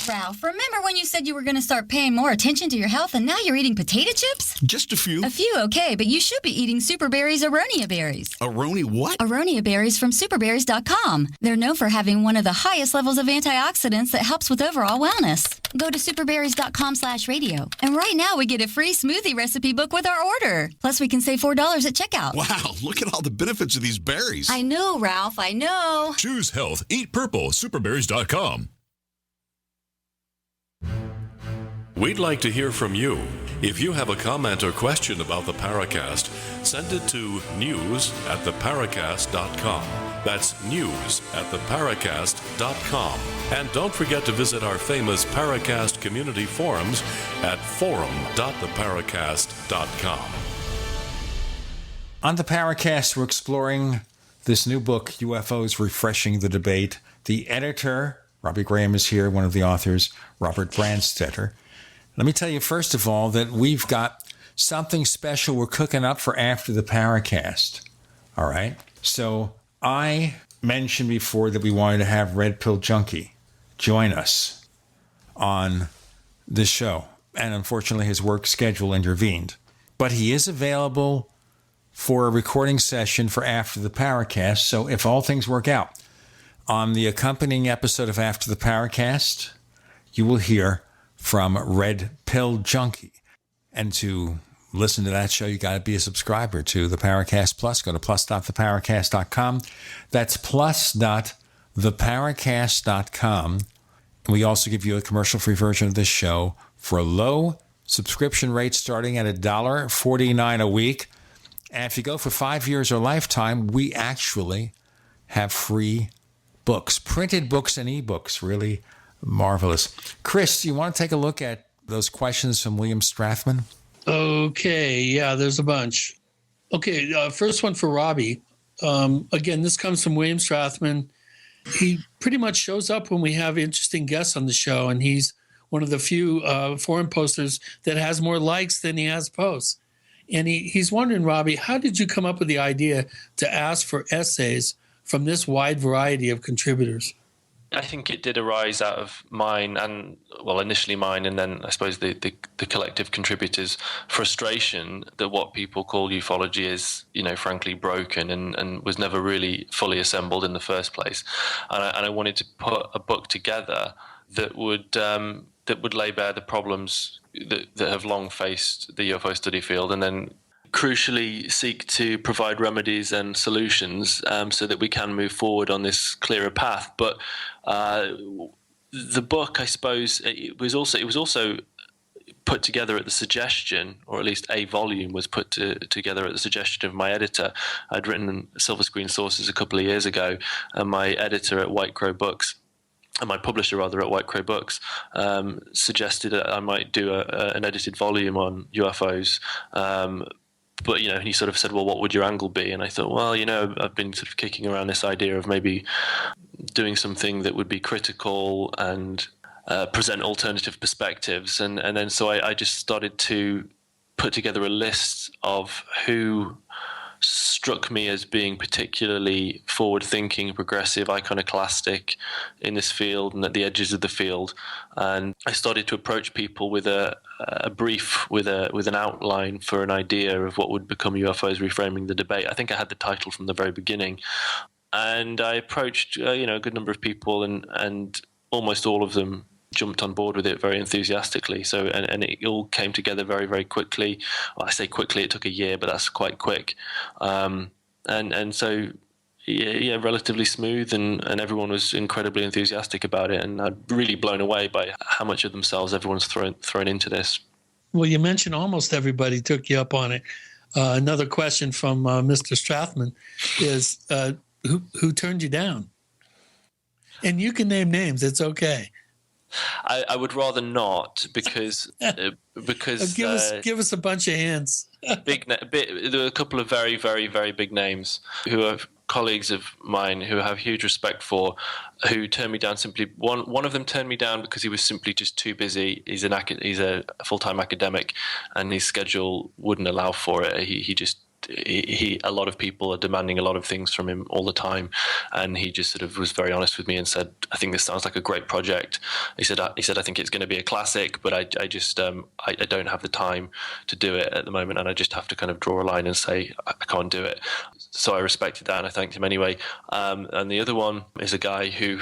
Ralph, remember when you said you were going to start paying more attention to your health and now you're eating potato chips? Just a few. A few, okay, but you should be eating Superberry's Aronia berries. Aroni what? Aronia berries from superberries.com. They're known for having one of the highest levels of antioxidants that helps with overall wellness. Go to superberries.com/radio. And right now we get a free smoothie recipe book with our order. Plus we can save $4 at checkout. Wow, look at all the benefits of these berries. I know, Ralph, I know. Choose health. Eat purple. Superberries.com. We'd like to hear from you. If you have a comment or question about the Paracast, send it to news@theparacast.com. That's news@theparacast.com. And don't forget to visit our famous Paracast community forums at forum.theparacast.com. On the Paracast, we're exploring this new book, UFOs, Refreshing the Debate. The editor, Robbie Graham, is here, one of the authors, Robert Brandstetter. Let me tell you, first of all, that we've got something special we're cooking up for after the Paracast. All right? So I mentioned before that we wanted to have Red Pill Junkie join us on this show. And unfortunately, his work schedule intervened. But he is available for a recording session for after the Paracast. So if all things work out, on the accompanying episode of After the Paracast, you will hear from Red Pill Junkie. And to listen to that show, you got to be a subscriber to the Paracast Plus. Go to plus.theparacast.com. That's plus.theparacast.com. We also give you a commercial-free version of this show for a low subscription rate starting at $1.49 a week. And if you go for 5 years or lifetime, we actually have free books, printed books and ebooks. Really marvelous. Chris, do you want to take a look at those questions from William Strathman? Okay, yeah, there's a bunch. Okay, first one for Robbie. Again, this comes from William Strathman. He pretty much shows up when we have interesting guests on the show, and he's one of the few forum posters that has more likes than he has posts. And he's wondering, Robbie, how did you come up with the idea to ask for essays from this wide variety of contributors? I think it did arise out of mine and, well, initially mine, and then I suppose the collective contributors' frustration that what people call ufology is, frankly broken and was never really fully assembled in the first place. And I wanted to put a book together that would lay bare the problems that have long faced the UFO study field, and then crucially seek to provide remedies and solutions so that we can move forward on this clearer path. But the book, I suppose, it was also put together at the suggestion, or at least a volume was put together at the suggestion of my editor. I'd written Silver Screen Sources a couple of years ago, and my editor at White Crow Books, and my publisher rather at White Crow Books, suggested that I might do an edited volume on UFOs. But, and he sort of said, well, what would your angle be? And I thought, well, I've been sort of kicking around this idea of maybe doing something that would be critical and present alternative perspectives. And then so I just started to put together a list of who struck me as being particularly forward-thinking, progressive, iconoclastic in this field and at the edges of the field. And I started to approach people with a brief, with an outline for an idea of what would become UFOs Reframing the Debate. I think I had the title from the very beginning. And I approached a good number of people, and almost all of them jumped on board with it very enthusiastically. So, and it all came together very, very quickly. Well, I say quickly, it took a year, but that's quite quick. And so, yeah, relatively smooth, and everyone was incredibly enthusiastic about it. And I'm really blown away by how much of themselves everyone's thrown into this. Well, you mentioned almost everybody took you up on it. Another question from Mr. Strathman is, who turned you down? And you can name names. It's okay. I would rather not, because give us a bunch of hints. There were a couple of very, very, very big names who are colleagues of mine who I have huge respect for, who turned me down simply. One of them turned me down because he was simply just too busy. He's a full-time academic, and his schedule wouldn't allow for it. He a lot of people are demanding a lot of things from him all the time, and he just sort of was very honest with me and said, I think this sounds like a great project. He said I think it's going to be a classic, but I don't have the time to do it at the moment, and I just have to kind of draw a line and say I can't do it. So I respected that, and I thanked him anyway. And the other one is a guy who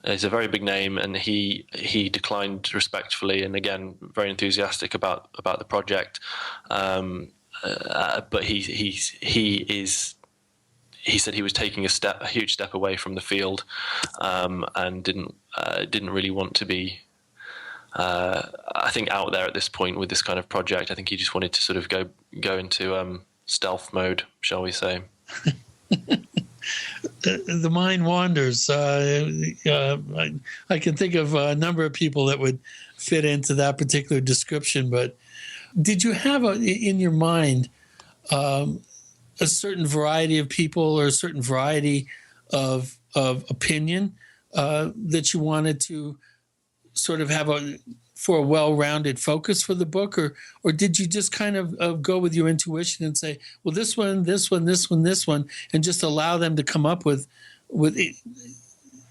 is a very big name, and he declined respectfully, and again very enthusiastic about the project. But he said he was taking a huge step away from the field, and didn't really want to be, I think, out there at this point with this kind of project. I think he just wanted to sort of go into stealth mode, shall we say. The mind wanders. I can think of a number of people that would fit into that particular description, but did you have in your mind a certain variety of people or a certain variety of opinion that you wanted to sort of have for a well-rounded focus for the book, or did you just kind of go with your intuition and say, well, this one, and just allow them to come up with it?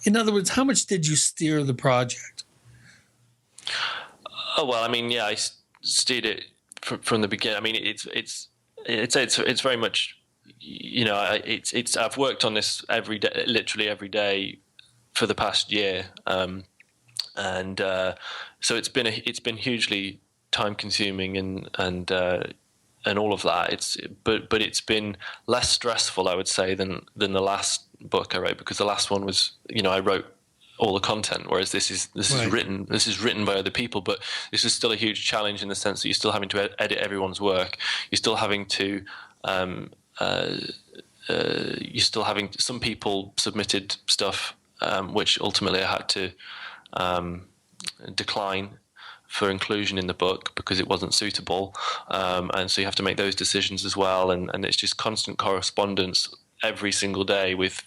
In other words, how much did you steer the project? Oh, well, I mean, yeah, I steered it from the beginning. I mean, it's very much, I've worked on this every day, literally every day for the past year. And so it's been hugely time consuming and all of that. But it's been less stressful, I would say, than the last book I wrote, because the last one was, I wrote all the content, whereas this is written by other people. But this is still a huge challenge in the sense that you're still having to edit everyone's work. You're still having to some people submitted stuff which ultimately I had to decline for inclusion in the book because it wasn't suitable, and so you have to make those decisions as well, and it's just constant correspondence every single day with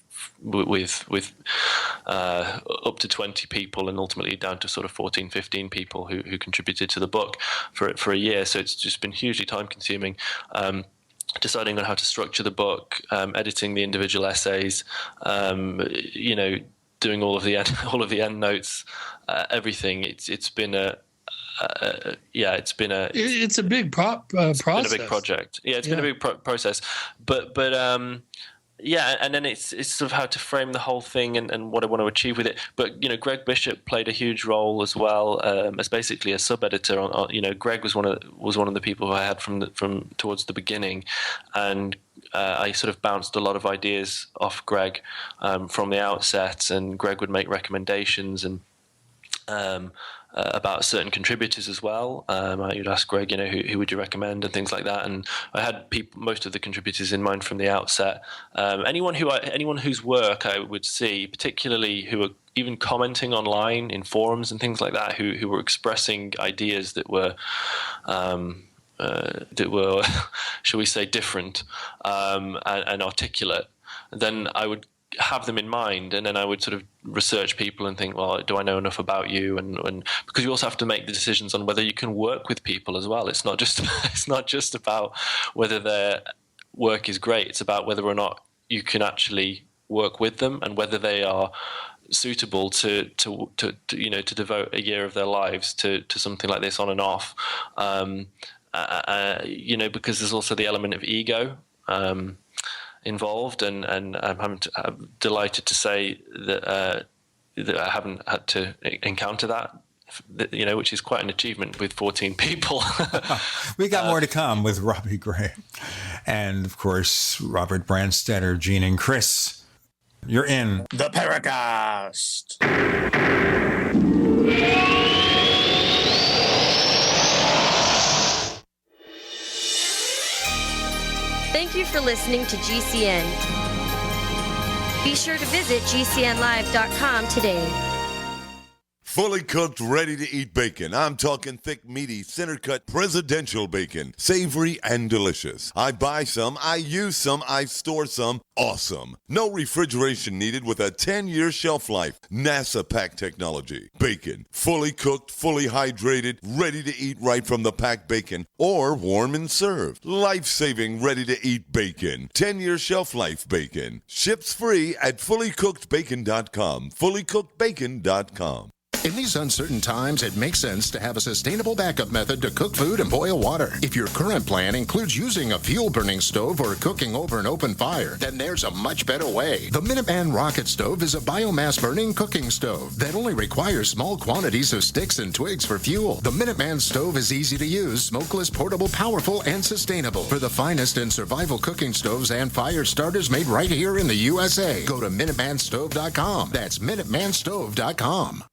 up to 20 people, and ultimately down to sort of 14-15 people who contributed to the book for a year. So it's just been hugely time consuming. Deciding on how to structure the book, editing the individual essays, doing all of the end notes, everything. It's been a big process. It's been a big project. Yeah, it's been a big process. But and then it's sort of how to frame the whole thing and what I want to achieve with it. But Greg Bishop played a huge role as well, as basically a sub-editor. Greg was one of the people who I had from towards the beginning, and I sort of bounced a lot of ideas off Greg from the outset, and Greg would make recommendations and about certain contributors as well. You'd ask Greg, who would you recommend and things like that. And I had most of the contributors in mind from the outset. Anyone whose work I would see, particularly who were even commenting online in forums and things like that, who were expressing ideas that were, shall we say, different and articulate, then I would have them in mind, and then I would sort of research people and think, well, do I know enough about you? And because you also have to make the decisions on whether you can work with people as well. It's not just about whether their work is great. It's about whether or not you can actually work with them, and whether they are suitable to devote a year of their lives to something like this on and off. Because there's also the element of ego involved, and I'm delighted to say that I haven't had to encounter that, which is quite an achievement with 14 people. We got more to come with Robbie Graham, and of course Robert Brandstetter, Gene, and Chris. You're in the Paracast. Thank you for listening to GCN. Be sure to visit GCNlive.com today. Fully cooked, ready-to-eat bacon. I'm talking thick, meaty, center-cut presidential bacon. Savory and delicious. I buy some, I use some, I store some. Awesome. No refrigeration needed with a 10-year shelf life. NASA-packed technology. Bacon. Fully cooked, fully hydrated, ready to eat right from the packed bacon, or warm and served. Life-saving, ready-to-eat bacon. 10-year shelf life bacon. Ships free at fullycookedbacon.com. Fullycookedbacon.com. In these uncertain times, it makes sense to have a sustainable backup method to cook food and boil water. If your current plan includes using a fuel-burning stove or cooking over an open fire, then there's a much better way. The Minuteman Rocket Stove is a biomass-burning cooking stove that only requires small quantities of sticks and twigs for fuel. The Minuteman Stove is easy to use, smokeless, portable, powerful, and sustainable. For the finest in survival cooking stoves and fire starters made right here in the USA, go to MinutemanStove.com. That's MinutemanStove.com.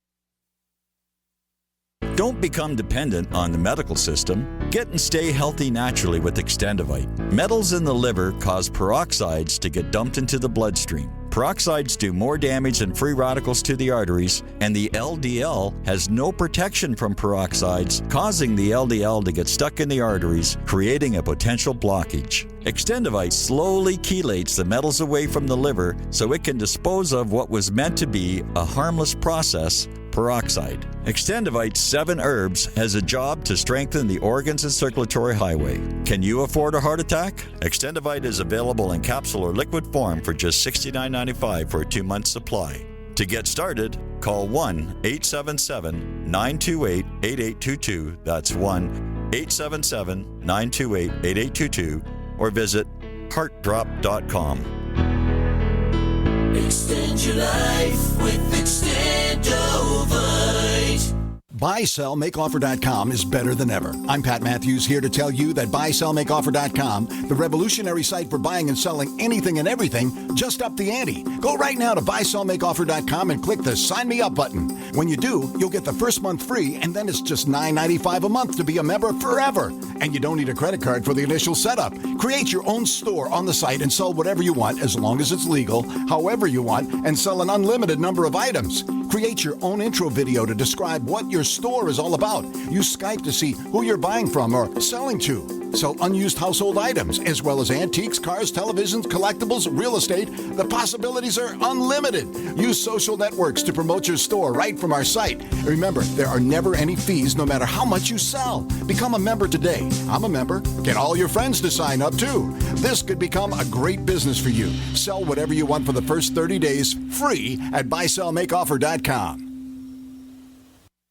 Don't become dependent on the medical system. Get and stay healthy naturally with Extendivite. Metals in the liver cause peroxides to get dumped into the bloodstream. Peroxides do more damage than free radicals to the arteries, and the LDL has no protection from peroxides, causing the LDL to get stuck in the arteries, creating a potential blockage. Extendivite slowly chelates the metals away from the liver so it can dispose of what was meant to be a harmless process, peroxide. Extendivite 7 Herbs has a job to strengthen the organs and circulatory highway. Can you afford a heart attack? Extendivite is available in capsule or liquid form for just $69.95 for a 2-month supply. To get started, call 1-877-928-8822. That's 1-877-928-8822. Or visit heartdrop.com. Extend your life with Extendivite. BuySellMakeOffer.com is better than ever. I'm Pat Matthews here to tell you that BuySellMakeOffer.com, the revolutionary site for buying and selling anything and everything, just upped the ante. Go right now to BuySellMakeOffer.com and click the Sign Me Up button. When you do, you'll get the first month free, and then it's just $9.95 a month to be a member forever. And you don't need a credit card for the initial setup. Create your own store on the site and sell whatever you want as long as it's legal, however you want, and sell an unlimited number of items. Create your own intro video to describe what your store is all about. Use Skype to see who you're buying from or selling to. Sell unused household items, as well as antiques, cars, televisions, collectibles, real estate. The possibilities are unlimited. Use social networks to promote your store right from our site. Remember, there are never any fees no matter how much you sell. Become a member today. I'm a member. Get all your friends to sign up too. This could become a great business for you. Sell whatever you want for the first 30 days free at BuySellMakeOffer.com.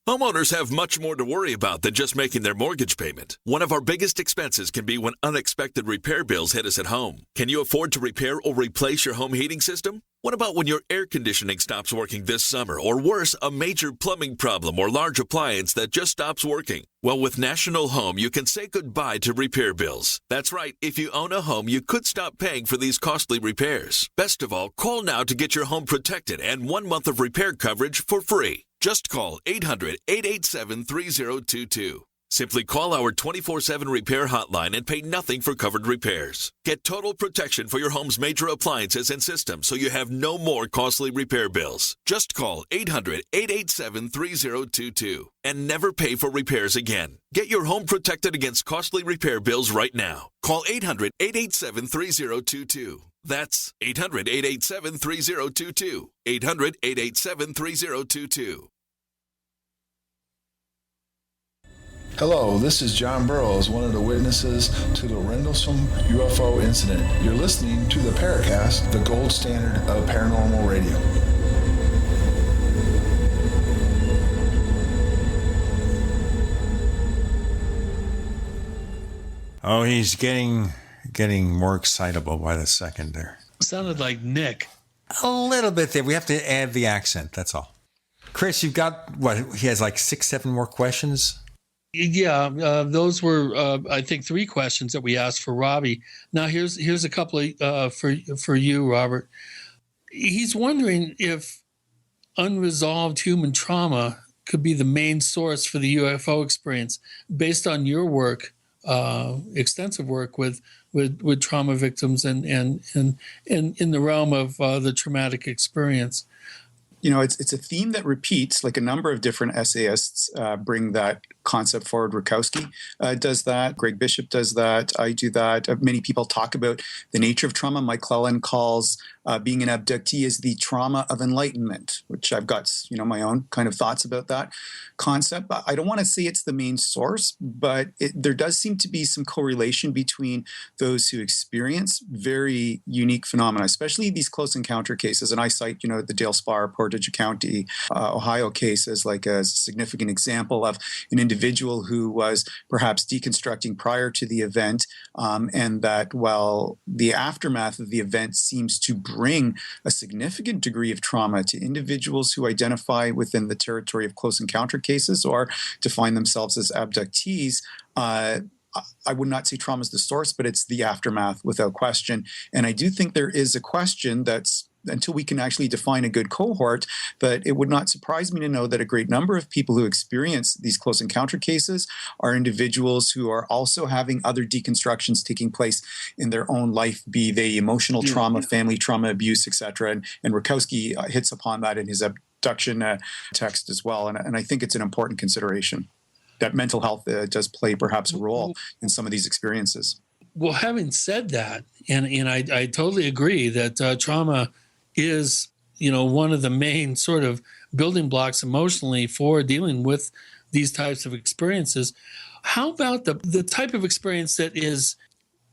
Homeowners have much more to worry about than just making their mortgage payment. One of our biggest expenses can be when unexpected repair bills hit us at home. Can you afford to repair or replace your home heating system? What about when your air conditioning stops working this summer, or worse, a major plumbing problem or large appliance that just stops working? Well, with National Home, you can say goodbye to repair bills. That's right. If you own a home, you could stop paying for these costly repairs. Best of all, call now to get your home protected and 1 month of repair coverage for free. Just call 800-887-3022. Simply call our 24/7 repair hotline and pay nothing for covered repairs. Get total protection for your home's major appliances and systems so you have no more costly repair bills. Just call 800-887-3022 and never pay for repairs again. Get your home protected against costly repair bills right now. Call 800-887-3022. That's 800-887-3022. 800-887-3022. Hello, this is John Burroughs, one of the witnesses to the Rendlesham UFO incident. You're listening to the Paracast, the gold standard of paranormal radio. Oh, he's getting more excitable by the second there. Sounded like Nick. A little bit there. We have to add the accent, that's all. Chris, you've got, what, he has like 6-7 more questions? Yeah, those were, I think, 3 questions that we asked for Robbie. Now, here's a couple for you, Robert. He's wondering if unresolved human trauma could be the main source for the UFO experience, based on your work, extensive work with trauma victims and in the realm of the traumatic experience. You know, it's a theme that repeats. Like a number of different essayists bring that concept forward. Rukowski does that. Greg Bishop does that. I do that. Many people talk about the nature of trauma. Mike Cleland calls being an abductee as the trauma of enlightenment, which I've got, my own kind of thoughts about that concept. I don't want to say it's the main source, but there does seem to be some correlation between those who experience very unique phenomena, especially these close encounter cases. And I cite, the Dale Spar, Portage County, Ohio case as like a significant example of an individual who was perhaps deconstructing prior to the event, and that while the aftermath of the event seems to bring a significant degree of trauma to individuals who identify within the territory of close encounter cases or define themselves as abductees, I would not say trauma is the source, but it's the aftermath without question. And I do think there is a question that's, until we can actually define a good cohort, but it would not surprise me to know that a great number of people who experience these close encounter cases are individuals who are also having other deconstructions taking place in their own life, be they emotional trauma, family trauma, abuse, etc. And Rukowski hits upon that in his abduction text as well. And I think it's an important consideration that mental health does play perhaps a role in some of these experiences. Well, having said that, and I totally agree that trauma is, one of the main sort of building blocks emotionally for dealing with these types of experiences. How about the type of experience that is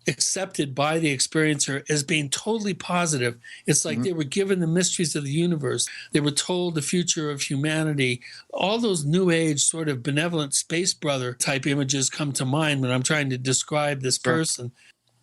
accepted by the experiencer as being totally positive? It's like they were given the mysteries of the universe. They were told the future of humanity. All those new age sort of benevolent space brother type images come to mind when I'm trying to describe this person.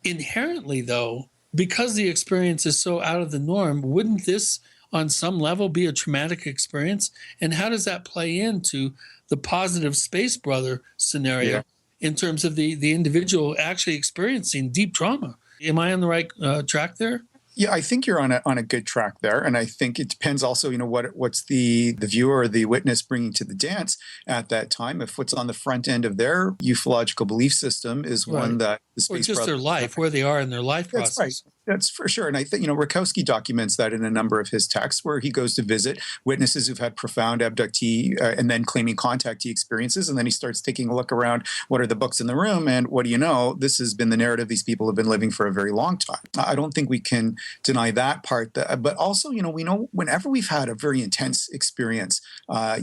Inherently, though, because the experience is so out of the norm, wouldn't this on some level be a traumatic experience? And how does that play into the positive space brother scenario in terms of the individual actually experiencing deep trauma? Am I on the right track there? Yeah, I think you're on a good track there, and I think it depends also, what's the viewer or the witness bringing to the dance at that time. If what's on the front end of their ufological belief system is one that the space or just their life, where they are in their life process. That's right. That's for sure. And I think, Rakowski documents that in a number of his texts where he goes to visit witnesses who've had profound abductee and then claiming contactee experiences. And then he starts taking a look around, what are the books in the room? And what do you know? This has been the narrative these people have been living for a very long time. I don't think we can deny that part. But also, we know whenever we've had a very intense experience,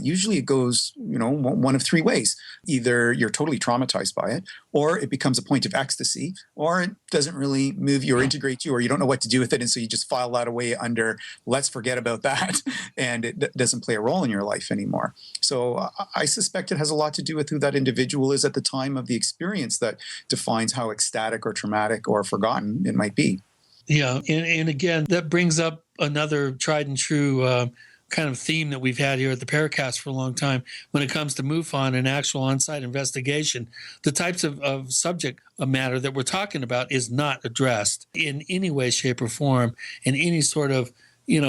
usually it goes, one of three ways. Either you're totally traumatized by it, or it becomes a point of ecstasy, or it doesn't really move you or integrate you, or you don't know what to do with it. And so you just file that away under, let's forget about that. And it doesn't play a role in your life anymore. So I suspect it has a lot to do with who that individual is at the time of the experience that defines how ecstatic or traumatic or forgotten it might be. Yeah. And again, that brings up another tried and true kind of theme that we've had here at the Paracast for a long time when it comes to MUFON and actual on-site investigation. The types of subject matter that we're talking about is not addressed in any way, shape, or form in any sort of,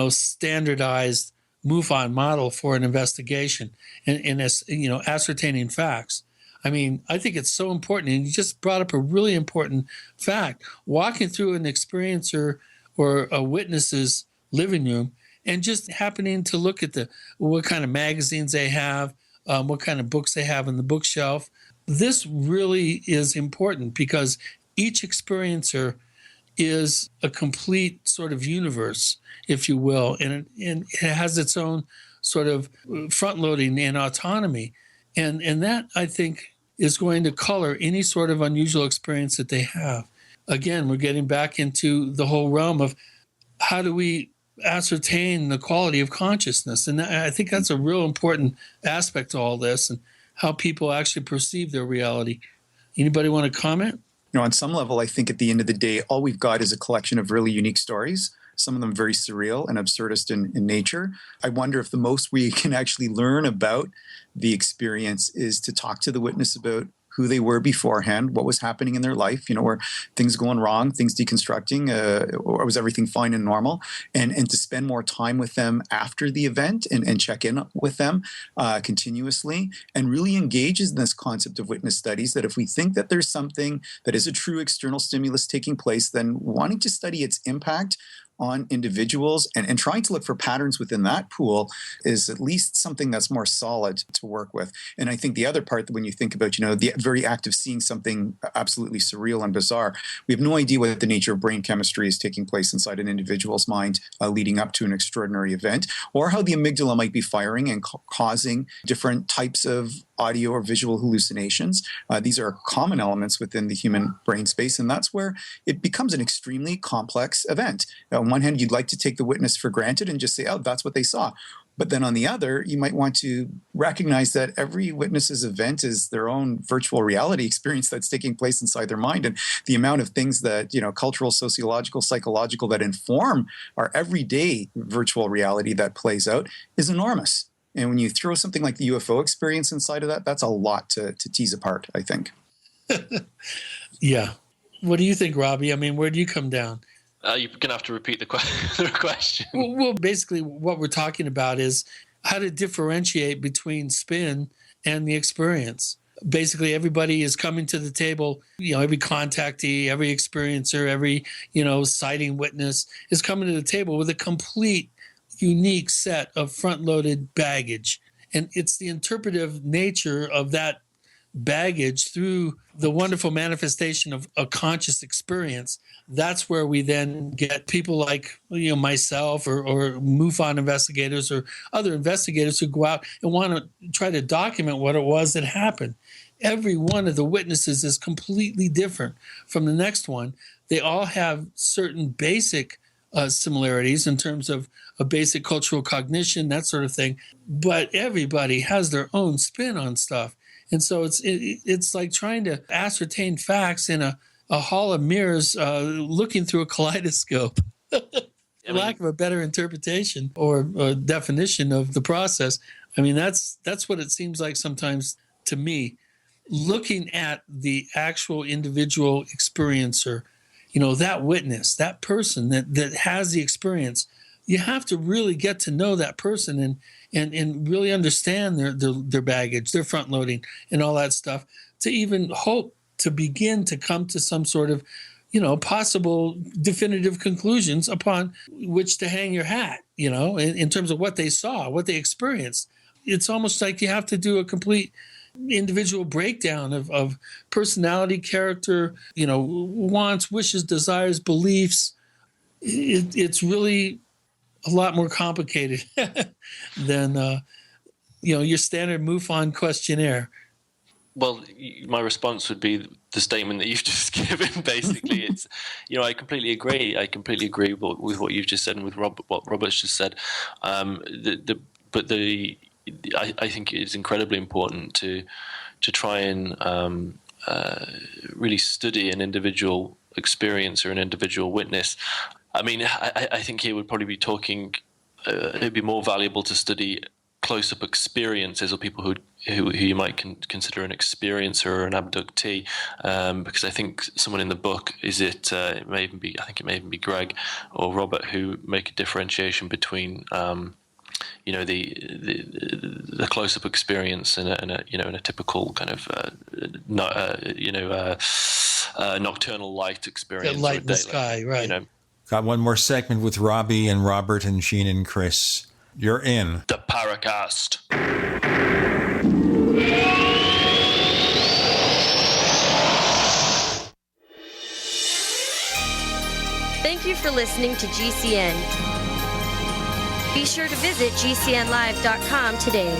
standardized MUFON model for an investigation and ascertaining facts. I mean, I think it's so important. And you just brought up a really important fact. Walking through an experiencer or a witness's living room and just happening to look at what kind of magazines they have, what kind of books they have on the bookshelf. This really is important because each experiencer is a complete sort of universe, if you will, and it has its own sort of front-loading and autonomy. And that, I think, is going to color any sort of unusual experience that they have. Again, we're getting back into the whole realm of how do we ascertain the quality of consciousness. And I think that's a real important aspect to all this and how people actually perceive their reality. Anybody want to comment? On some level, I think at the end of the day, all we've got is a collection of really unique stories, some of them very surreal and absurdist in nature. I wonder if the most we can actually learn about the experience is to talk to the witness about who they were beforehand, what was happening in their life, were things going wrong, things deconstructing, or was everything fine and normal, and to spend more time with them after the event and check in with them continuously, and really engages in this concept of witness studies, that if we think that there's something that is a true external stimulus taking place, then wanting to study its impact on individuals and trying to look for patterns within that pool is at least something that's more solid to work with. And I think the other part that when you think about, the very act of seeing something absolutely surreal and bizarre, we have no idea what the nature of brain chemistry is taking place inside an individual's mind leading up to an extraordinary event, or how the amygdala might be firing and causing different types of audio or visual hallucinations. These are common elements within the human brain space, and that's where it becomes an extremely complex event. On one hand, you'd like to take the witness for granted and just say, oh, that's what they saw. But then on the other, you might want to recognize that every witness's event is their own virtual reality experience that's taking place inside their mind. And the amount of things that, cultural, sociological, psychological, that inform our everyday virtual reality that plays out is enormous. And when you throw something like the UFO experience inside of that, that's a lot to tease apart, I think. Yeah. What do you think, Robbie? I mean, where do you come down? You're going to have to repeat the question. Well, basically what we're talking about is how to differentiate between spin and the experience. Basically, everybody is coming to the table, every contactee, every experiencer, every, sighting witness is coming to the table with a complete unique set of front-loaded baggage. And it's the interpretive nature of that baggage through the wonderful manifestation of a conscious experience. That's where we then get people like myself or MUFON investigators or other investigators who go out and want to try to document what it was that happened. Every one of the witnesses is completely different from the next one. They all have certain basic similarities in terms of a basic cultural cognition, that sort of thing. But everybody has their own spin on stuff. And so it's like trying to ascertain facts in a hall of mirrors looking through a kaleidoscope. lack of a better interpretation or definition of the process. I mean, that's what it seems like sometimes to me. Looking at the actual individual experiencer, that witness, that person that has the experience, you have to really get to know that person and really understand their baggage, their front loading, and all that stuff to even hope to begin to come to some sort of possible definitive conclusions upon which to hang your hat, in terms of what they saw, what they experienced. It's almost like you have to do a complete individual breakdown of personality, character, wants, wishes, desires, beliefs. It's really a lot more complicated than, your standard MUFON questionnaire. Well, my response would be the statement that you've just given. Basically, it's, I completely agree. I completely agree with what you've just said and with what Robert's just said. I think it's incredibly important to try and really study an individual experience or an individual witness. I mean, I think he would probably be talking. It'd be more valuable to study close-up experiences or people who you might consider an experiencer or an abductee, because I think someone in the book, it may even be Greg or Robert, who make a differentiation between the close-up experience in a typical kind of nocturnal light experience, light in the sky, right? Got one more segment with Robbie and Robert and Gene and Chris. You're in the Paracast. Thank you for listening to GCN. Be sure to visit GCNlive.com today.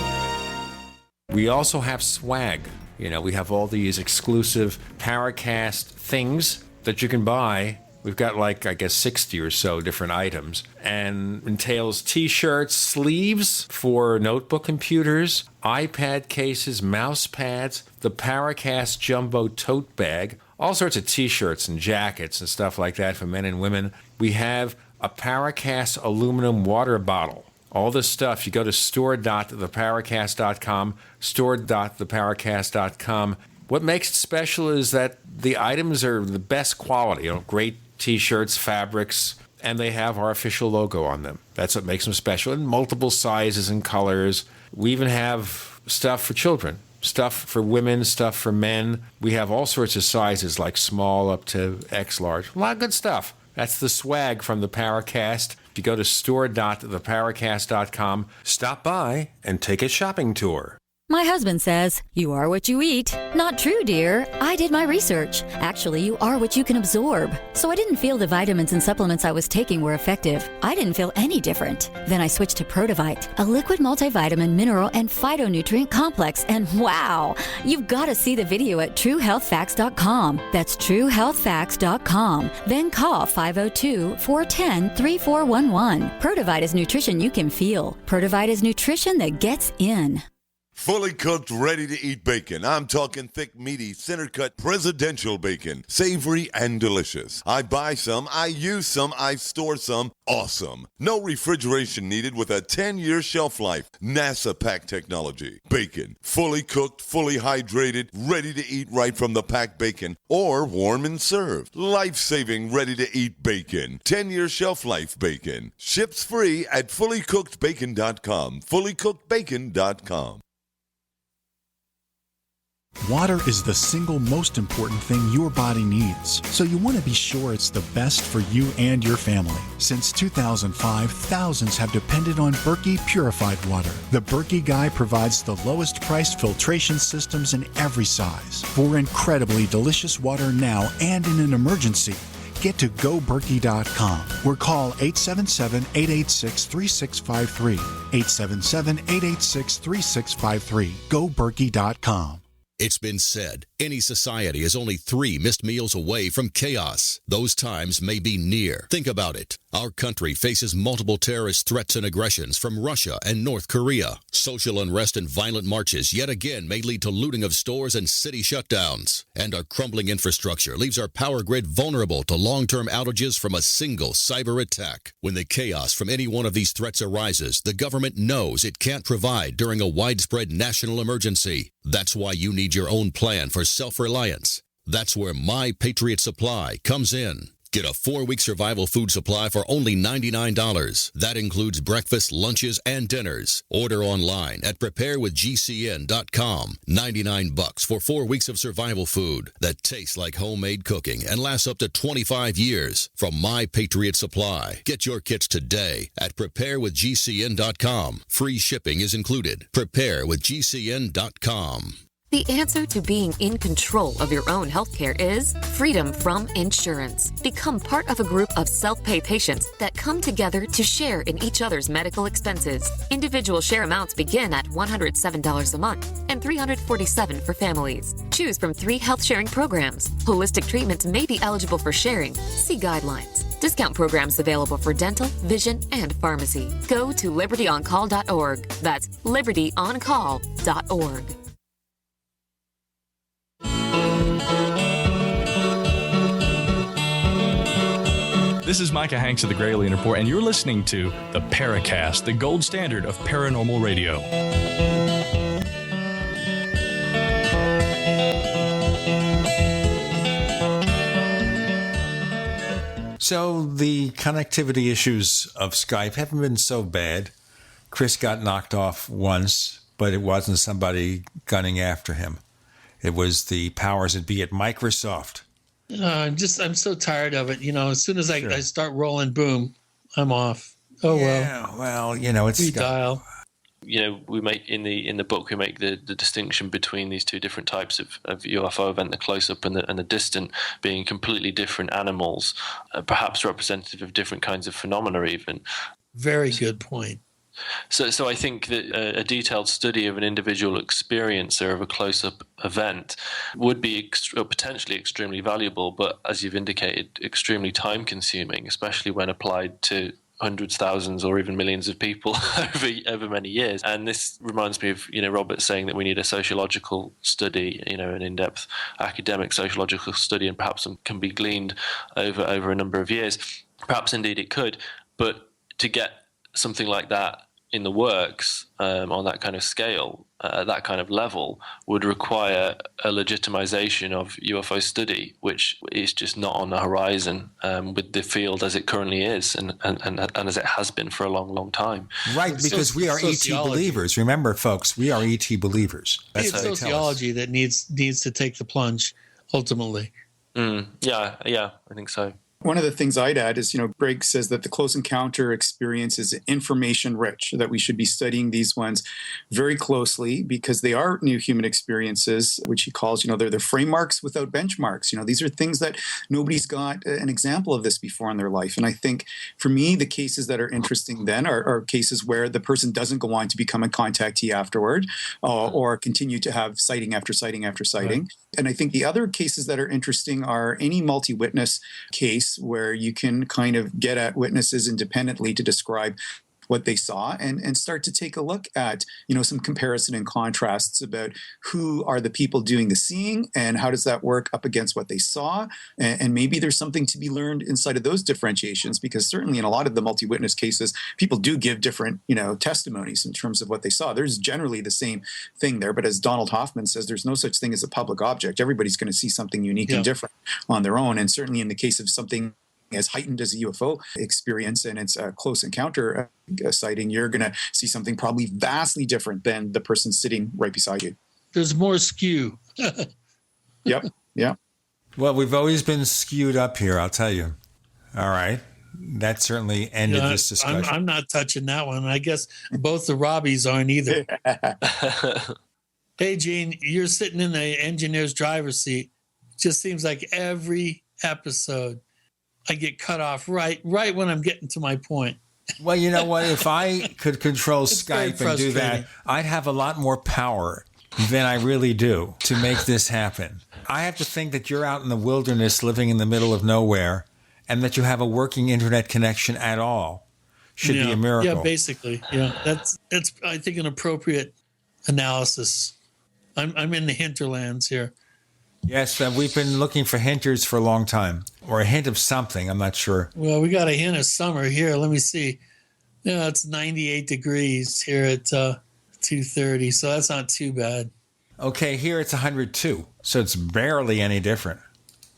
We also have swag. We have all these exclusive Paracast things that you can buy. We've got 60 or so different items, and entails t-shirts, sleeves for notebook computers, iPad cases, mouse pads, the Paracast Jumbo tote bag, all sorts of t-shirts and jackets and stuff like that for men and women. We have a Paracast aluminum water bottle. All this stuff, you go to store.theparacast.com, store.theparacast.com. What makes it special is that the items are the best quality, great t-shirts, fabrics, and they have our official logo on them. That's what makes them special, in multiple sizes and colors. We even have stuff for children, stuff for women, stuff for men. We have all sorts of sizes, like small up to X large. A lot of good stuff. That's the swag from the Paracast. If you go to store.theparacast.com, stop by and take a shopping tour. My husband says, you are what you eat. Not true, dear. I did my research. Actually, you are what you can absorb. So I didn't feel the vitamins and supplements I was taking were effective. I didn't feel any different. Then I switched to Protovite, a liquid multivitamin, mineral, and phytonutrient complex. And wow, you've got to see the video at truehealthfacts.com. That's truehealthfacts.com. Then call 502-410-3411. Protovite is nutrition you can feel. Protovite is nutrition that gets in. Fully cooked, ready-to-eat bacon. I'm talking thick, meaty, center-cut presidential bacon. Savory and delicious. I buy some, I use some, I store some. Awesome. No refrigeration needed with a 10-year shelf life. NASA-packed technology. Bacon. Fully cooked, fully hydrated, ready to eat right from the packed bacon. Or warm and served. Life-saving, ready-to-eat bacon. 10-year shelf life bacon. Ships free at fullycookedbacon.com. Fullycookedbacon.com. Water is the single most important thing your body needs, so you want to be sure it's the best for you and your family. Since 2005, thousands have depended on Berkey purified water. The Berkey Guy provides the lowest priced filtration systems in every size. For incredibly delicious water now and in an emergency, get to goberkey.com or call 877-886-3653. 877-886-3653. goberkey.com. It's been said, any society is only 3 missed meals away from chaos. Those times may be near. Think about it. Our country faces multiple terrorist threats and aggressions from Russia and North Korea. Social unrest and violent marches yet again may lead to looting of stores and city shutdowns. And our crumbling infrastructure leaves our power grid vulnerable to long-term outages from a single cyber attack. When the chaos from any one of these threats arises, the government knows it can't provide during a widespread national emergency. That's why you need your own plan for self-reliance. That's where My Patriot Supply comes in. Get a 4-week survival food supply for only $99. That includes breakfast, lunches, and dinners. Order online at preparewithgcn.com. $99 for 4 weeks of survival food that tastes like homemade cooking and lasts up to 25 years. From My Patriot Supply. Get your kits today at preparewithgcn.com. Free shipping is included. Preparewithgcn.com. The answer to being in control of your own healthcare is freedom from insurance. Become part of a group of self-pay patients that come together to share in each other's medical expenses. Individual share amounts begin at $107 a month and $347 for families. Choose from 3 health-sharing programs. Holistic treatments may be eligible for sharing. See guidelines. Discount programs available for dental, vision, and pharmacy. Go to libertyoncall.org. That's libertyoncall.org. This is Micah Hanks of the Gray Alien Report, and you're listening to the Paracast, the gold standard of paranormal radio. So the connectivity issues of Skype haven't been so bad. Chris got knocked off once, but it wasn't somebody gunning after him. It was the powers that be at Microsoft. I'm so tired of it. As soon as I start rolling, boom, I'm off. Oh, well, it's redial. We make in the book we make the distinction between these two different types of UFO event, the close-up and the distant, being completely different animals, perhaps representative of different kinds of phenomena even. Very good point. So I think that a detailed study of an individual experiencer of a close-up event would be potentially extremely valuable, but as you've indicated, extremely time-consuming, especially when applied to hundreds, thousands, or even millions of people over many years. And this reminds me of Robert saying that we need a sociological study, an in-depth academic sociological study, and perhaps some can be gleaned over a number of years. Perhaps indeed it could, but to get something like that in the works on that kind of scale, that kind of level, would require a legitimization of UFO study, which is just not on the horizon with the field as it currently is and as it has been for a long, long time. Right, because we are ET believers. Remember, folks, we are ET believers. That's it's sociology that needs to take the plunge, ultimately. Yeah, I think so. One of the things I'd add is, Greg says that the close encounter experience is information rich, that we should be studying these ones very closely because they are new human experiences, which he calls, they're frameworks without benchmarks. These are things that nobody's got an example of this before in their life. And I think for me, the cases that are interesting then are cases where the person doesn't go on to become a contactee afterward or continue to have sighting after sighting after sighting. Right. And I think the other cases that are interesting are any multi-witness case where you can kind of get at witnesses independently to describe what they saw and start to take a look at, some comparison and contrasts about who are the people doing the seeing and how does that work up against what they saw. And maybe there's something to be learned inside of those differentiations, because certainly in a lot of the multi-witness cases, people do give different, testimonies in terms of what they saw. There's generally the same thing there. But as Donald Hoffman says, there's no such thing as a public object. Everybody's going to see something unique and different on their own. And certainly in the case of something as heightened as a UFO experience and it's a close encounter sighting, you're going to see something probably vastly different than the person sitting right beside you. There's more skew. Yep. Yeah. Well, we've always been skewed up here, I'll tell you. All right. That certainly ended this discussion. I'm not touching that one. I guess both the Robbies aren't either. Hey, Gene, you're sitting in the engineer's driver's seat. Just seems like every episode I get cut off right when I'm getting to my point. Well, you know what? If I could control Skype and do that, I'd have a lot more power than I really do to make this happen. I have to think that you're out in the wilderness living in the middle of nowhere and that you have a working internet connection at all should be a miracle. Yeah, basically. Yeah, that's I think an appropriate analysis. I'm in the hinterlands here. Yes, we've been looking for hinters for a long time, or a hint of something. I'm not sure. Well, we got a hint of summer here. Let me see. Yeah, it's 98 degrees here at 2:30, so that's not too bad. Okay, here it's 102, so it's barely any different.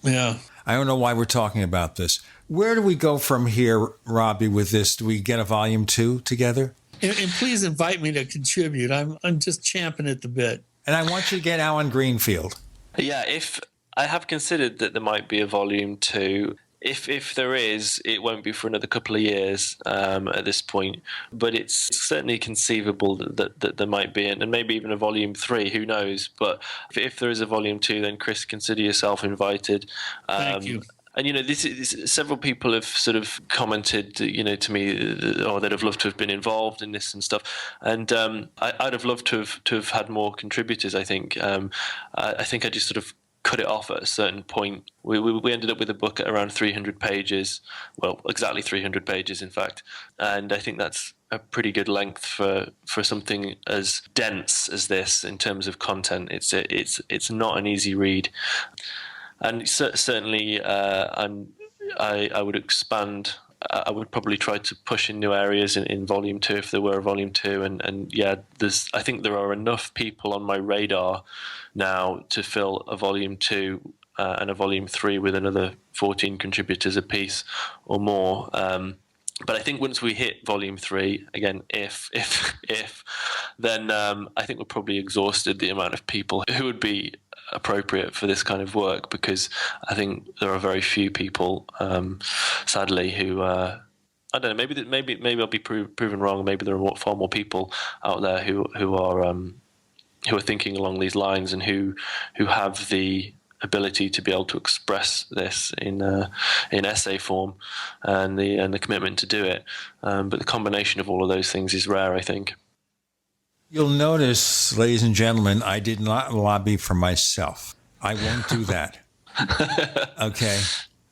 Yeah. I don't know why we're talking about this. Where do we go from here, Robbie, with this? Do we get a volume 2 together? And please invite me to contribute. I'm just champing at the bit. And I want you to get Alan Greenfield. Yeah, if I have considered that there might be a volume 2. If there is, it won't be for another couple of years at this point. But it's certainly conceivable that there might be, and maybe even a volume 3. Who knows? But if there is a volume 2, then Chris, consider yourself invited. Thank you. And this several people have sort of commented, to me, or they'd have loved to have been involved in this and stuff. And I'd have loved to have had more contributors. I think. I think I just sort of cut it off at a certain point. We ended up with a book at around 300 pages. Well, exactly 300 pages, in fact. And I think that's a pretty good length for something as dense as this in terms of content. It's not an easy read. And certainly, I would expand. I would probably try to push in new areas in volume 2 if there were a volume 2. And yeah, I think there are enough people on my radar now to fill a volume 2 and a volume 3 with another 14 contributors apiece or more. But I think once we hit volume 3, again, if, then I think we're probably exhausted the amount of people who would be appropriate for this kind of work, because I think there are very few people, sadly, who I don't know. Maybe I'll be proven wrong. Maybe there are far more people out there who are thinking along these lines and who have the ability to be able to express this in essay form and the commitment to do it. But the combination of all of those things is rare, I think. You'll notice, ladies and gentlemen, I did not lobby for myself. I won't do that. Okay?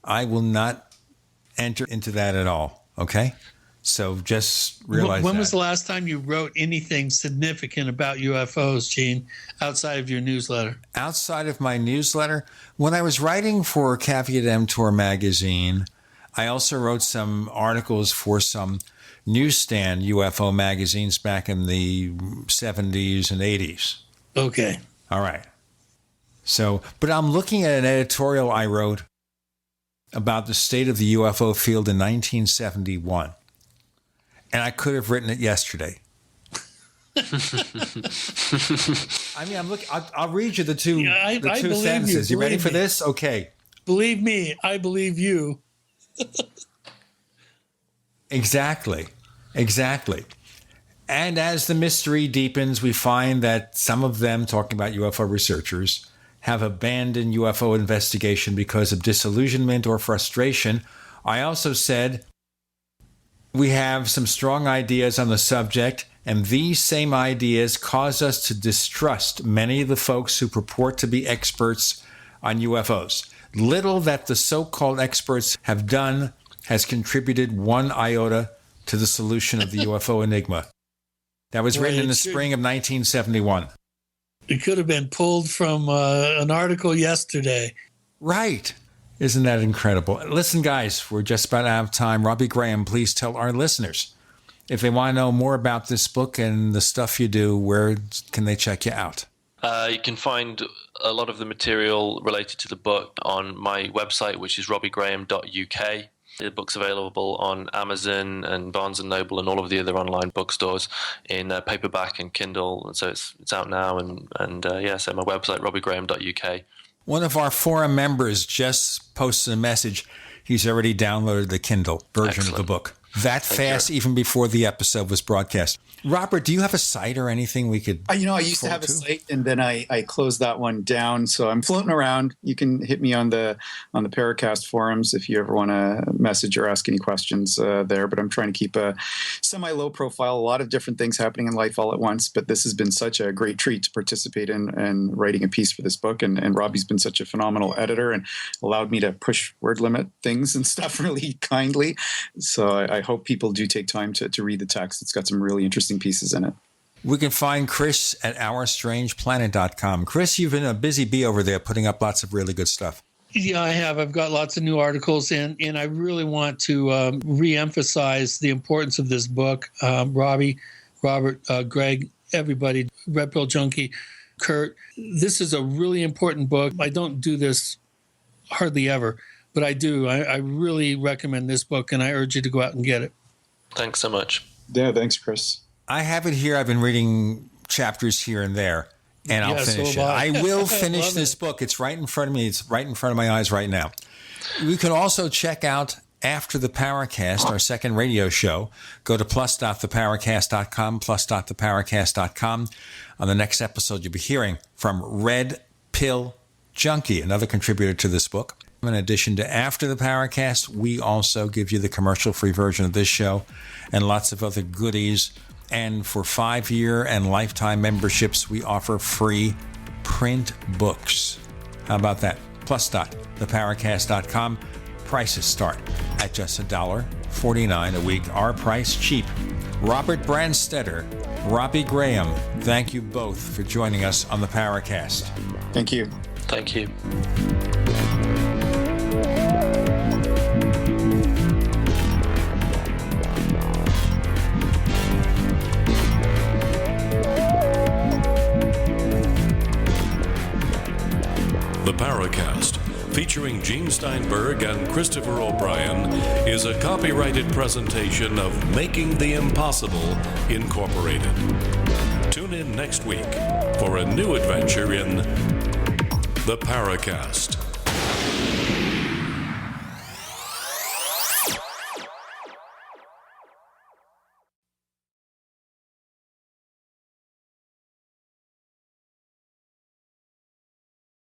I will not enter into that at all. Okay? So just realize when that. was the last time you wrote anything significant about UFOs, Gene, outside of your newsletter? Outside of my newsletter? When I was writing for Caveat Emptor magazine, I also wrote some articles for some newsstand UFO magazines back in the 70s and 80s. Okay. All right. So, but I'm looking at an editorial I wrote about the state of the UFO field in 1971. And I could have written it yesterday. I mean, I'm looking. I'll read you the two sentences. You ready for this? Okay. Believe me, I believe you. Exactly. And as the mystery deepens, we find that some of them, talking about UFO researchers, have abandoned UFO investigation because of disillusionment or frustration. I also said we have some strong ideas on the subject, and these same ideas cause us to distrust many of the folks who purport to be experts on UFOs. Little that the so-called experts have done has contributed one iota to the solution of the UFO enigma. That was written in the spring of 1971. It could have been pulled from an article yesterday. Right. Isn't that incredible? Listen, guys, we're just about out of time. Robbie Graham, please tell our listeners, if they want to know more about this book and the stuff you do, where can they check you out? You can find a lot of the material related to the book on my website, which is robbiegraham.uk. The book's available on Amazon and Barnes & Noble and all of the other online bookstores in paperback and Kindle. And so it's out now. So my website, robbiegraham.uk. One of our forum members just posted a message. He's already downloaded the Kindle version of the book. that fast, even before the episode was broadcast. Robert, do you have a site or anything we could? I used to have a site, and then I closed that one down. So I'm floating around. You can hit me on the Paracast Forums if you ever want to message or ask any questions there. But I'm trying to keep a semi-low profile. A lot of different things happening in life all at once. But this has been such a great treat to participate in writing a piece for this book. And Robbie's been such a phenomenal editor and allowed me to push word limit things and stuff really kindly. So I hope people do take time to read the text. It's got some really interesting pieces in it. We can find Chris at OurStrangePlanet.com. Chris, you've been a busy bee over there putting up lots of really good stuff. Yeah, I have. I've got lots of new articles, and I really want to re-emphasize the importance of this book. Robbie, Robert, Greg, everybody, Red Pill Junkie, Kurt. This is a really important book. I don't do this hardly ever, but I do. I really recommend this book, and I urge you to go out and get it. Thanks so much. Yeah, thanks, Chris. I have it here. I've been reading chapters here and there, and I'll finish it. I will finish this book. It's right in front of me. It's right in front of my eyes right now. You can also check out After the Paracast, our second radio show. Go to plus.theparacast.com, plus.theparacast.com. On the next episode, you'll be hearing from Red Pill Junkie, another contributor to this book. In addition to After the Paracast, we also give you the commercial-free version of this show and lots of other goodies. And for 5-year and lifetime memberships, we offer free print books. How about that? Plus.theparacast.com. Prices start at just $1.49 a week. Our price cheap. Robert Brandstetter, Robbie Graham, thank you both for joining us on the Paracast. Thank you. Thank you. The Paracast, featuring Gene Steinberg and Christopher O'Brien, is a copyrighted presentation of Making the Impossible Incorporated. Tune in next week for a new adventure in The Paracast.